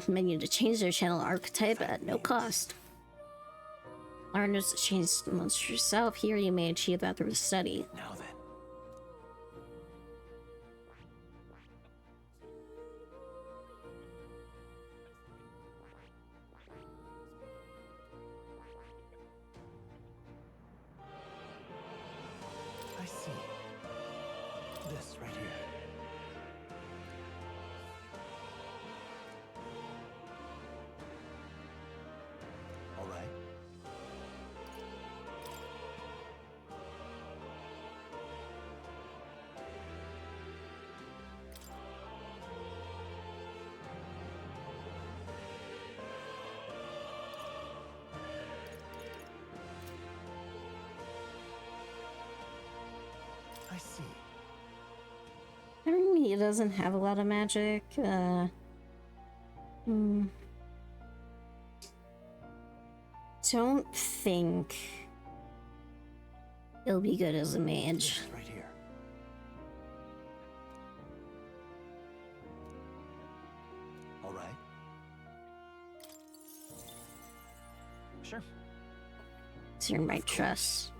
menu to change their channel archetype at no cost. Learn to change amongst yourself. Here you may achieve that through study. Now then. I see. This right here. All right. I see. I mean, he doesn't have a lot of magic. Don't think he'll be good as a mage. Right here. All right. Sure. So you might trust.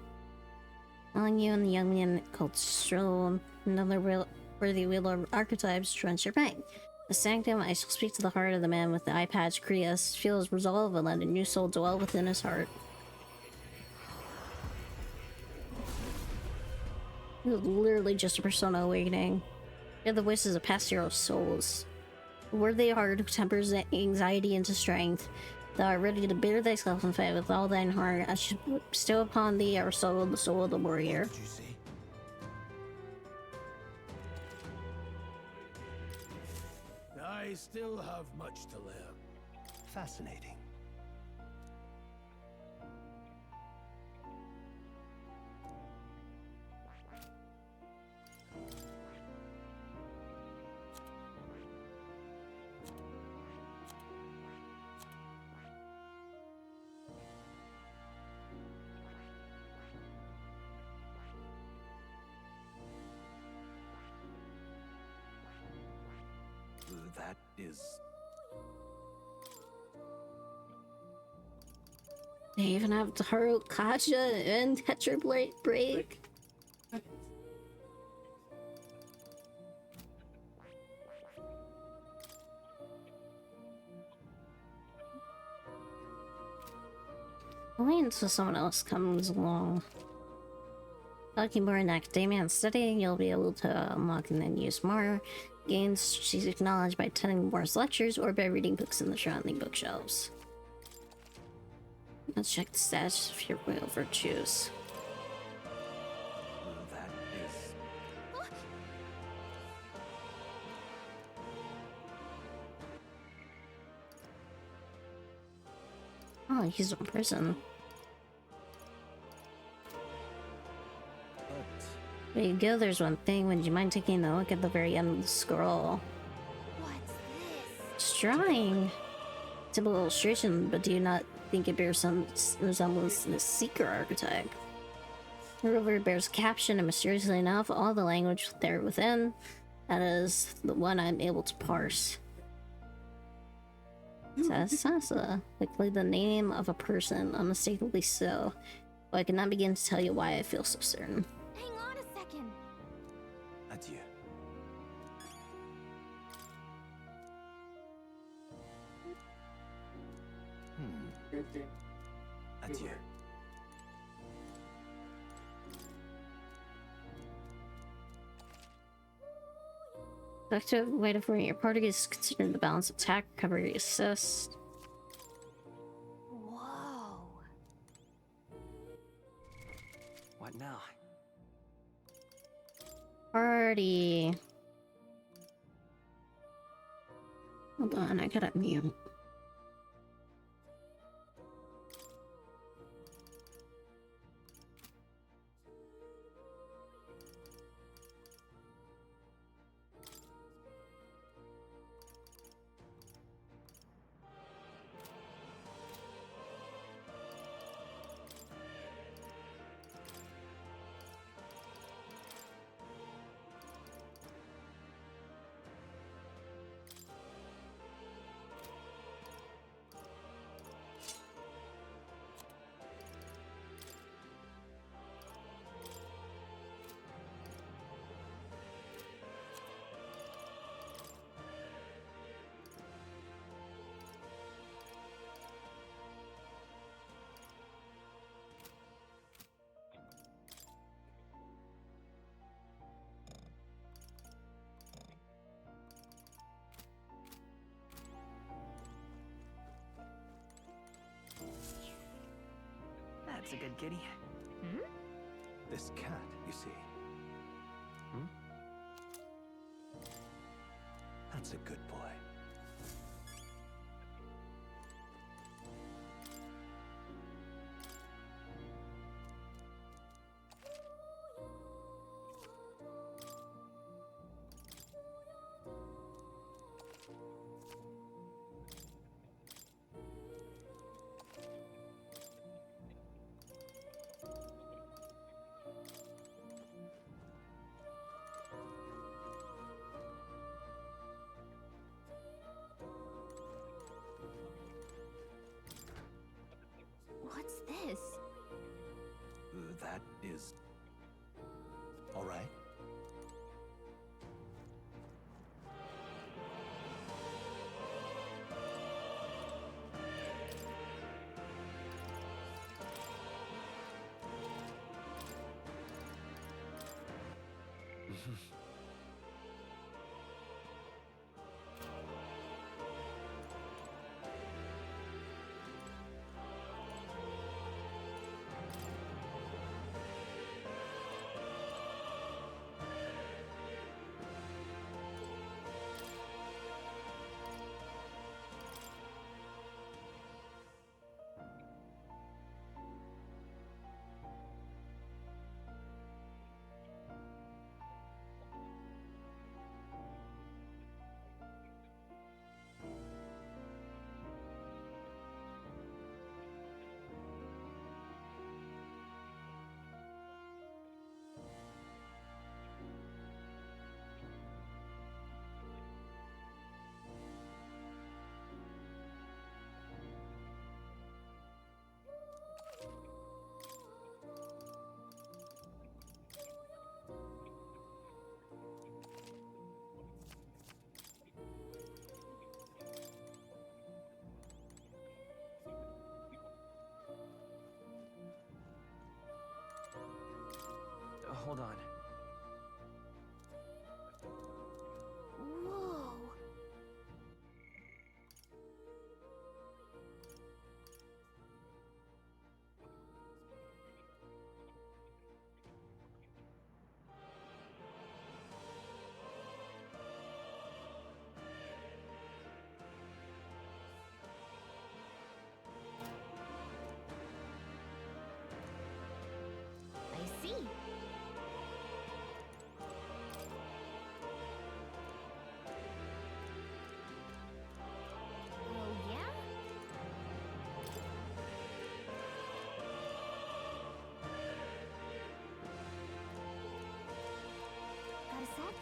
Allowing you and the young man called Stroll, another worthy wielder of archetypes, joins your rank. The sanctum, I shall speak to the heart of the man with the eye patch. Krios, feel his resolve and let a new soul dwell within his heart. This is literally just a persona awakening. They're the voices of past hero souls. A worthy heart who tempers anxiety into strength. Thou art ready to bear thyself and fight with all thine heart. I should bestow upon thee our soul, the soul of the warrior. I still have much to learn. Fascinating. That is... They even have Taro, Kaja, and Tetra Break. Wait until someone else comes along. Talking more in academia and studying, you'll be able to unlock and then use more gains. She's acknowledged by attending Moore's lectures or by reading books in the surrounding bookshelves. Let's check the status of your royal virtues. That is... Oh, he's in prison. There you go, there's one thing. Would you mind taking a look at the very end of the scroll? What's this? It's drawing. Typical illustration, but do you not think it bears some resemblance to the Seeker archetype? The river bears a caption, and mysteriously enough, all the language there within, that is the one I'm able to parse. It says Sasa, likely the name of a person, unmistakably so. But I cannot begin to tell you why I feel so certain. Hang on a second. Adieu. Adieu. Effective way to form your party is considering the balance of attack, recovery, assist. Whoa. What now? Party. Hold on, I gotta mute. That's a good kitty. Hmm? This cat, you see. That's a good boy. What's this? That is... all right. Hold on. Whoa. I see. Oh, yeah? Got a sec?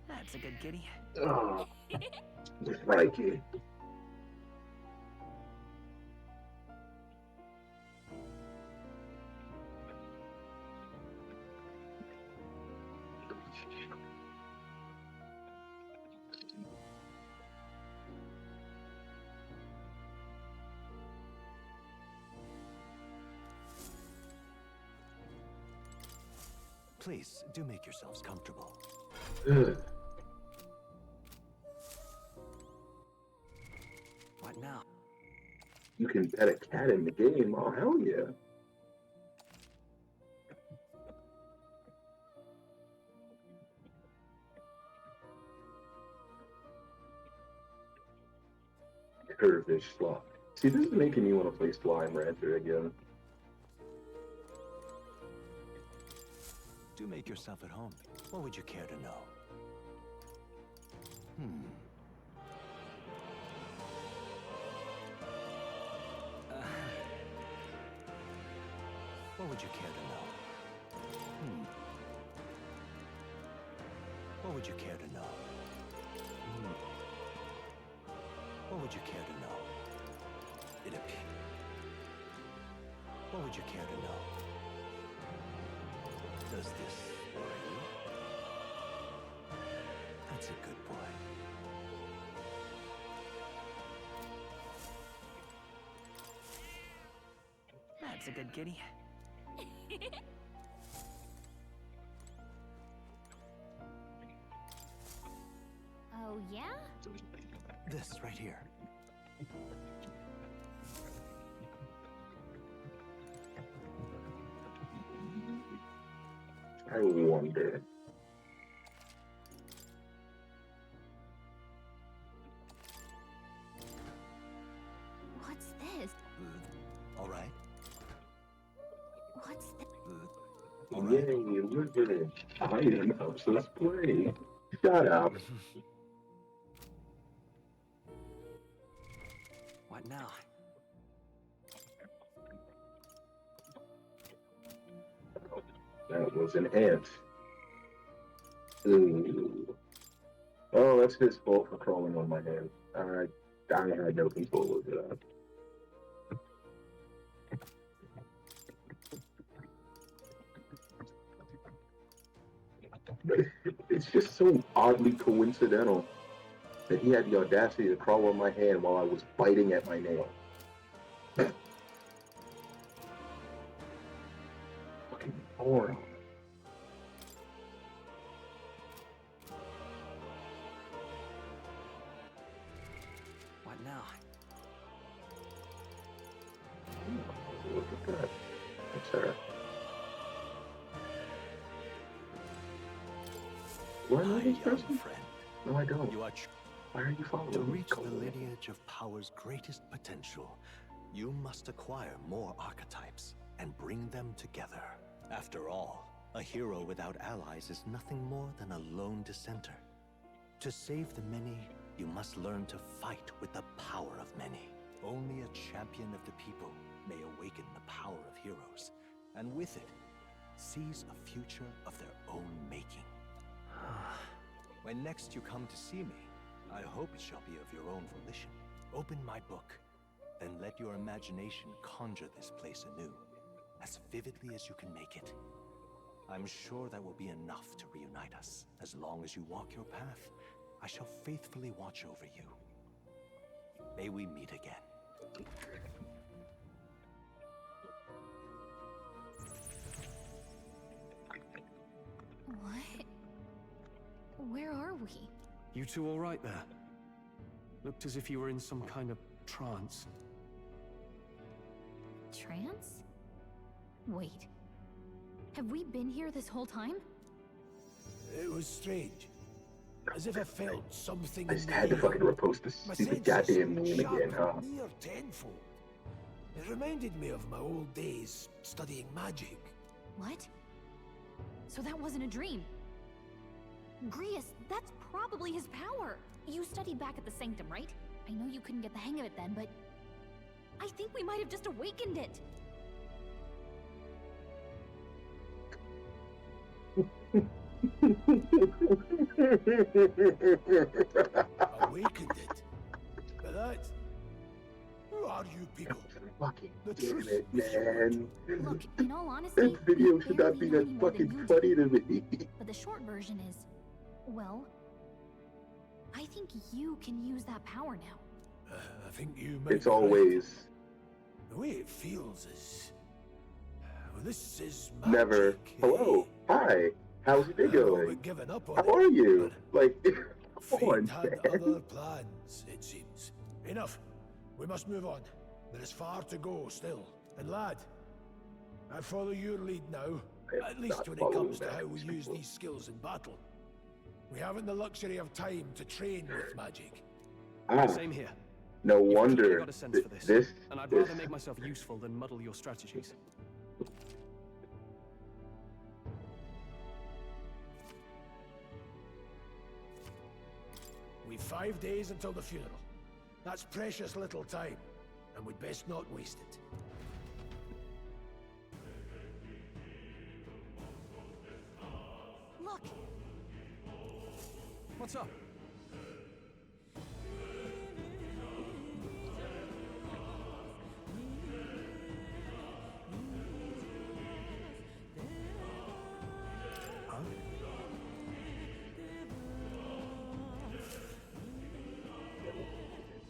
That's a good kitty. Oh, Frankie. Please, do make yourselves comfortable. What now? You can pet a cat in the game. Oh, hell yeah. Curvish slot. See, this is making me want to play Slime Rancher again. Do make yourself at home. What would you care to know? What would you care to know? What would you care to know? What would you care to know? What would you care to know? Does this worry you? That's a good boy. That's a good kitty. Oh, yeah? This right here. I wonder. What's this? All right. What's this? Yay, look at it. Item helps us play. Shut up. What now? That was an ant. Ooh. Oh, that's his fault for crawling on my hand. I had no control over that. It's just so oddly coincidental that he had the audacity to crawl on my hand while I was biting at my nail. Fucking moron. What now? Look at that. That's her. Do I know this person? No, I don't. Why are you following To me? reach the lineage of power's greatest potential, you must acquire more archetypes and bring them together. After all, a hero without allies is nothing more than a lone dissenter. To save the many, you must learn to fight with the power of many. Only a champion of the people may awaken the power of heroes, and with it, seize a future of their own making. When next you come to see me, I hope it shall be of your own volition. Open my book, then let your imagination conjure this place anew, as vividly as you can make it. I'm sure that will be enough to reunite us. As long as you walk your path, I shall faithfully watch over you. May we meet again. What? Where are we? You two all right there? Looked as if you were in some kind of trance. Trance? Wait. Have we been here this whole time? It was strange. As if I felt something I just had to fucking repost this stupid goddamn meme again, huh? near tenfold. It reminded me of my old days studying magic. What? So that wasn't a dream. Grius, that's probably his power. You studied back at the Sanctum, right? I know you couldn't get the hang of it then, but I think we might have just awakened it. Awakened it? But that... Who are you people? Fucking The damn truth it, man. Look, in all honesty, This video we should not barely be know that any more than fucking you funny do. to me. But the short version is, well, I think you can use that power now. I think you might It's be right. always... The way it feels is... This is never. Hello, hi. How's your day going? How are you? Like, come on, had man. other plans, it seems. Enough. We must move on. There is far to go still. And lad, I follow your lead now, at least when it comes to how we use these skills in battle. We haven't the luxury of time to train with magic. Same here. No You've wonder. clearly got a sense for this, and I'd this. rather make myself useful than muddle your strategies. We've 5 days until the funeral. That's precious little time, and we'd best not waste it. Look! What's up?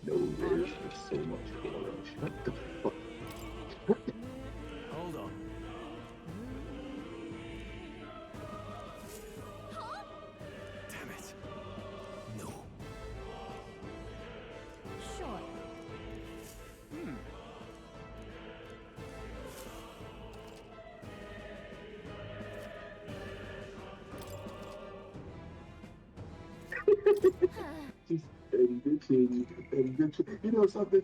No, there's so much going on. Shut the fuck. Hold on. Damn it. No. Sure. Just and bitching, and bitching. You know something?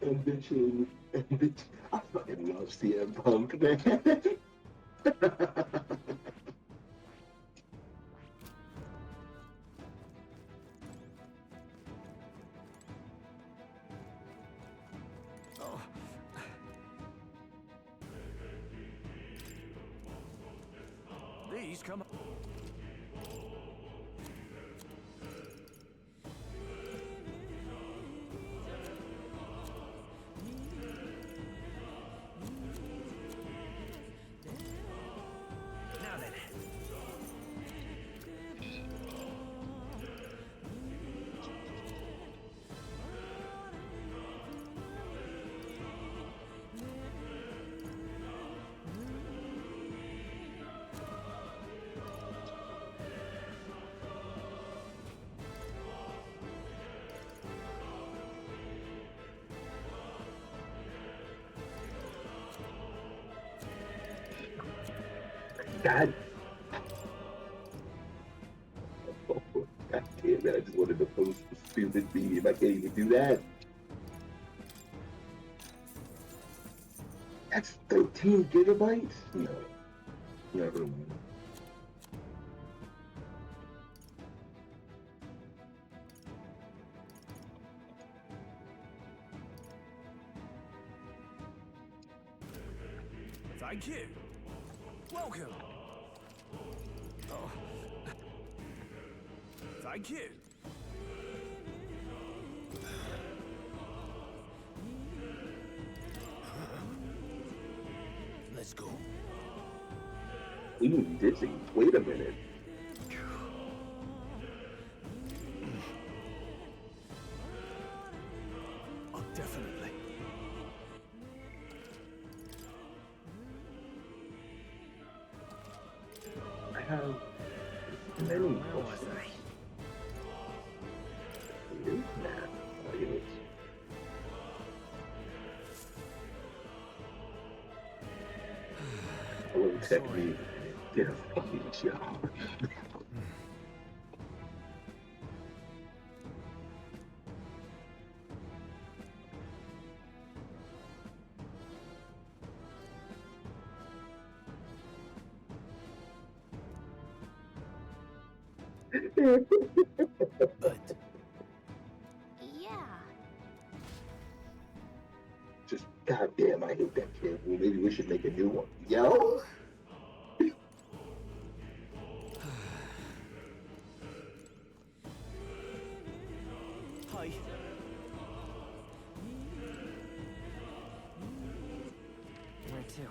And bitching, and bitching. I fucking love CM Punk, man. These come up. Now then. God. Oh, God damn it. I just wanted to post the stupid meme. I can't even do that. That's 13 gigabytes? No. Never mind. Thank you. Welcome. Oh. Thank you. Let's go. Ooh, dizzy. Wait a minute. Oh, definitely. I have many questions. Hello, technique. Get a fucking job. Yeah. Just goddamn, I hate that kid. Well, maybe we should make a new one. Yo. Hi. Where to?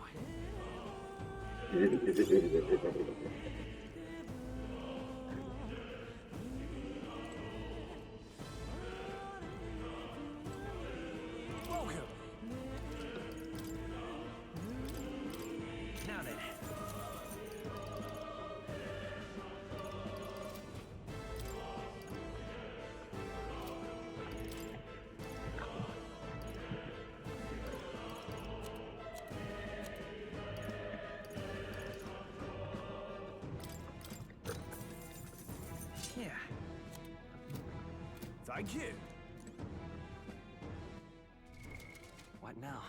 Welcome. Now then. Yeah. Thank you. What now?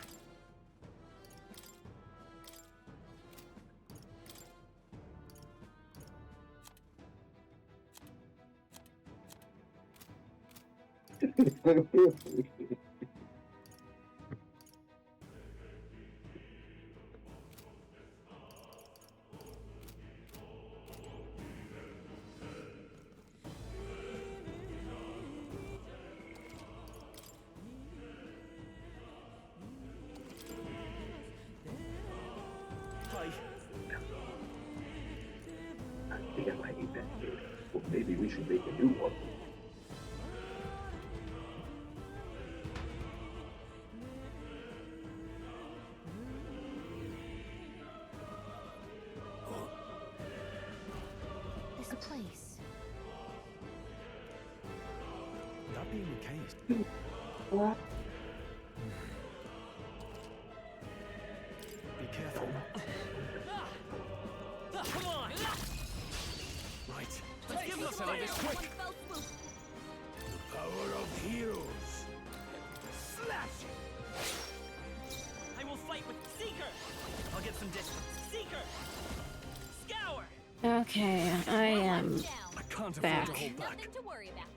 Damn, I hate that dude. Well, maybe we should make a new one. This place. That being the case. What? Be careful. Come on! Right. Let's give them some of this quick! The power of heroes. Slash! I will fight with Seeker! I'll get some distance. Seeker! Scour! Okay, I am I can't back. afford to hold back. Nothing to worry about.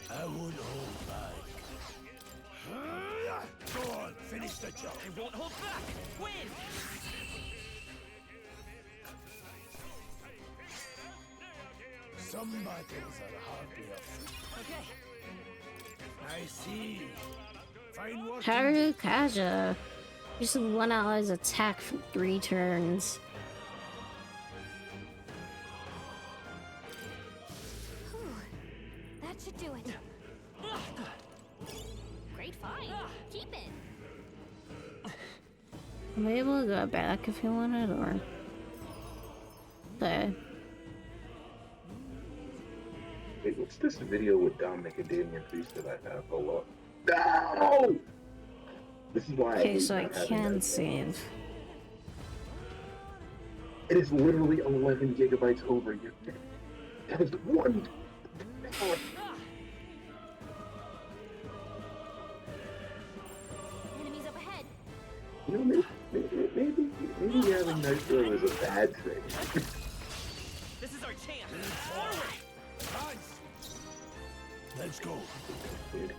I won't hold back. Go on, finish the job. I won't hold back! Win! Some battles are hardly a Okay. I see. Fine work. Haru Kaja. Use one ally's attack for 3 turns. Whew. That should do it. Great find. Keep it. I'm able to go back if you wanted, or... Okay. Wait, what's this video with Dominic and Damian Priest that I have? Oh, no! This is why Okay, so I can save. It is literally 11 gigabytes over here. That is one. Enemies up ahead. You know, maybe having Nitro is a bad thing. This is our chance! Forward! Let's go. Dude.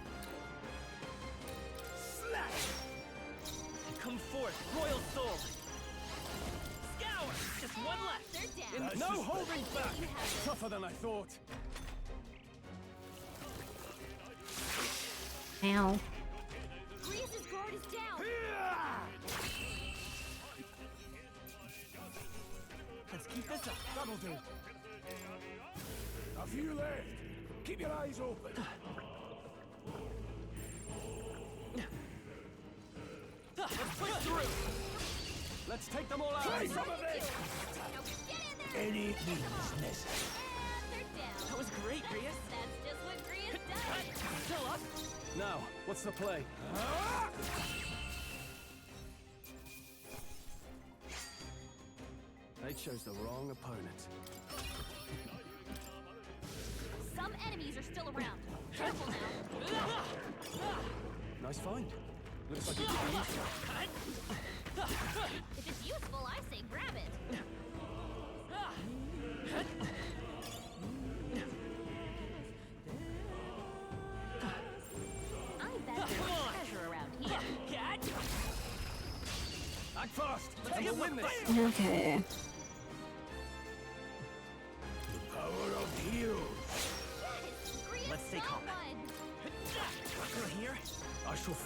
Come forth, Royal Soul! Scour! Just one left! They're down. No holding back! Tougher than I thought. Ow. Grievous' guard is down. Let's keep this up. That'll do. A few left. Keep your eyes open. Let's push through! Let's take them all out. Try some of it. Now get in there. Any means necessary. And they're down. That was great, Grievous. That's just what Grievous does. Still up? Now, what's the play? They chose the wrong opponent. Some enemies are still around. Careful now. Nice find. Looks like it's If it's useful, I say grab it. I bet there's treasure around here. Act fast! And we'll win this! Okay. The power of heroes. Let's stay calm. Through here? I shall...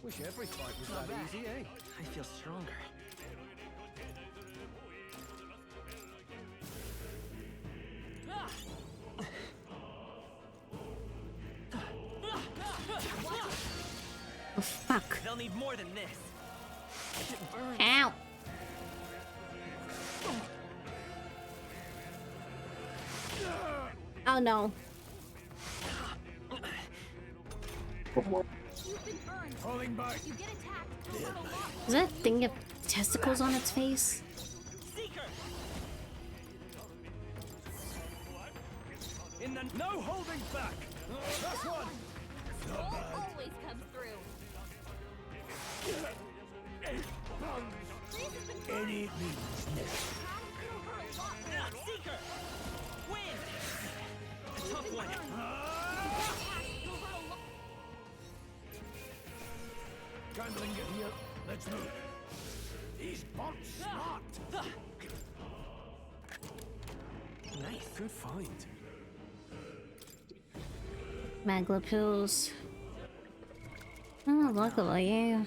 Wish every fight was Not that bad. easy, eh? I feel stronger. They'll need more than this. It burns. Ow! Oh no. Falling back. Does that thing have testicles on its face? In the no holding back. That's one. Not bad. Always comes through. Any means necessary. Seeker! Win! A tough one. Gambling it here. Let's move. These bots smart. Nice. Good find. Magla pills. Oh, luckily, yeah.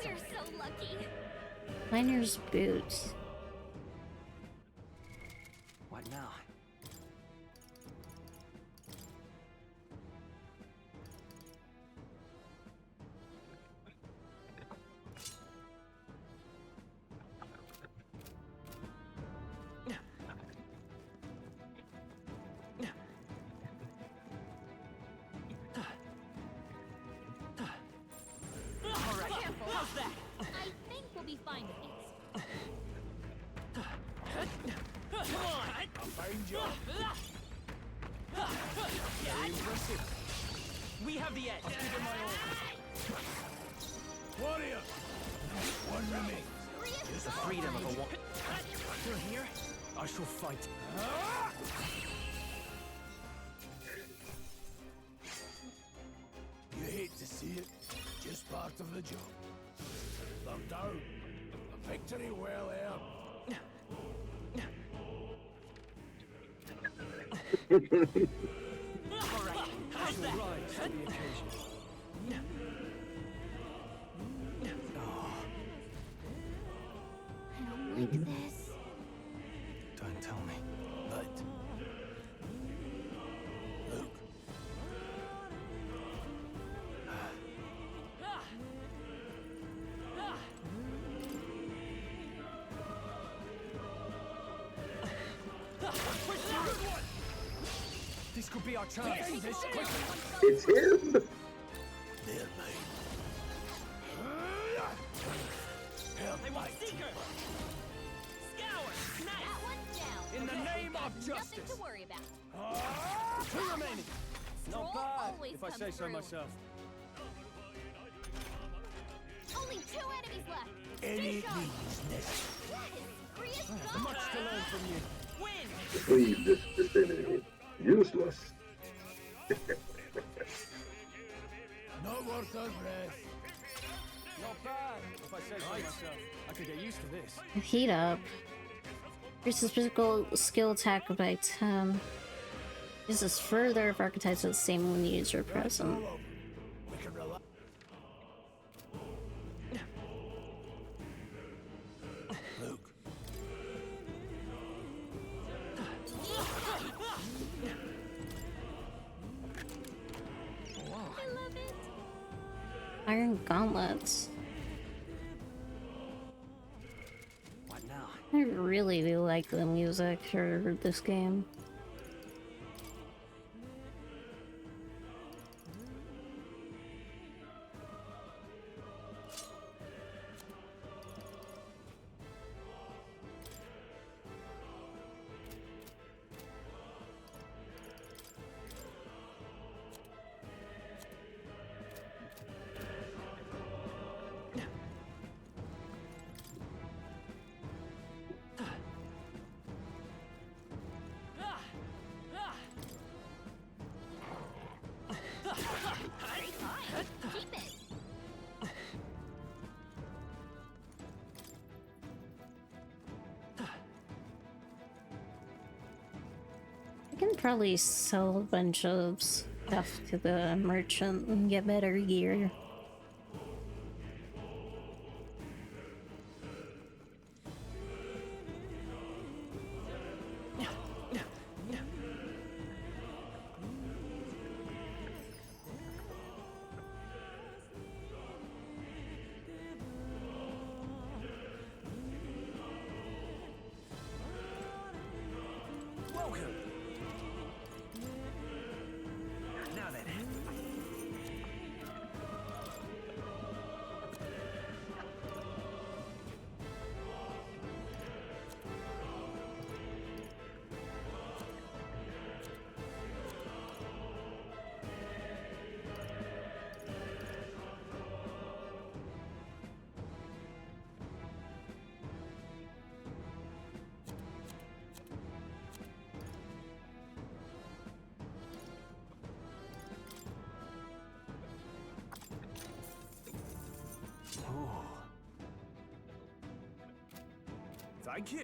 We're so lucky. Miner's boots. What now? How's that? I think we'll be fine with these. Come on! I'll find you. Very impressive. We have the edge. I'll give it my all. Warrior. One remains. Here's the freedom of a war. You're here? I shall fight. You hate to see it. Just part of the job. They're down. A victory well earned. All right. How's that? Rise to the occasion. I don't like this. Don't tell me. But Luke. This could be our chance. It's him! They're mine. I want Seeker! Scour! Nice! That one's down. In the name of Nothing justice. to worry about. Two remaining. Stroll Not bad, always if I comes say so through. myself. Only 2 enemies left. Any Stay sharp. means necessary. That is free as Much to learn from you. Win! Please, this enemy. Useless. Not worth our breath. Not bad, if I say so myself. I could get used to this. Heat up. Increases physical skill attack by 10. This is further if archetypes are the same when you use your present. We can relax. Luke. I love it. Iron gauntlets. What now? I really do like the music for this game. can probably sell a bunch of stuff to the merchant and get better gear. Welcome. Now then. Oh. Thank you.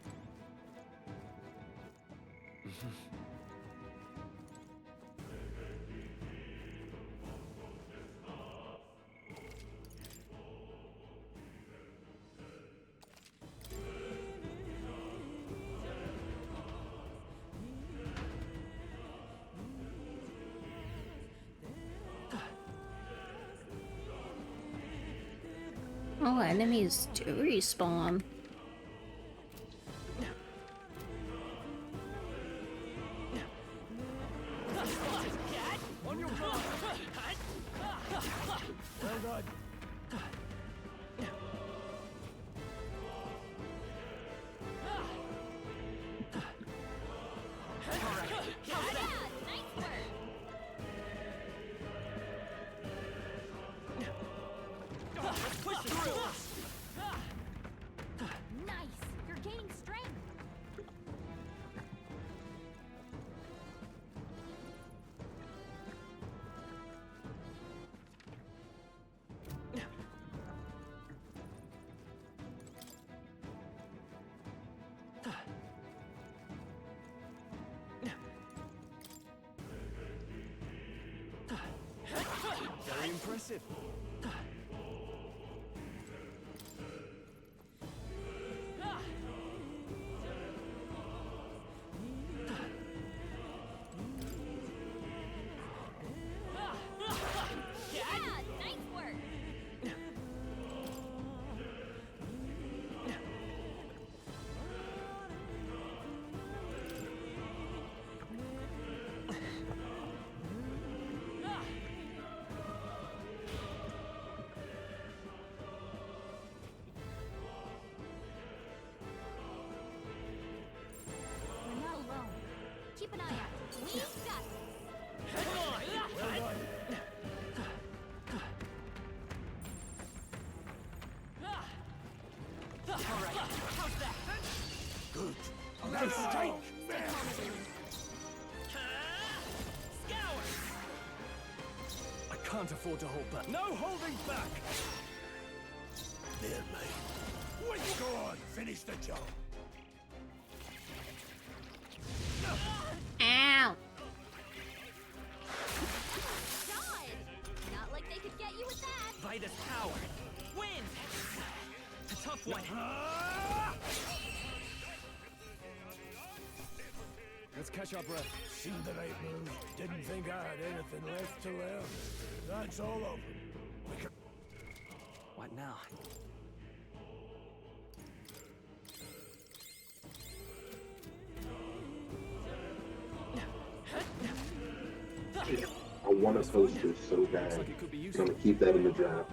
Oh, enemies do respawn. On your mark. Well done. Push through. Nice. You're gaining strength. Very impressive. Yeah, nice work. We're not alone. Keep an eye out. We've got this. Come on. Well done. All right. How's that? Good. Now strike. Scour. I can't afford to hold back. No holding back. There, mate. Wait, go on. Finish the job. Ow! God! Not like they could get you with that. Vitus power. Win. A tough one. Let's catch our breath. Seen the right move. Didn't think I had anything left to learn. That's all over. We can... What now? I want to post this so bad. I'm gonna keep that in the draft.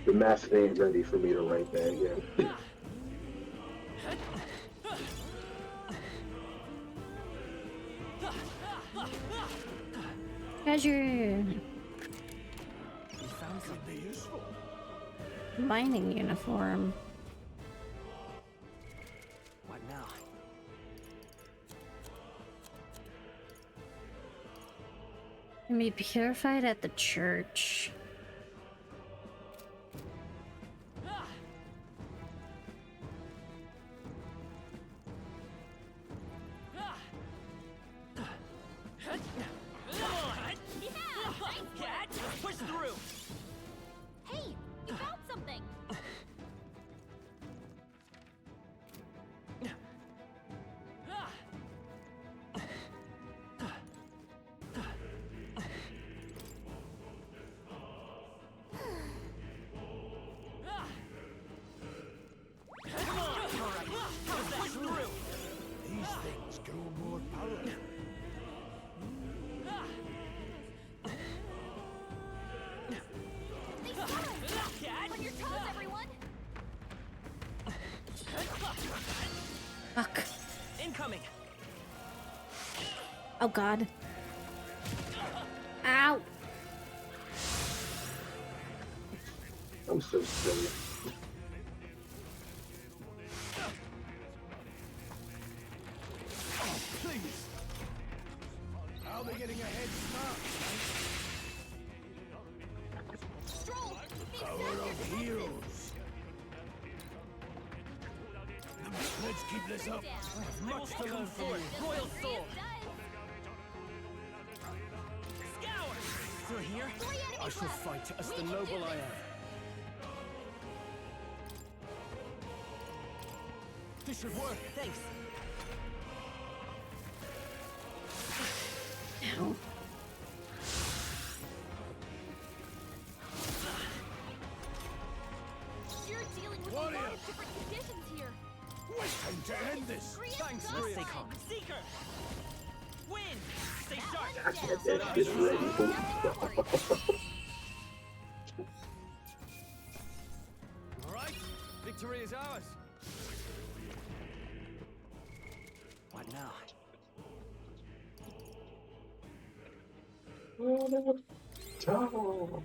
The mask ain't ready for me to write that yet. Treasure. You found something useful. Mining uniform. What now? Can be purified at the church. things grow more powerful. On your toes, everyone! Fuck. Incoming! Oh god. Ow! I'm so silly. Please. I'll be getting a head start. Stroll! Power of heroes. Let's keep this up. Much to learn from you. Royal Soul! Scour! Still here? I shall fight as the noble I am. This should work. Thanks. Ow. You're dealing with a lot of different conditions here. Wait, time to end this. Thanks, Let's stay calm. Seeker! Win! Stay sharp! That shit's ready. Alright, victory is ours. What now? Oh.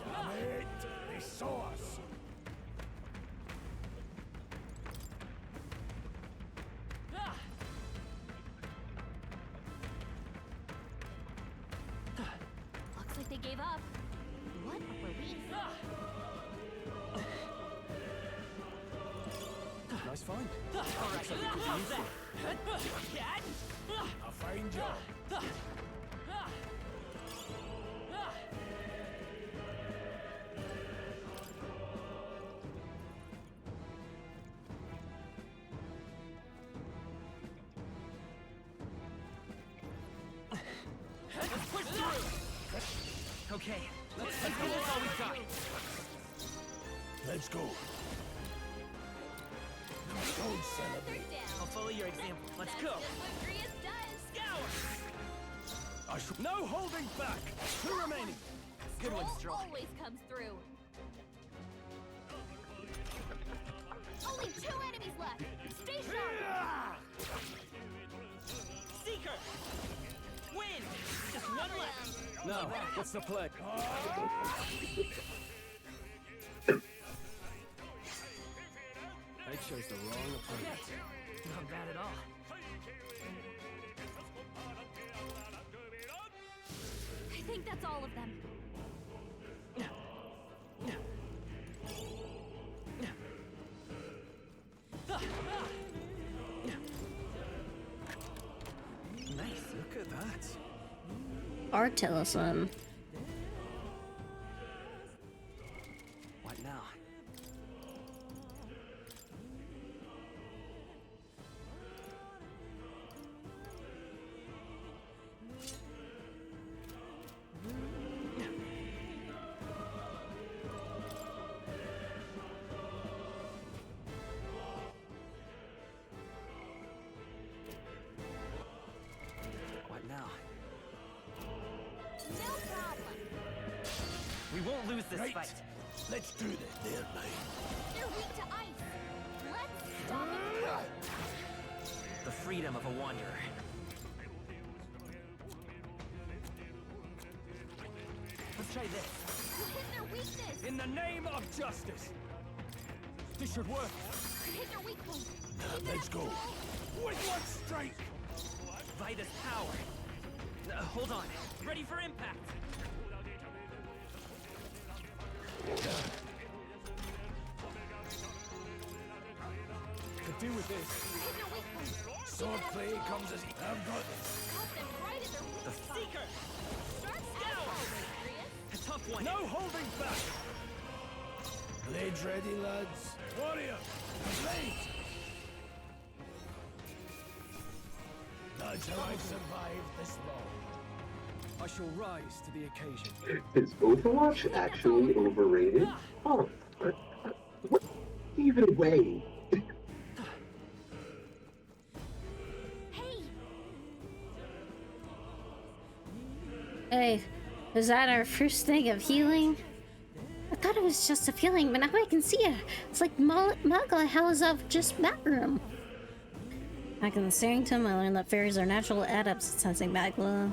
Damn it! They saw us. Looks like they gave up. What a relief. Nice find. Alright, A fine job. let's push through! Okay, let's see what's all we got. Let's go. Don't celebrate. I'll follow your example. Let's go! Scour! I shall. No holding back! Two remaining! Good one, Stroll Stroll. always comes through. Only 2 enemies left. Stay sharp. Seeker! Win! Just one left! Now, what's the play? I chose the wrong opponent. Not bad at all. I think that's all of them. Nice, look at that. Artisan. What now? What now? No problem. We won't lose this Right. fight. Let's do this. They're mine. They're weak to ice. Let's stop them. The freedom of a wanderer. Let's try this. You hit their weakness. In the name of justice! This should work. You hit their weak point. Let's go. With one strike. Vida's power. Hold on. Ready for impact. Could do with this. You hit their weak point. Swordplay comes as I've got this. Cut them right in their weak The spot. Seeker! Sharp Scour! Adrius. A tough one. No holding back! Blades ready, lads. Warrior, blade. That's how I've survived this long. I shall rise to the occasion. Is Overwatch actually overrated? Oh, what? Either way. Hey, is that our first thing of healing? I thought it was just a feeling, but now I can see it. It's like Magla House of just backroom. Back in the Sanctum, I learned that fairies are natural adepts at sensing Magla.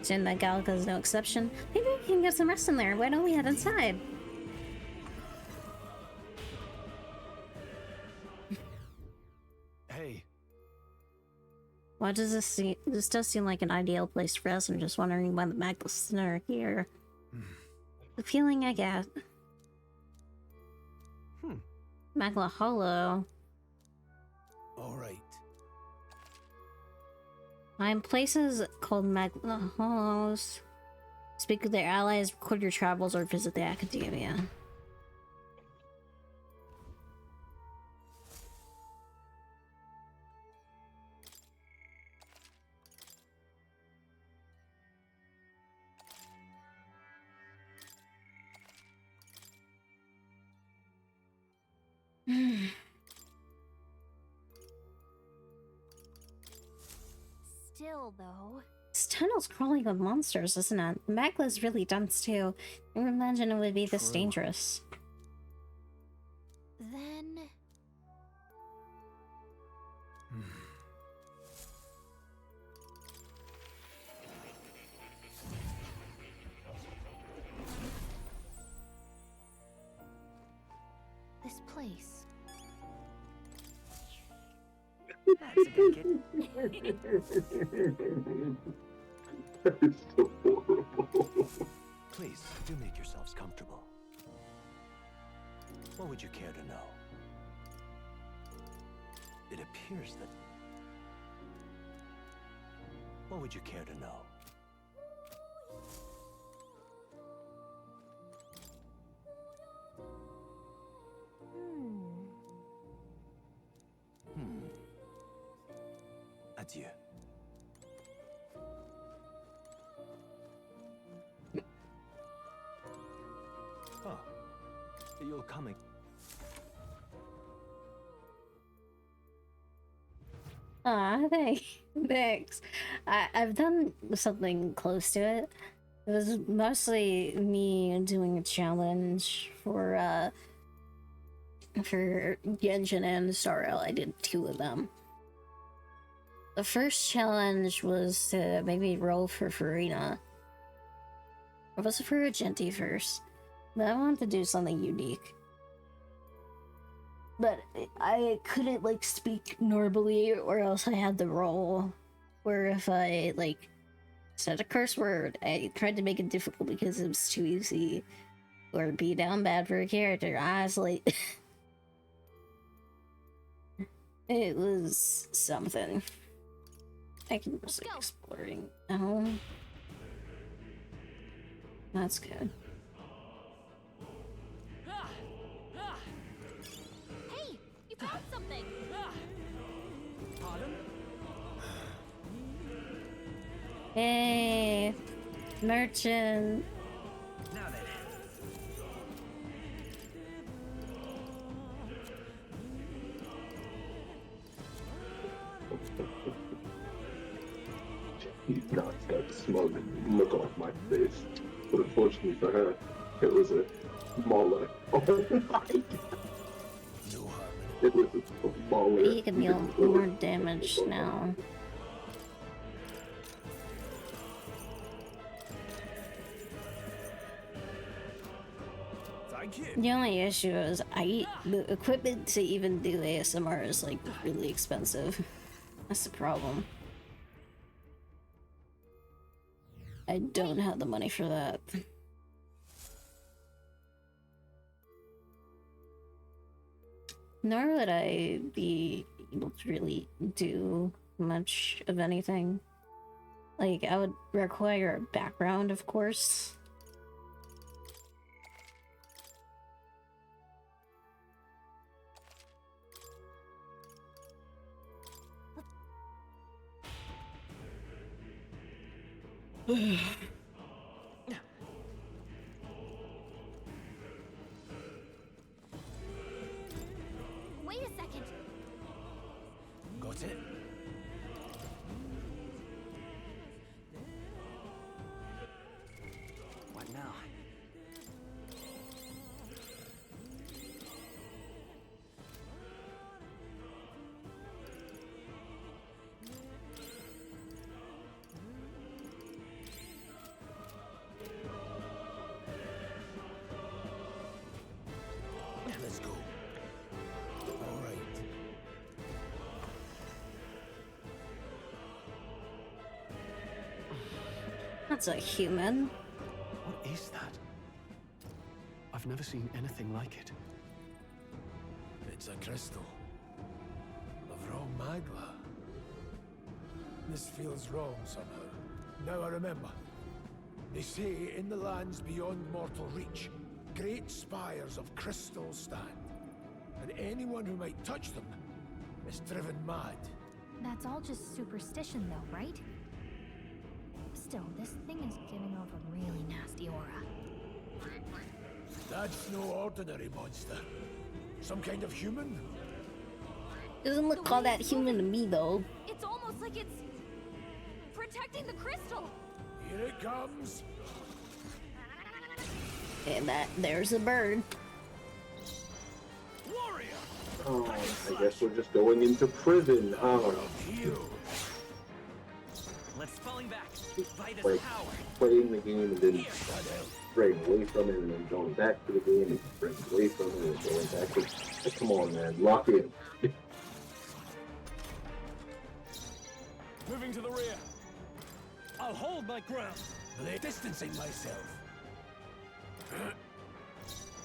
Jin Gallica is no exception. Maybe we can get some rest in there. Why don't we head inside? Hey. Why does this seem? This does seem like an ideal place for us. I'm just wondering why the Maglas are here. The feeling I get. Magla Hollow. All right. I'm places called Magla Hollows. Speak with their allies, record your travels, or visit the academia. Still, though. This tunnel's crawling with monsters, isn't it? Magla's really dense too. I never imagined it would be this dangerous. Then... this place. That's a good kid. That is so horrible. Please, do make yourselves comfortable. What would you care to know? It appears that... What would you care to know? Adieu. Oh, you're coming. Thanks. I've done something close to it. It was mostly me doing a challenge for Genshin and Sorrel. I did 2 of them. The first challenge was to maybe roll for Farina. Or was it for Argenti first? But I wanted to do something unique. But I couldn't, like, speak normally, or else I had to roll. Where if I, like, said a curse word, I tried to make it difficult because it was too easy. Or be down bad for a character. Honestly, it was something. I can just like exploring. Oh, that's good. Hey, you found something. Pardon? Hey, merchant. Now then. He's got that smug look off my face. But unfortunately for her, it was a smaller. Oh my god! It was a smaller. You can deal more damage now. Thank you. The only issue is the equipment to even do ASMR is like really expensive. That's the problem. I don't have the money for that. Nor would I be able to really do much of anything. Like, I would require a background, of course. Wait a second. Got it? What now? Let's go. All right. That's a human. What is that? I've never seen anything like it. It's a crystal. Of raw magma. This feels wrong somehow. Now I remember. They say in the lands beyond mortal reach, great spires of crystal stand. And anyone who might touch them is driven mad. That's all just superstition though, right? Still, this thing is giving off a really nasty aura. That's no ordinary monster. Some kind of human? Doesn't look all that human to me though. It's almost like it's protecting the crystal. Here it comes. And there's a bird. Oh, I guess we're just going into prison. Oh. Let's falling back. Like playing the game and then straying away from it and then going back to the game and straying away from it and going back to it. Come on, man. Lock in. Moving to the rear. I'll hold my ground. Distancing myself.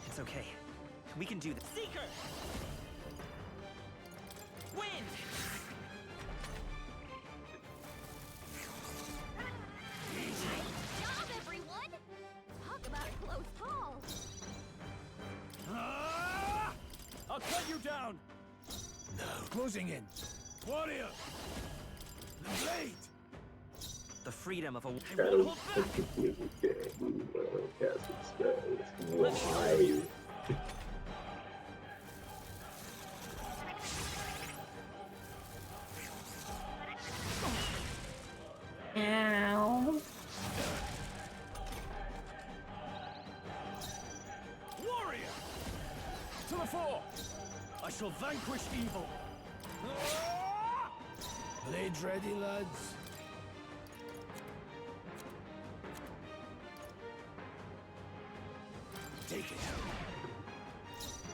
It's okay. We can do this. Seeker! Win! Nice job, everyone! Talk about a close call. I'll cut you down. No, closing in. Warrior! The blade! The freedom of a... Shadows confusing game. Casting spells. Why? Ow. Warrior! To the fore! I shall vanquish evil. Blades ready, lads. Take it.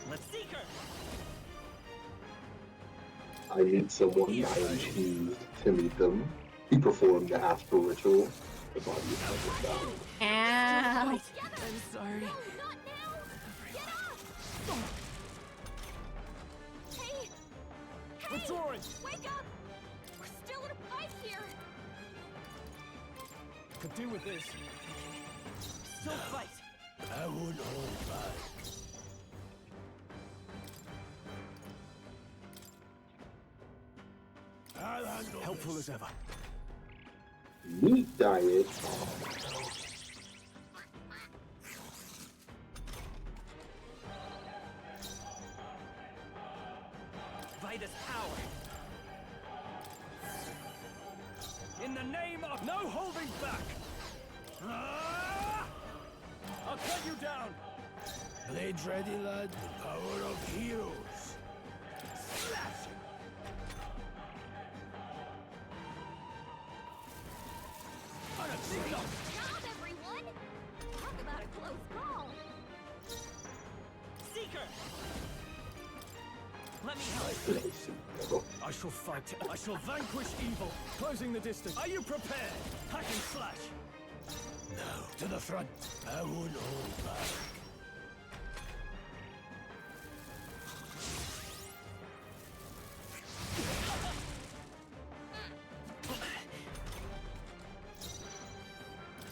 Let's seek her. I need someone I am choose to meet them. He performed the astral ritual. The body is never found. Ow. I'm sorry. No, not now! Get up! Hey! Hey! Withdrawing! Wake up! We're still in a fight here! Could do with this. Still fight. I won't hold back. I'll handle Helpful this. as ever. Meat diet. Vitus power. In the name of no holding back. I'll cut you down. Blades ready, lad. The power of heroes. Slash him. Good job, everyone! Talk about a close call! Seeker! Let me help. I shall fight. I shall vanquish evil. Closing the distance. Are you prepared? Hack and slash. No, to the front. I won't hold back.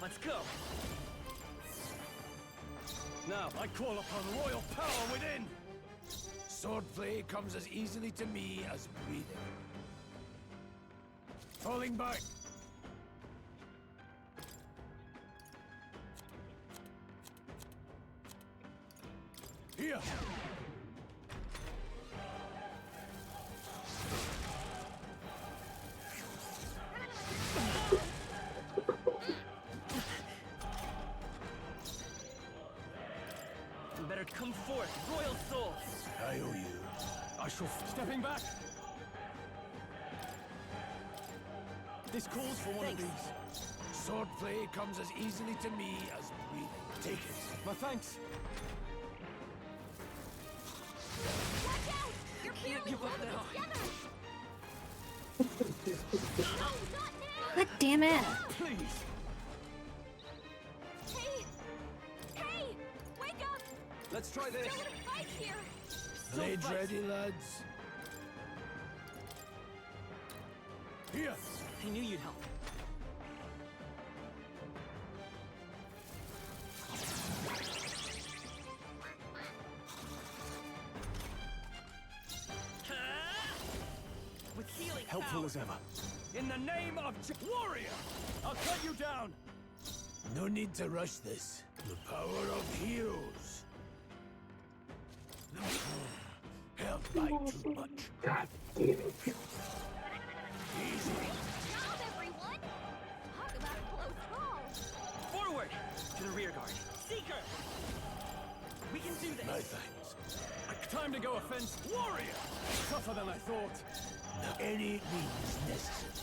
Let's go. Now I call upon royal power within. Swordplay comes as easily to me as breathing. Falling back. Here. better come forth, royal soul. I owe you. I shall stepping back. This calls for one of these. Swordplay comes as easily to me as breathing. Take it. My thanks. Watch out! You're Can't give up now. God damn it! Please. Hey! Hey! Wake up! Let's try this. Don't want to fight here! Blades ready, lads. Here. I knew you'd help. With healing Helpful as ever. In the name of warrior, I'll cut you down. No need to rush this. The power of heroes. Help by too much. God damn it. Easy. Job, everyone! Talk about a close call! forward to the rear guard. Seeker! We can do this. My thanks. Time to go offense. Warrior! Tougher than I thought. Any means necessary.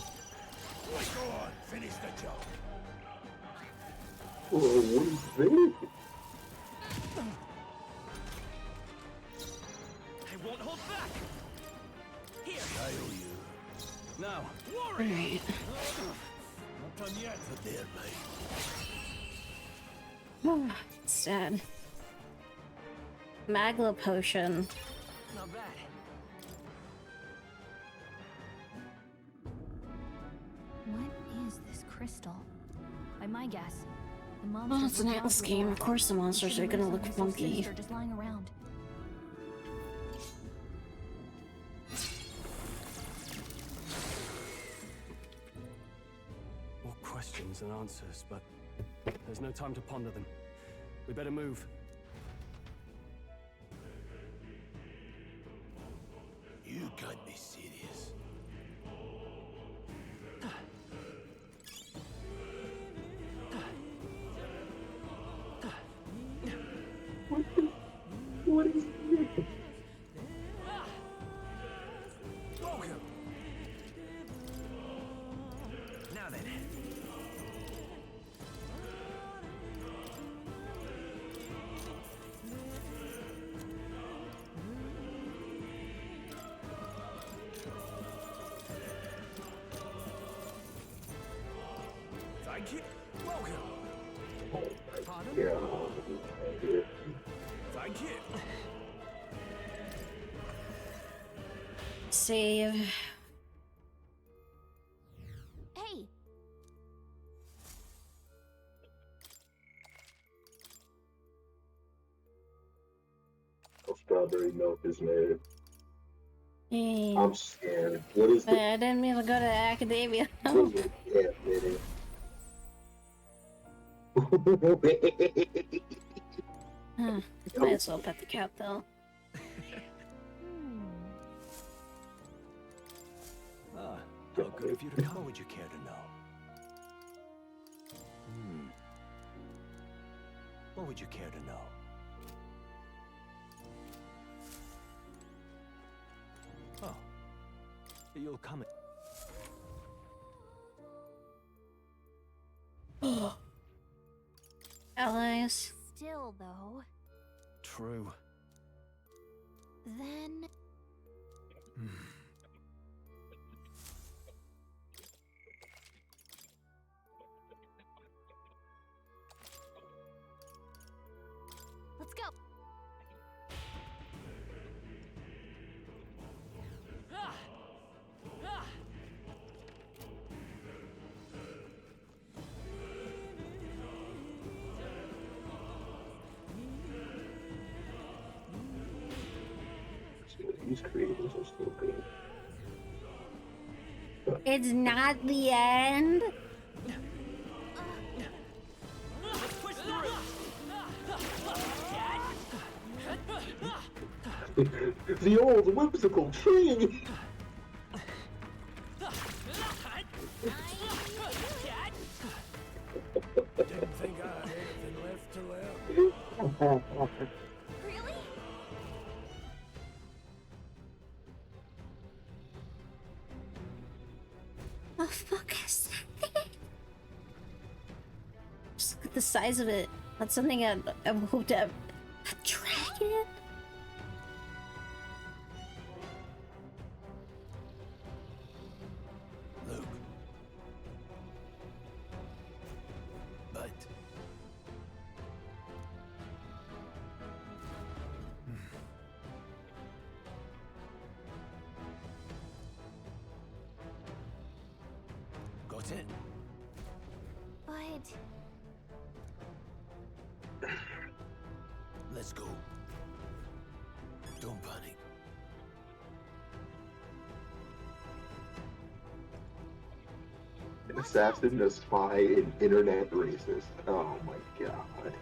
Go on, finish the job. Oh, what is this? I won't hold back. Here. I owe you. Now, Alright. Not done yet. But there, mate. It's sad. Magla potion. Not bad. What is this crystal? By my guess, the monsters Well, it's an were Atlas out game. before. Of course the monsters are gonna look So funky. sinister, just lying around. more questions than answers, but there's no time to ponder them. We better move. You can't be serious. What is this? Welcome. Now then. Thank you. Welcome. Pardon? Yeah. Thank you. Save. Hey! Oh, strawberry milk is made. Hey. I'm scared. What is this? I didn't mean to go to academia. Yeah, minute. Huh. Might as well pet the cat though. Ah, how good of you to come. What would you care to know? What would you care to know? Oh, you'll come. Allies. Still, though, True. then... Let's go! These creators are still good. It's not the end. Let's push through. The old whimsical tree! Didn't think I had anything left to learn. size of it. That's something I hope to have. A dragon? Luke. But... Got it? But... Let's go. Don't panic. An assassin, a spy, an internet racist. Oh my god.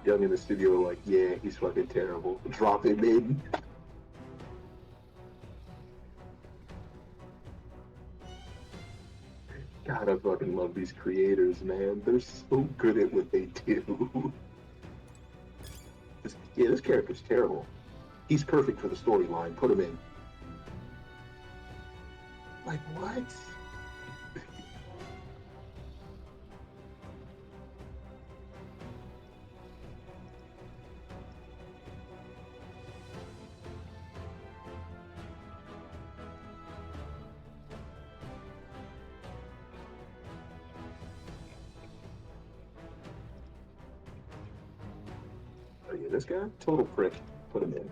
Young in the studio were like, yeah, he's fucking terrible. Drop him in. God, I fucking love these creators, man. They're so good at what they do. This character's terrible. He's perfect for the storyline. Put him in. Like, what? Oh yeah, this guy? Total prick. Put him in.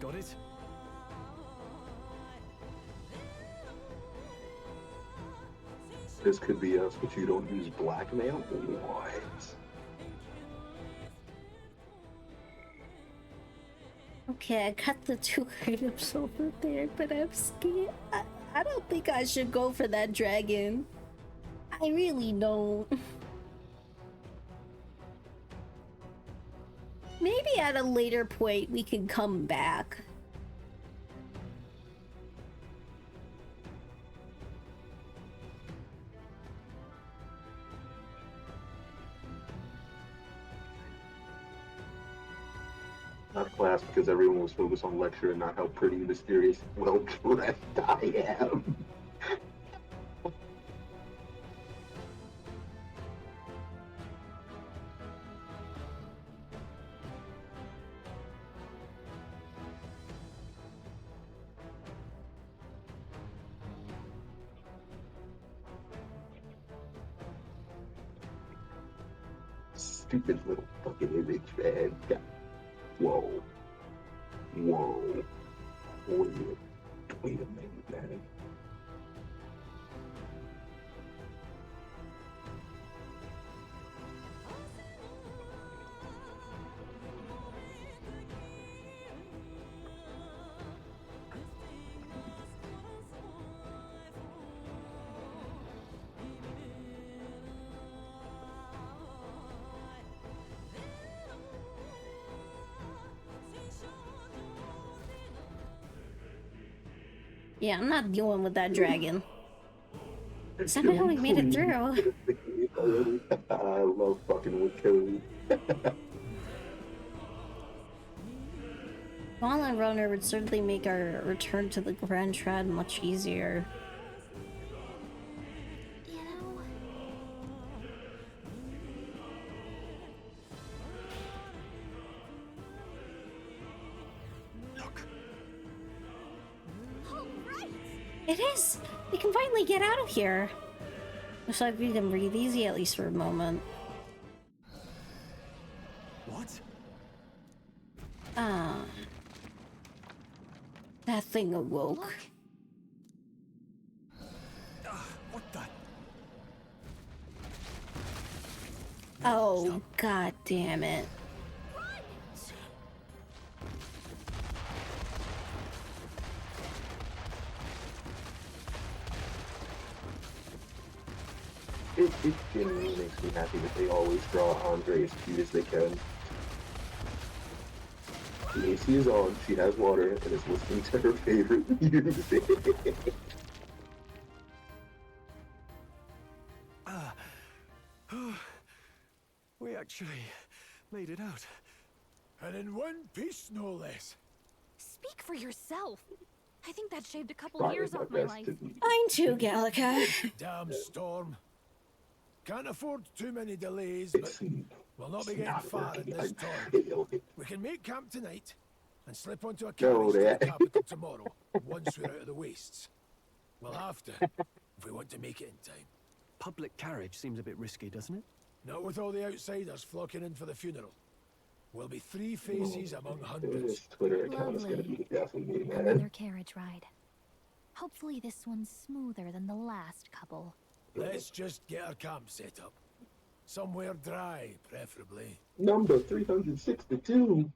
Got it? This could be us, but you don't use blackmail? What? Okay, I cut the 2 items over there, but I'm scared. I don't think I should go for that dragon. I really don't. Maybe at a later point we can come back. Not class because everyone was focused on lecture and not how pretty, mysterious, well-dressed I am. Stupid little fucking image, man. God. Whoa. Whoa. Wait a minute, man. Yeah, I'm not dealing with that dragon. Somehow we made it through. I love fucking with code. Fallen Runner would certainly make our return to the Grand Trad much easier. It is! We can finally get out of here! Looks like we can breathe easy at least for a moment. What? Ah. That thing awoke. What the? Oh, god damn it. It genuinely makes me happy that they always draw Andre as cute as they can. The AC is on, she has water, and is listening to her favorite music. We actually made it out. And in one piece, no less. Speak for yourself. I think that shaved a couple years off my life. Mine too, Gallica. Damn storm. Can't afford too many delays, but we'll not be getting far in this torrent. We can make camp tonight and slip onto a carriage to the capital tomorrow, once we're out of the wastes. We'll have to, if we want to make it in time. Public carriage seems a bit risky, doesn't it? Not with all the outsiders flocking in for the funeral. We'll be three faces among hundreds. This Twitter account is going to be definitely mad. Another carriage ride. Hopefully this one's smoother than the last couple. Let's just get our camp set up. Somewhere dry, preferably. Number 362.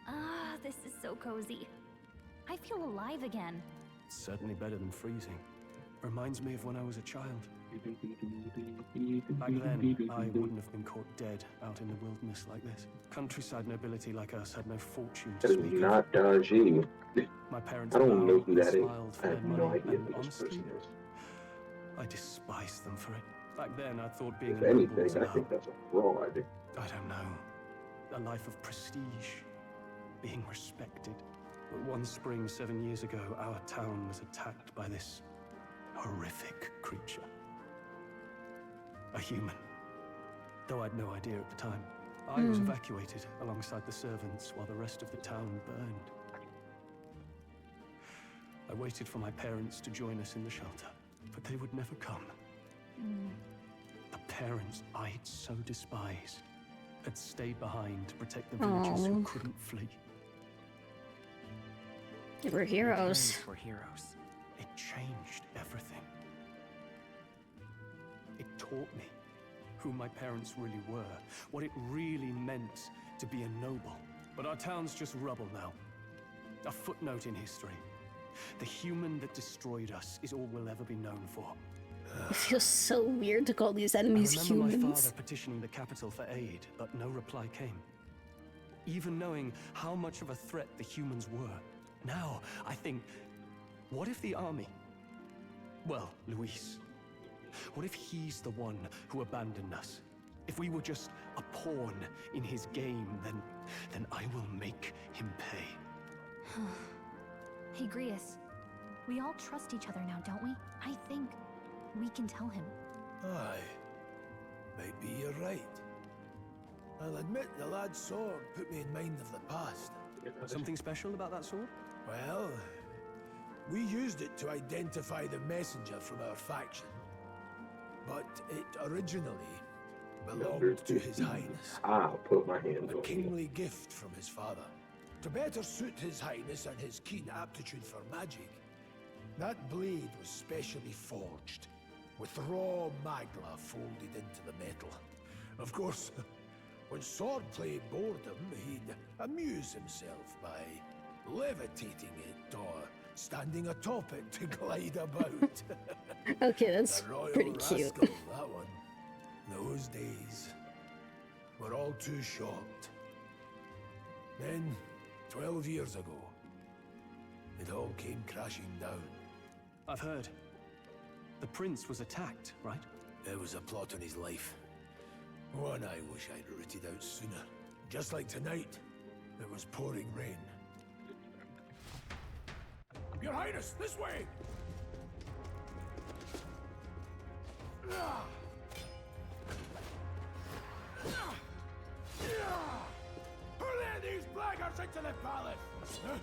Ah, this is so cozy. I feel alive again. It's certainly better than freezing. Reminds me of when I was a child. Back then, I wouldn't have been caught dead out in the wilderness like this. Countryside nobility like us had no fortune to That speak is not Daji. My parents I don't know who that is. smiled for I have their no money, idea and who this honestly, person is. I despise them for it. Back then, I thought being If a noble anything, was I about, think that's a fraud. I don't know, a life of prestige, being respected. But one spring 7 years ago, our town was attacked by this horrific creature. A human. Though I'd no idea at the time. I was evacuated alongside the servants while the rest of the town burned. I waited for my parents to join us in the shelter, but they would never come. The parents I'd so despised had stayed behind to protect the villagers who couldn't flee. We're heroes. We're heroes. It changed everything. It taught me who my parents really were, what it really meant to be a noble. But our town's just rubble now. A footnote in history. The human that destroyed us is all we'll ever be known for. It feels so weird to call these enemies I remember my humans. father petitioning the capital for aid, but no reply came. Even knowing how much of a threat the humans were. Now, I think, what if the army? Well, Luis. What if he's the one who abandoned us? If we were just a pawn in his game, then I will make him pay. Hey, Grius. We all trust each other now, don't we? I think we can tell him. Aye. Maybe you're right. I'll admit the lad's sword put me in mind of the past. Something special about that sword? Well, we used it to identify the messenger from our faction. But it originally belonged to His Highness. I'll put my hand A on kingly gift from his father. To better suit His Highness and his keen aptitude for magic, that blade was specially forged, with raw magla folded into the metal. Of course, when swordplay bored him, he'd amuse himself by levitating it or standing atop it to glide about. Okay, that's The royal pretty cute. rascal, that one. Those days were all too short. Then, 12 years ago, it all came crashing down. I've heard. The prince was attacked, right? There was a plot on his life. One I wish I'd rooted out sooner. Just like tonight, it was pouring rain. Your Highness, this way! Who let these blackguards into the palace? Huh?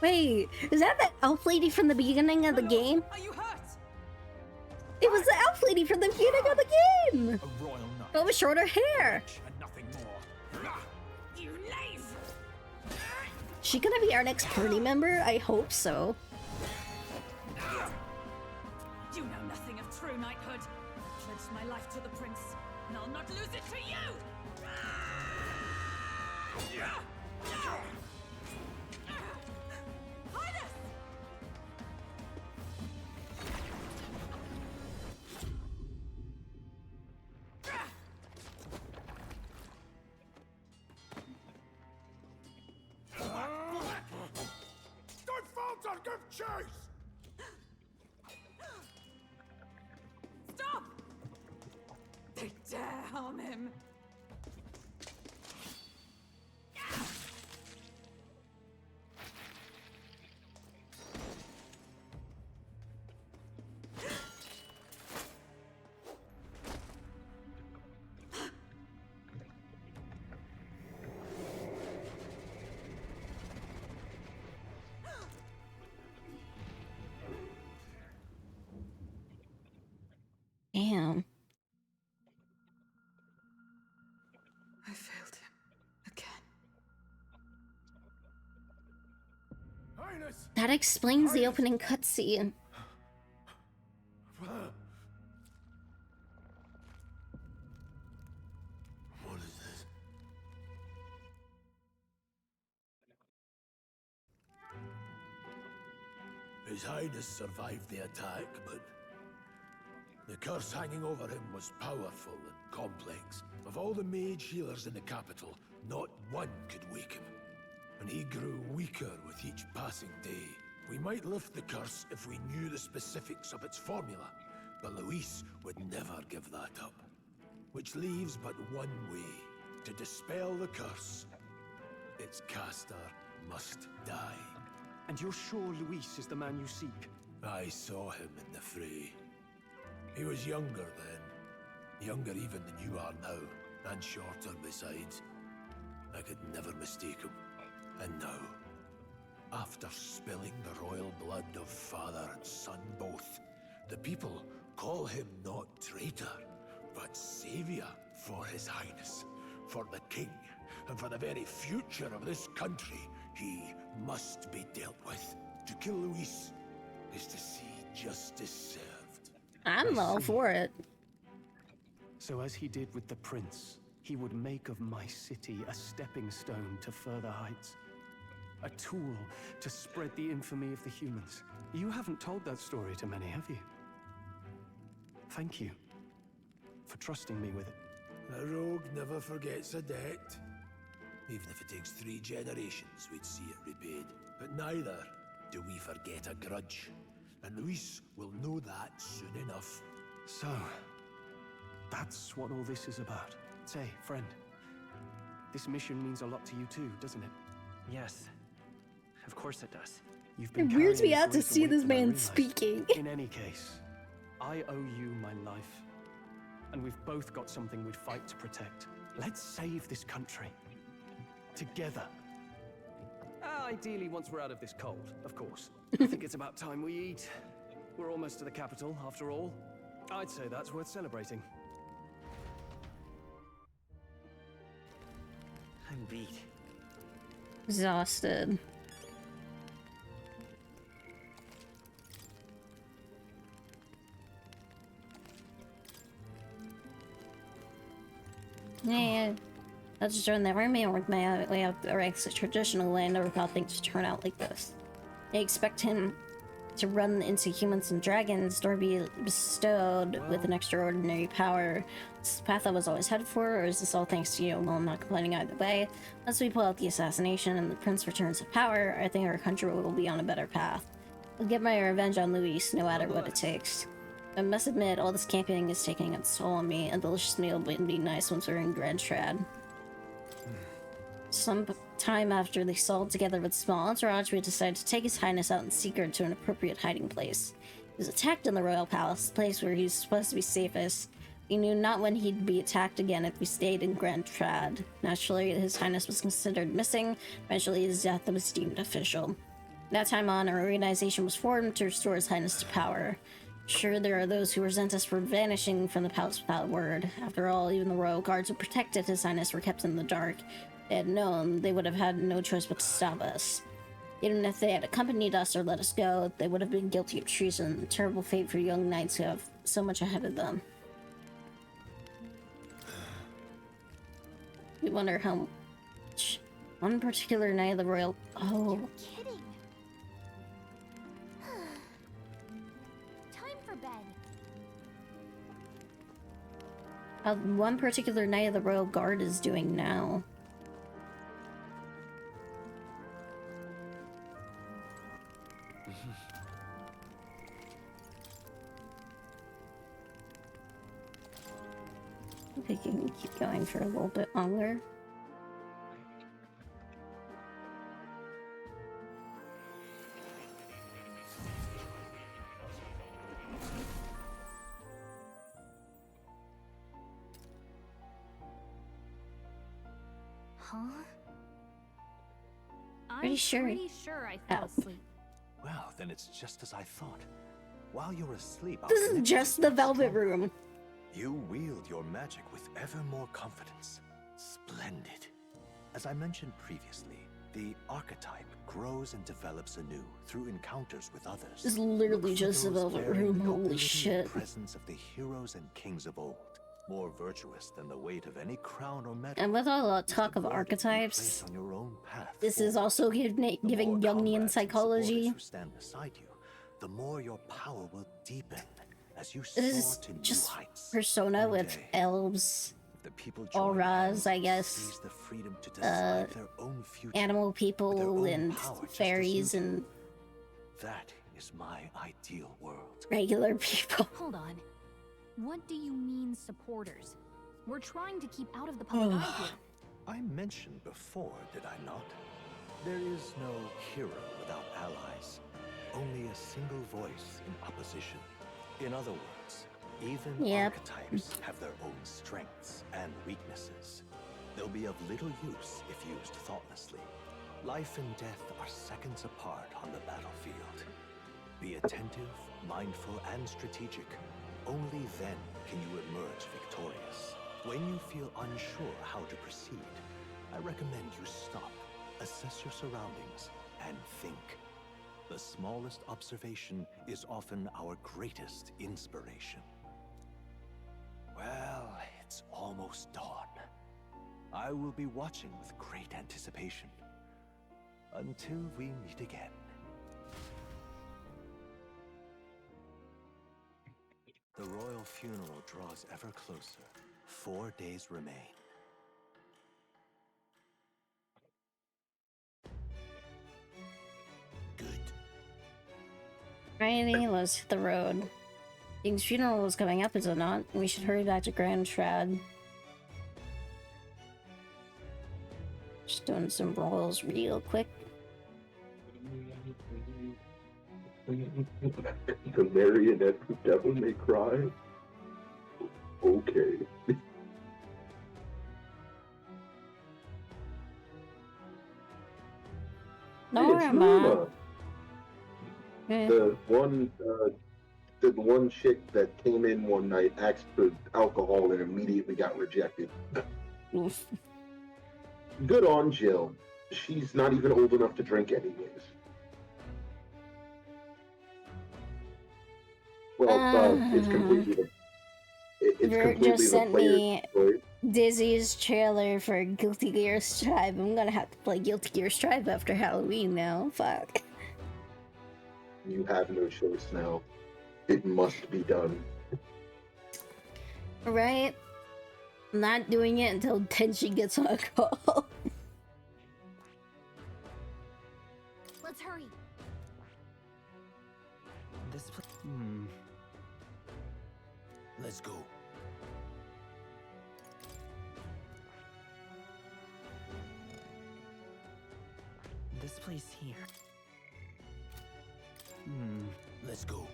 Wait, is that the elf lady from the beginning of the game? Are you hurt? It was the elf lady from the beginning of the game! A royal knight. But with shorter hair! And nothing more. You leave! She gonna be our next party member? I hope so. You know nothing of true knighthood. Pledged my life to the prince, and I'll not lose it to you! Highness! Don't falter, give chase! Stop! They dare harm him. Damn. I failed him again. Highness! That explains the opening cutscene. What is this? His Highness survived the attack, but the curse hanging over him was powerful and complex. Of all the mage healers in the capital, not one could wake him. And he grew weaker with each passing day. We might lift the curse if we knew the specifics of its formula, but Luis would never give that up. Which leaves but one way to dispel the curse. Its caster must die. And you're sure Luis is the man you seek? I saw him in the fray. He was younger then. Younger even than you are now, and shorter besides. I could never mistake him. And now, after spilling the royal blood of father and son both, the people call him not traitor, but savior for his highness, for the king, and for the very future of this country. He must be dealt with. To kill Luis is to see justice served. I'm all for it. So as he did with the prince, he would make of my city a stepping stone to further heights. A tool to spread the infamy of the humans. You haven't told that story to many, have you? Thank you for trusting me with it. A rogue never forgets a debt. Even if it takes 3 generations, we'd see it repaid. But neither do we forget a grudge. And Luis will know that soon enough. So, that's what all this is about. Say, friend, this mission means a lot to you too, doesn't it? Yes, of course it does. You've been It weirds me carrying out to greater see weight this than I man realized. speaking. In any case, I owe you my life. And we've both got something we'd fight to protect. Let's save this country. Together. Ideally, once we're out of this cold, of course. I think it's about time we eat. We're almost to the capital, after all. I'd say that's worth celebrating. I'm beat. Exhausted. Yeah, that's just during the army work my way out the ranks of traditional way. I never thought things would turn out like this. I expect him to run into humans and dragons, or be bestowed with an extraordinary power. Is this the path I was always headed for, or is this all thanks to you? Well, I'm not complaining either way. Once we pull out the assassination and the prince returns to power, I think our country will be on a better path. I'll get my revenge on Luis, no matter what it takes. I must admit, all this camping is taking its toll on me. A delicious meal would be nice once we're in Grand Trad. Some time after they sold together with small entourage, we decided to take His Highness out in secret to an appropriate hiding place. He was attacked in the royal palace, the place where he's supposed to be safest. We knew not when he'd be attacked again if we stayed in Grand Trad. Naturally, His Highness was considered missing. Eventually, his death was deemed official. That time on, our organization was formed to restore His Highness to power. Sure, there are those who resent us for vanishing from the palace without word. After all, even the royal guards who protected His Highness were kept in the dark. If they had known, they would have had no choice but to stop us. Even if they had accompanied us or let us go, they would have been guilty of treason. A terrible fate for young knights who have so much ahead of them. We wonder how much one particular night of the royal... Oh. You're kidding. Time for bed. How one particular night of the royal guard is doing now. I think we can keep going for a little bit longer. Huh? Pretty sure. Pretty sure I fell asleep. Well, then it's just as I thought. While you're asleep, This is just the Velvet Room. You wield your magic with ever more confidence. Splendid. As I mentioned previously, the archetype grows and develops anew through encounters with others. This is literally just the Velvet Room. Holy shit. Presence of the heroes and kings of old, more virtuous than the weight of any crown or medal. And with all that talk of archetypes, on your own path this is also giving Jungian psychology. who stand beside you, the more your power will deepen as you This is soar to new just heights. Persona with elves, auras, I guess, The freedom to decide their own future. animal people, and fairies, and That is my ideal world. regular people. Hold on. What do you mean, supporters? We're trying to keep out of the public eye here. I mentioned before, did I not? There is no hero without allies. Only a single voice in opposition. In other words, even archetypes have their own strengths and weaknesses. They'll be of little use if used thoughtlessly. Life and death are seconds apart on the battlefield. Be attentive, mindful, and strategic. Only then can you emerge victorious. When you feel unsure how to proceed, I recommend you stop, assess your surroundings, and think. The smallest observation is often our greatest inspiration. Well, it's almost dawn. I will be watching with great anticipation. Until we meet again. The royal funeral draws ever closer. 4 days remain. Alrighty, let's hit the road. King's funeral is coming up, is it not? We should hurry back to Grand Trad. Just doing some rolls real quick. The marionette who Devil May Cry? Okay. Norma! The one chick that came in one night asked for alcohol and immediately got rejected. Good on Jill. She's not even old enough to drink anyways. Well, it's completely Vert just sent me story. Dizzy's trailer for Guilty Gear Strive. I'm gonna have to play Guilty Gear Strive after Halloween now. Fuck. You have no choice now. It must be done. Right? I'm not doing it until Tenchi gets on a call. Let's hurry. This Let's go. This place here. Let's go.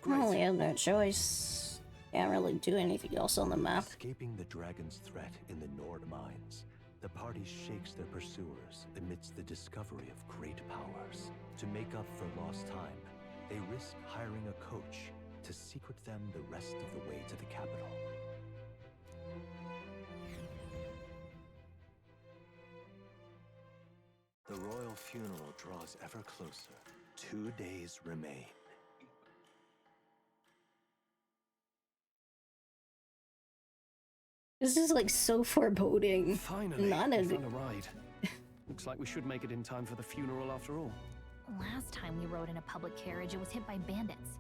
Well, we have no choice. Can't really do anything else on the map. Escaping the dragon's threat in the Nord mines, The party shakes their pursuers amidst the discovery of great powers. To make up for lost time, they risk hiring a coach to secret them the rest of the way to the capital. The royal funeral draws ever closer. 2 days remain. This is like so foreboding. Finally, None we of it. found a ride. Looks like we should make it in time for the funeral after all. Last time we rode in a public carriage, it was hit by bandits.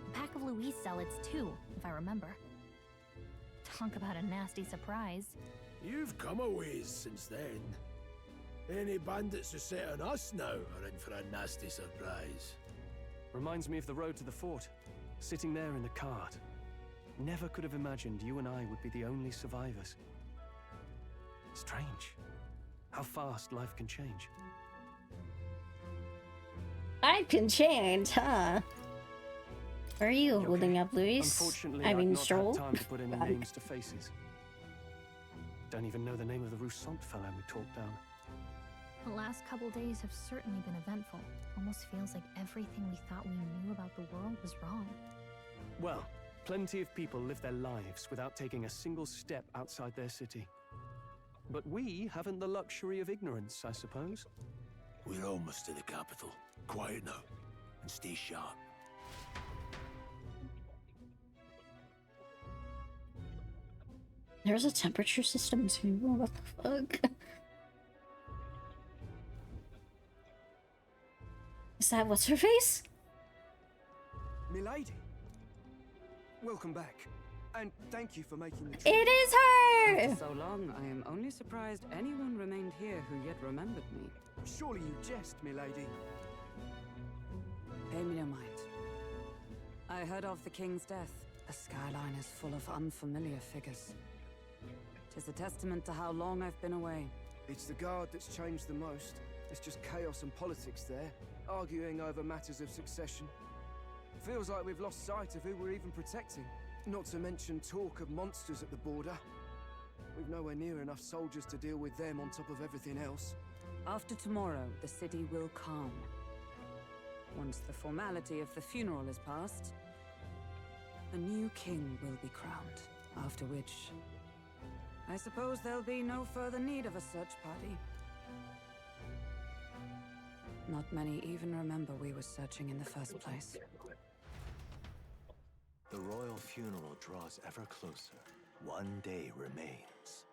A pack of Louise zealots too, if I remember. Talk about a nasty surprise. You've come a ways since then. Any bandits who set on us now are in for a nasty surprise. Reminds me of the road to the fort. Sitting there in the cart. Never could have imagined you and I would be the only survivors. Strange. How fast life can change. I can change, huh? Where are you holding up, Luis? Unfortunately, I I've mean, not Stroll? had time to put any names to faces. Don't even know the name of the Roussant fellow we talked down. The last couple days have certainly been eventful. Almost feels like everything we thought we knew about the world was wrong. Well, plenty of people live their lives without taking a single step outside their city. But we haven't the luxury of ignorance, I suppose. We're almost to the capital. Quiet now, and stay sharp. There's a temperature system too. What the fuck? Is that what's her face? Milady, welcome back, and thank you for making the trip. It is her! After so long, I am only surprised anyone remained here who yet remembered me. Surely you jest, milady. Pay me no mind. I heard of the king's death. The skyline is full of unfamiliar figures. Tis a testament to how long I've been away. It's the guard that's changed the most. It's just chaos and politics there, arguing over matters of succession. Feels like we've lost sight of who we're even protecting. Not to mention talk of monsters at the border. We've nowhere near enough soldiers to deal with them on top of everything else. After tomorrow, the city will calm. Once the formality of the funeral is past, a new king will be crowned. After which, I suppose there'll be no further need of a search party. Not many even remember we were searching in the first place. The royal funeral draws ever closer. 1 day remains.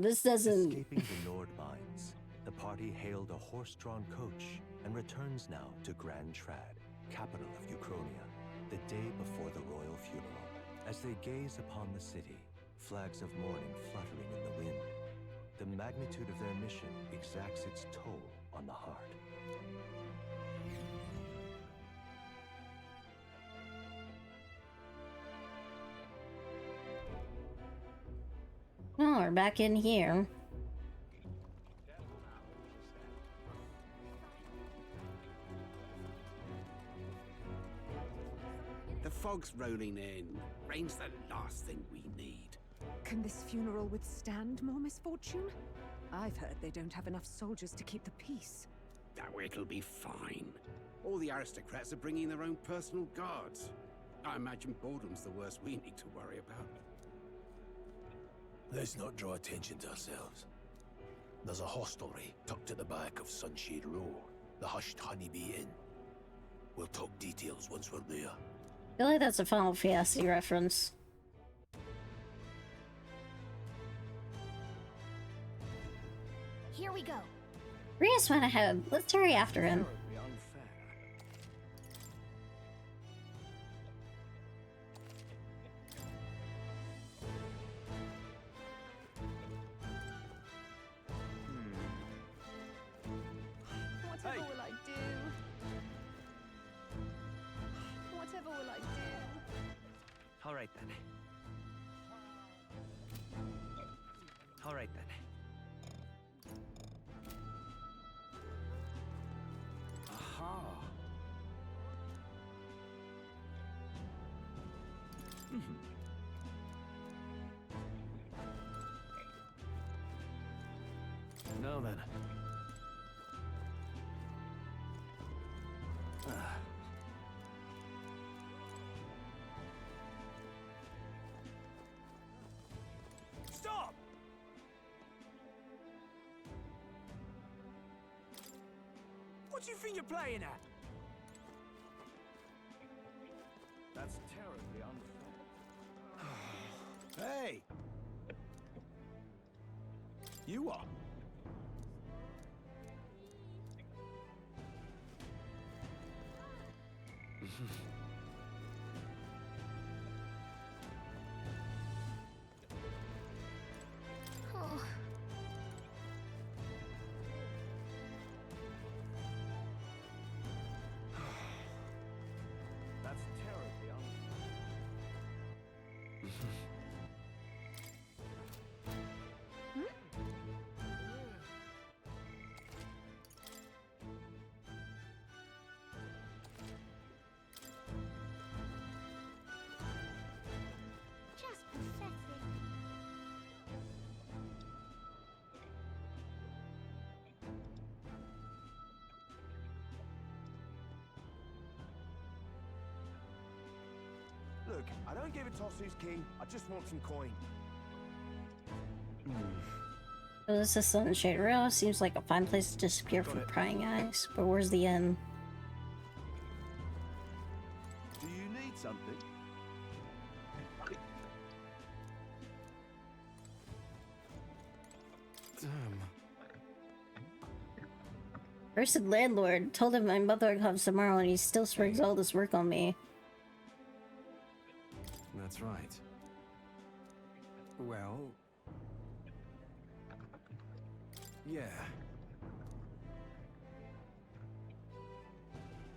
This doesn't... Escaping the Nord mines, the party hailed a horse-drawn coach and returns now to Grand Trad, capital of Uchronia, the day before the royal funeral. As they gaze upon the city, flags of mourning fluttering in the wind, the magnitude of their mission exacts its toll on the heart. Oh, we're back in here. The fog's rolling in. Rain's the last thing we need. Can this funeral withstand more misfortune? I've heard they don't have enough soldiers to keep the peace. Oh, it'll be fine. All the aristocrats are bringing their own personal guards. I imagine boredom's the worst we need to worry about. Let's not draw attention to ourselves. There's a hostelry tucked at the back of Sunshade Row, the Hushed Honeybee Inn. We'll talk details once we're there. I feel like that's a Final Fantasy reference. Here we go. Rias went ahead. Let's hurry after him. Whatever will I do? Whatever will I do? All right then. All right then. Aha! Now then. Stop! What do you think you're playing at? That's terribly unfair. Hey! You are. Oh. That's terribly unfair. Just pathetic. Look, I don't give a toss who's king. I just want some coin. So this is Sunshade Rail. Seems like a fine place to disappear from prying eyes. But where's the end? Do you need something? Damn. Cursed landlord told him my mother comes tomorrow and he still springs all this work on me. That's right. Well... yeah.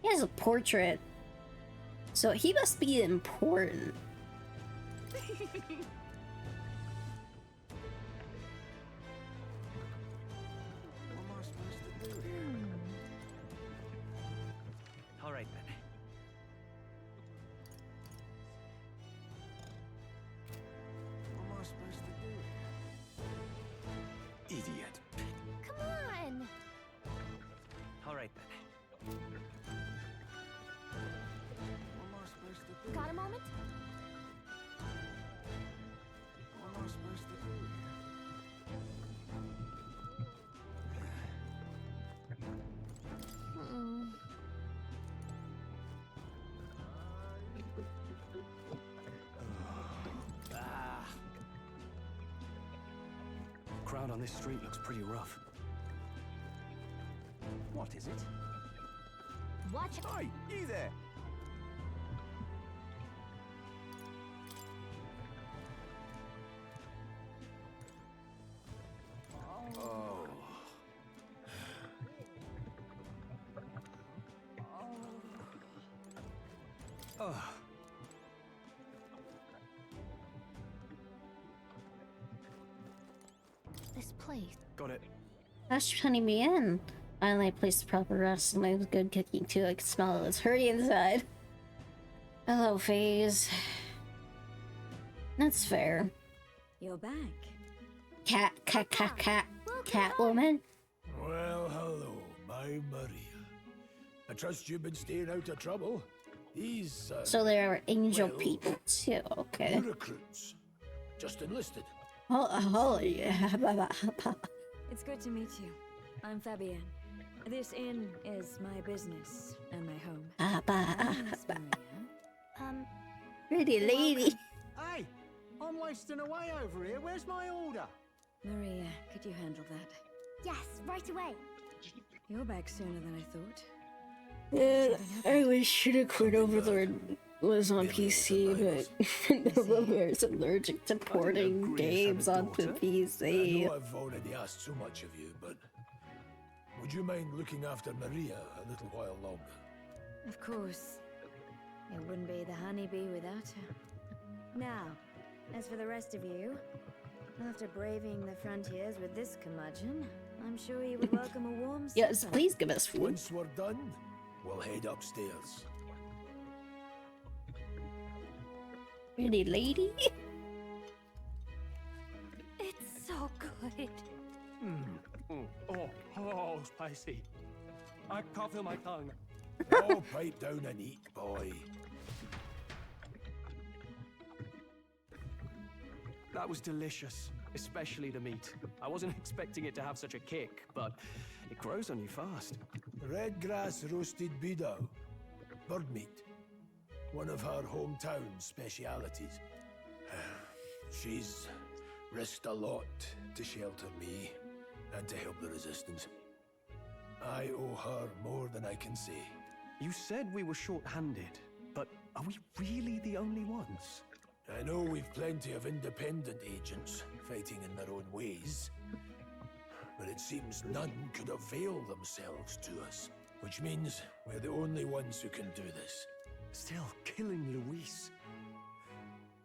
He has a portrait. So he must be important. All right then. What am I supposed to do? Idiot. Come on! All right then. What am I supposed to do? Got a moment? What am I supposed to do? Crowd on this street looks pretty rough. What is it? Watch. Hi, you there. Oh. Oh. This place. Got it. That's turning me in. Finally, I placed the proper rest and my good cooking too. I can smell it. It's hurry inside. Hello, Phase. That's fair. You're back. Catwoman. Well, hello, my Maria. I trust you've been staying out of trouble. These, So there are angel well, people too. Okay. new recruits. Just enlisted. Oh yeah. It's good to meet you. I'm Fabienne. This inn is my business and my home. Miss Maria. Pretty lady. Hey, I'm wasting away over here. Where's my order? Maria, could you handle that? Yes, right away. You're back sooner than I thought. I wish Shooter Quid Overlord was on PC, but November is allergic to porting games onto I PC. know I've already asked so much of you, but would you mind looking after Maria a little while longer? Of course. It wouldn't be the honeybee without her. Now, as for the rest of you, after braving the frontiers with this curmudgeon, I'm sure you would welcome a warm supper. Yes, please give us food. Once we're done, we'll head upstairs. Pretty lady. It's so good. Oh, spicy. I can't feel my tongue. Oh, pipe down and eat, boy. That was delicious, especially the meat. I wasn't expecting it to have such a kick, but it grows on you fast. Red grass roasted beedow. Bird meat. One of her hometown specialities. She's risked a lot to shelter me and to help the resistance. I owe her more than I can say. You said we were short-handed, but are we really the only ones? I know we've plenty of independent agents fighting in their own ways, but it seems none could avail themselves to us, which means we're the only ones who can do this. Still, killing Luis.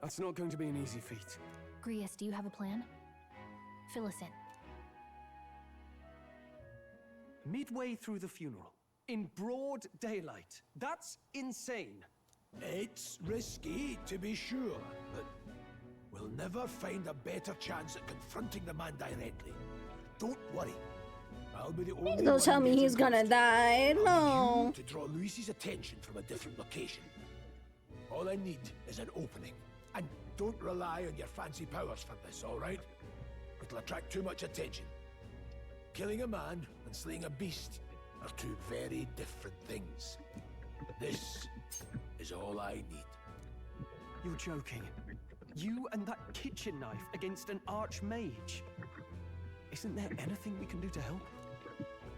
That's not going to be an easy feat. Grius, do you have a plan? Fill us in. Midway through the funeral, in broad daylight. That's insane. It's risky, to be sure, but we'll never find a better chance at confronting the man directly. Don't worry. I'll be the only one. Don't tell me he's gonna die. No. To draw Luis's attention from a different location. All I need is an opening. And don't rely on your fancy powers for this, all right? It'll attract too much attention. Killing a man and slaying a beast are two very different things. This is all I need. You're joking. You and that kitchen knife against an archmage. Isn't there anything we can do to help?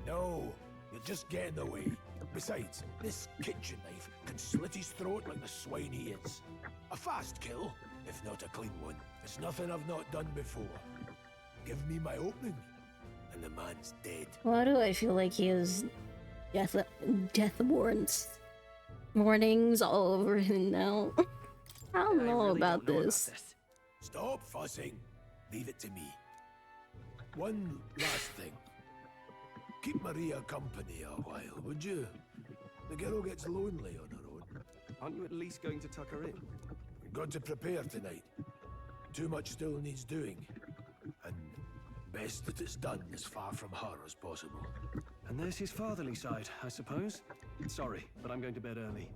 No, you'll just get in the way. Besides, this kitchen knife can slit his throat like the swine he is. A fast kill, if not a clean one. It's nothing I've not done before. Give me my opening, and the man's dead. Why do I feel like he has death warnings all over him now? I don't know about this. Stop fussing. Leave it to me. One last thing. Keep Maria company a while, would you? The girl gets lonely on her own. Aren't you at least going to tuck her in? Got to prepare tonight. Too much still needs doing. And best that it's done as far from her as possible. And there's his fatherly side, I suppose. Sorry, but I'm going to bed early.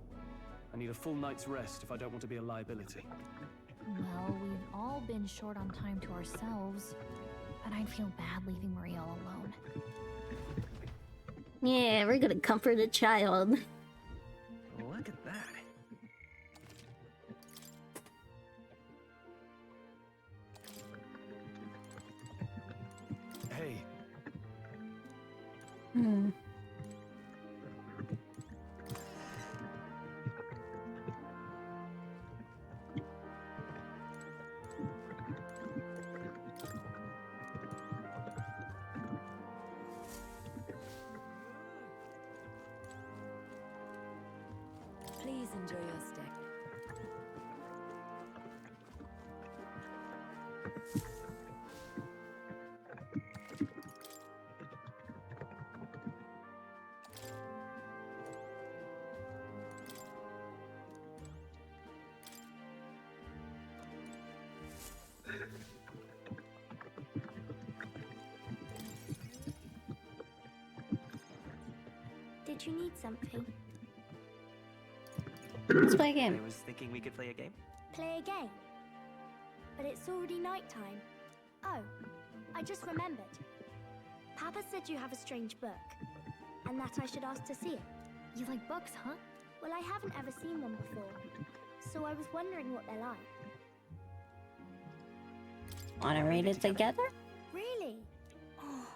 I need a full night's rest if I don't want to be a liability. Well, we've all been short on time to ourselves, but I'd feel bad leaving Maria all alone. Yeah, we're gonna comfort a child. Look at that. Hey. Please enjoy your stay. Did you need something? Let's play a game. I was thinking we could play a game. Play a game? But it's already nighttime. Oh, I just remembered. Papa said you have a strange book, and that I should ask to see it. You like books, huh? Well, I haven't ever seen one before, so I was wondering what they're like. Wanna read it together? Really? Oh,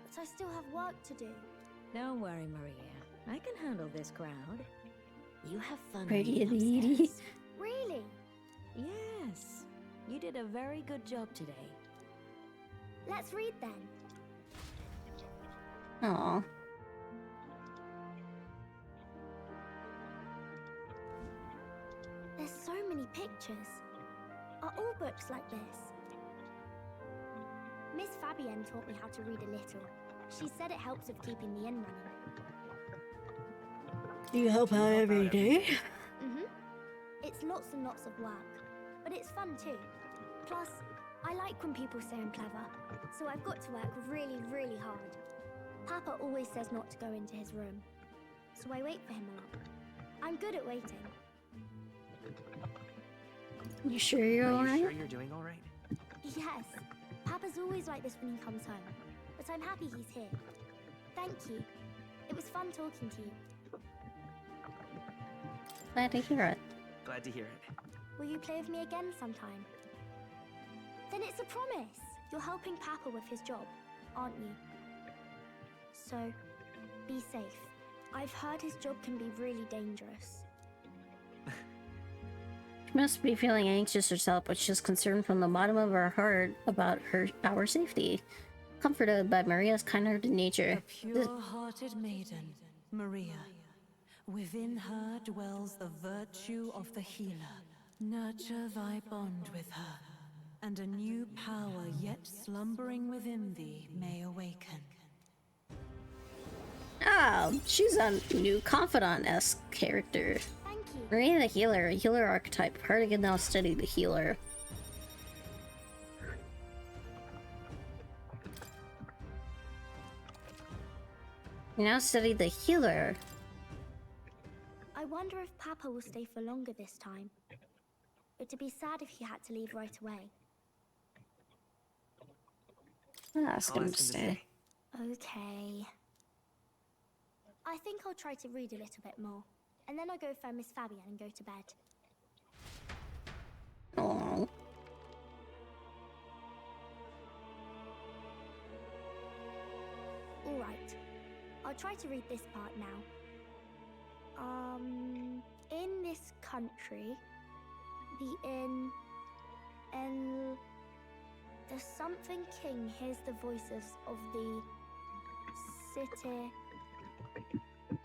but I still have work to do. Don't worry, Maria. I can handle this crowd. You have fun. Pretty reading lady. upstairs. Really? Yes. You did a very good job today. Let's read then. Aww. There's so many pictures. Are all books like this? Miss Fabienne taught me how to read a little. She said it helps with keeping the inn running. Do you help out every day? Mm-hmm. It's lots and lots of work, but it's fun too. Plus, I like when people say I'm clever, so I've got to work really, really hard. Papa always says not to go into his room, so I wait for him a lot. I'm good at waiting. You sure you're Are you alright? sure you're doing all right? Yes, Papa's always like this when he comes home, but I'm happy he's here. Thank you. It was fun talking to you. Glad to hear it. Glad to hear it. Will you play with me again sometime? Then it's a promise. You're helping Papa with his job, aren't you? So, be safe. I've heard his job can be really dangerous. She must be feeling anxious herself, but she's concerned from the bottom of her heart about our safety. Comforted by Maria's kind-hearted nature. A pure-hearted maiden, Maria. Within her dwells the virtue of the healer. Nurture thy bond with her, and a new power yet slumbering within thee may awaken. Oh, she's a new confidant-esque character. Maria the Healer, a healer archetype. Hard to get now study the healer. You now study the healer. I wonder if Papa will stay for longer this time. It'd be sad if he had to leave right away. I'll ask him to stay. Okay. I think I'll try to read a little bit more. And then I'll go find Miss Fabian and go to bed. Oh. Alright. I'll try to read this part now. In this country, the something king hears the voices of the city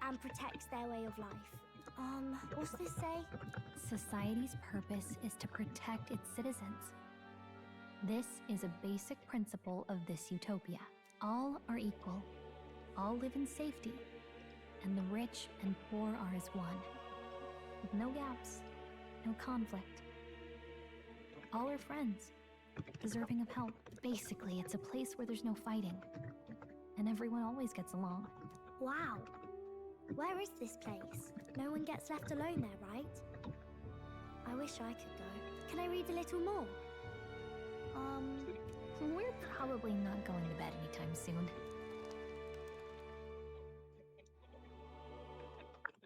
and protects their way of life. What's this say? Society's purpose is to protect its citizens. This is a basic principle of this utopia. All are equal, all live in safety, and the rich and poor are as one, with no gaps, no conflict. All are friends, deserving of help. Basically, it's a place where there's no fighting, and everyone always gets along. Wow. Where is this place? No one gets left alone there, right? I wish I could go. Can I read a little more? We're probably not going to bed anytime soon.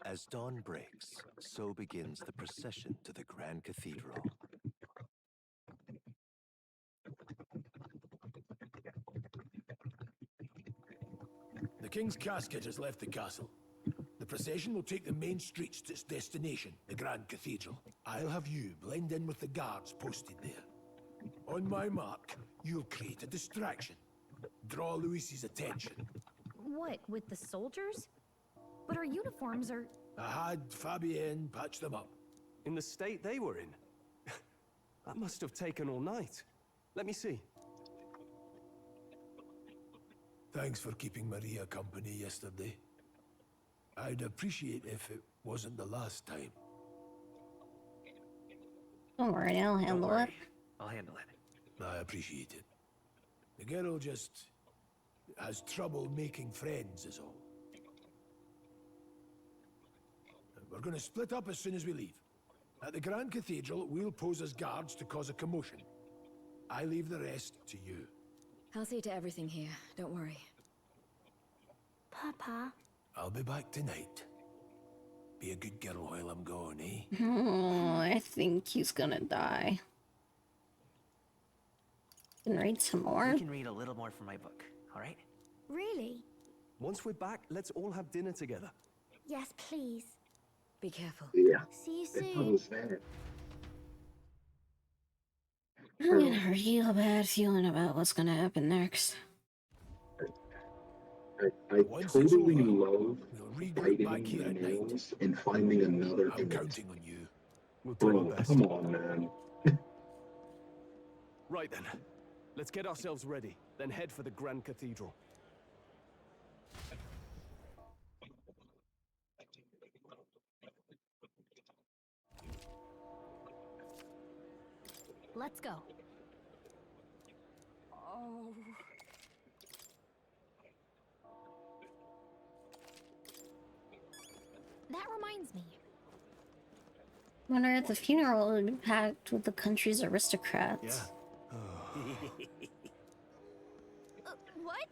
As dawn breaks, so begins the procession to the Grand Cathedral. The King's casket has left the castle. The procession will take the main streets to its destination, the Grand Cathedral. I'll have you blend in with the guards posted there. On my mark, you'll create a distraction. Draw Luis's attention. What, with the soldiers? But our uniforms are... I had Fabienne patch them up. In the state they were in? That must have taken all night. Let me see. Thanks for keeping Maria company yesterday. I'd appreciate if it wasn't the last time. Don't worry, I'll handle it. I'll handle it. I appreciate it. The girl just has trouble making friends is all. We're gonna split up as soon as we leave. At the Grand Cathedral, we'll pose as guards to cause a commotion. I leave the rest to you. I'll see to everything here, don't worry. Papa? I'll be back tonight. Be a good girl while I'm gone, eh? Oh, I think he's gonna die. Can read some more? You can read a little more from my book, alright? Really? Once we're back, let's all have dinner together. Yes, please. Be careful. Yeah. See you It's soon. sad. I'm getting a real bad feeling about what's gonna happen next. I totally love biting your nails and finding another in it. Counting on you. We'll do our Bro, best. come on, man. Right then. Let's get ourselves ready, then head for the Grand Cathedral. Let's go. Oh. That reminds me. Wonder if the funeral will be packed with the country's aristocrats. What?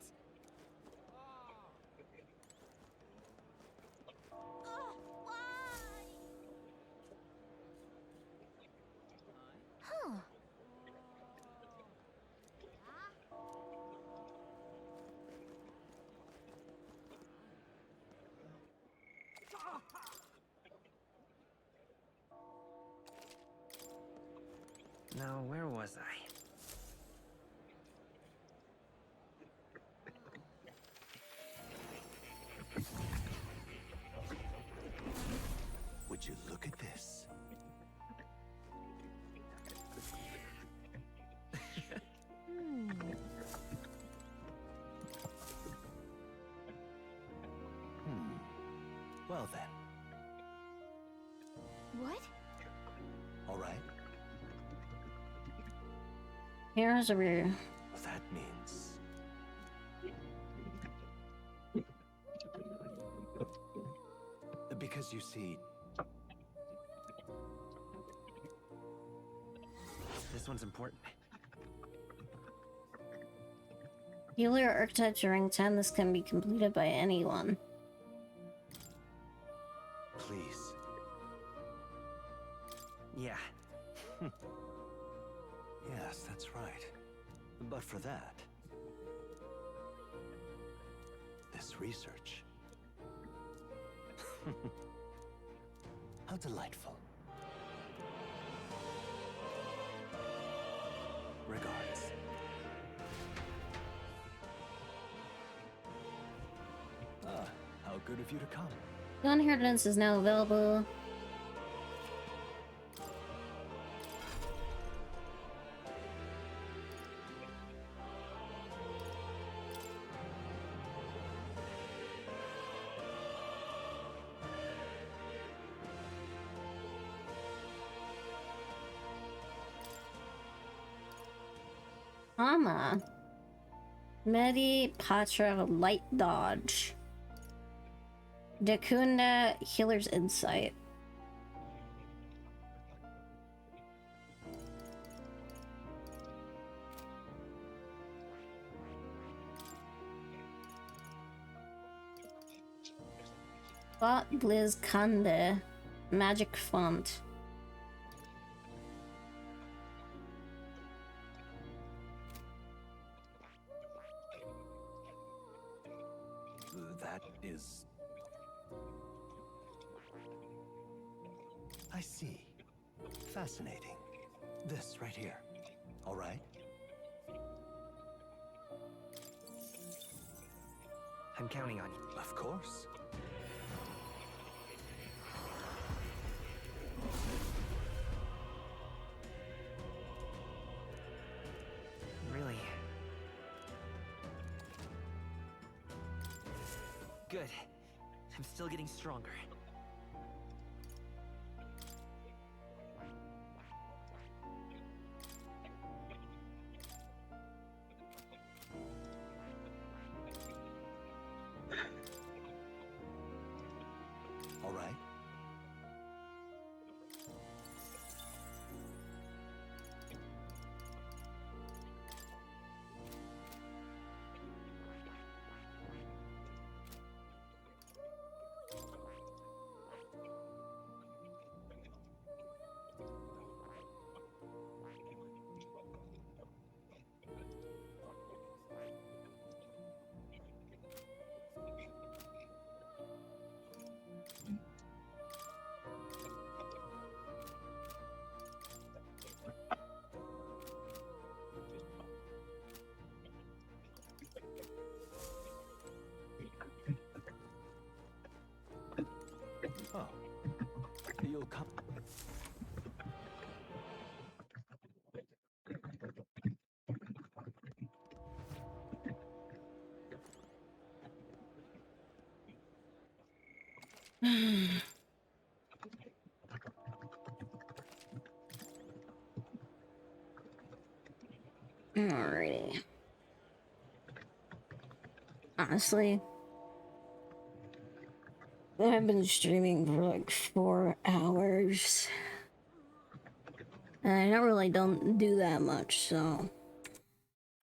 Huh. Now, where was I? Would you look at this? Well then. What? All right. Here's a rear. That means... Because you see... This one's important. Healer archetypes are rank 10. This can be completed by anyone. Please. Yeah. Yes, that's right. But for that... this research... How delightful. Regards. How good of you to come. The inheritance is now available. Ama. Medi Patra Light Dodge. Dakunda Healer's Insight. Bot Blizz Kande Magic Font. That is... I see. Fascinating. This right here. All right? I'm counting on you. Of course. Really? Good. I'm still getting stronger. All right. Oh. You'll come. Alrighty. Honestly, I've been streaming for like 4 hours. And I don't do that much, so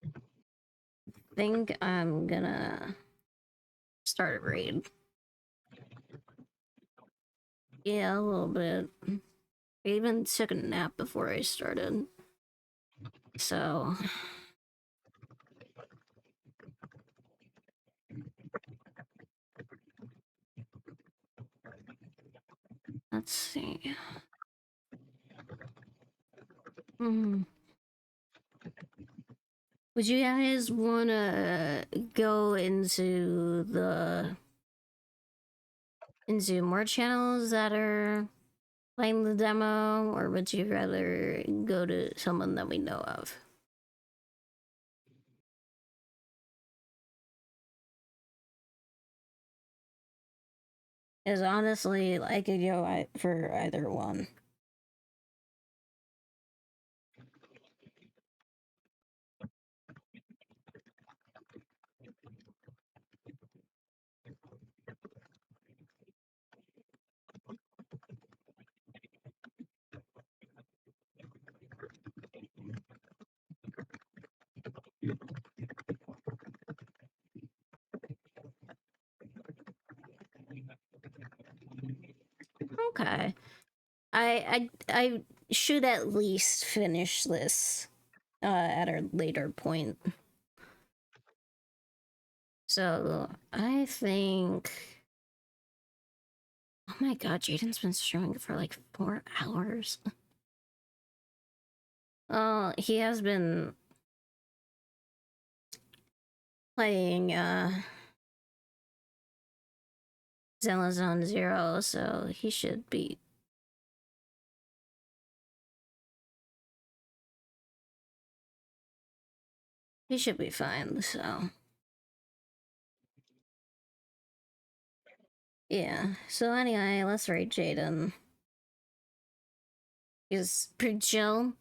I think I'm gonna start a raid. Yeah, a little bit. I even took a nap before I started. So let's see. Would you guys wanna go into more channels that are playing the demo, or would you rather go to someone that we know of? Because honestly, I could go for either one. Okay. I should at least finish this at a later point. So I think. Oh my god, Jaden's been streaming for like 4 hours. Oh, he has been playing Zone Zero, so he should be. He should be fine, so. Yeah, so anyway, let's rate Jaden. He's pretty chill.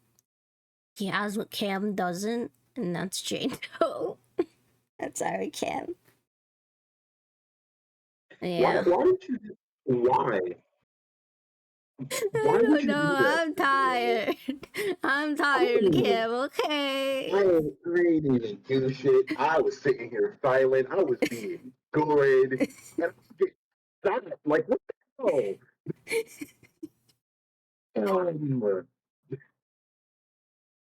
He has what Cam doesn't, and that's Jaden. That's our Cam. Yeah. Why did you? Why? I don't know. I'm tired. I'm tired, Kim. Okay. I ain't even do shit. I was sitting here silent. I was being good. And stop. Like, what the hell? Anyways,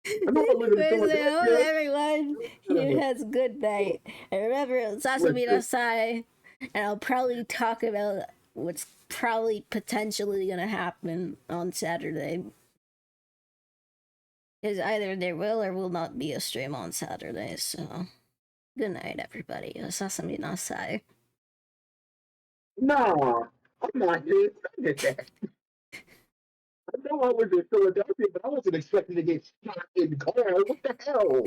I hope everyone here has a good night. And remember, Sasa Lunafey, and I'll probably talk about what's probably potentially gonna happen on Saturday. Because either there will or will not be a stream on Saturday, so good night, everybody. Sasa Lunafey. No, I'm not doing that. I know I was in Philadelphia, but I wasn't expecting to get shot in car. What the hell?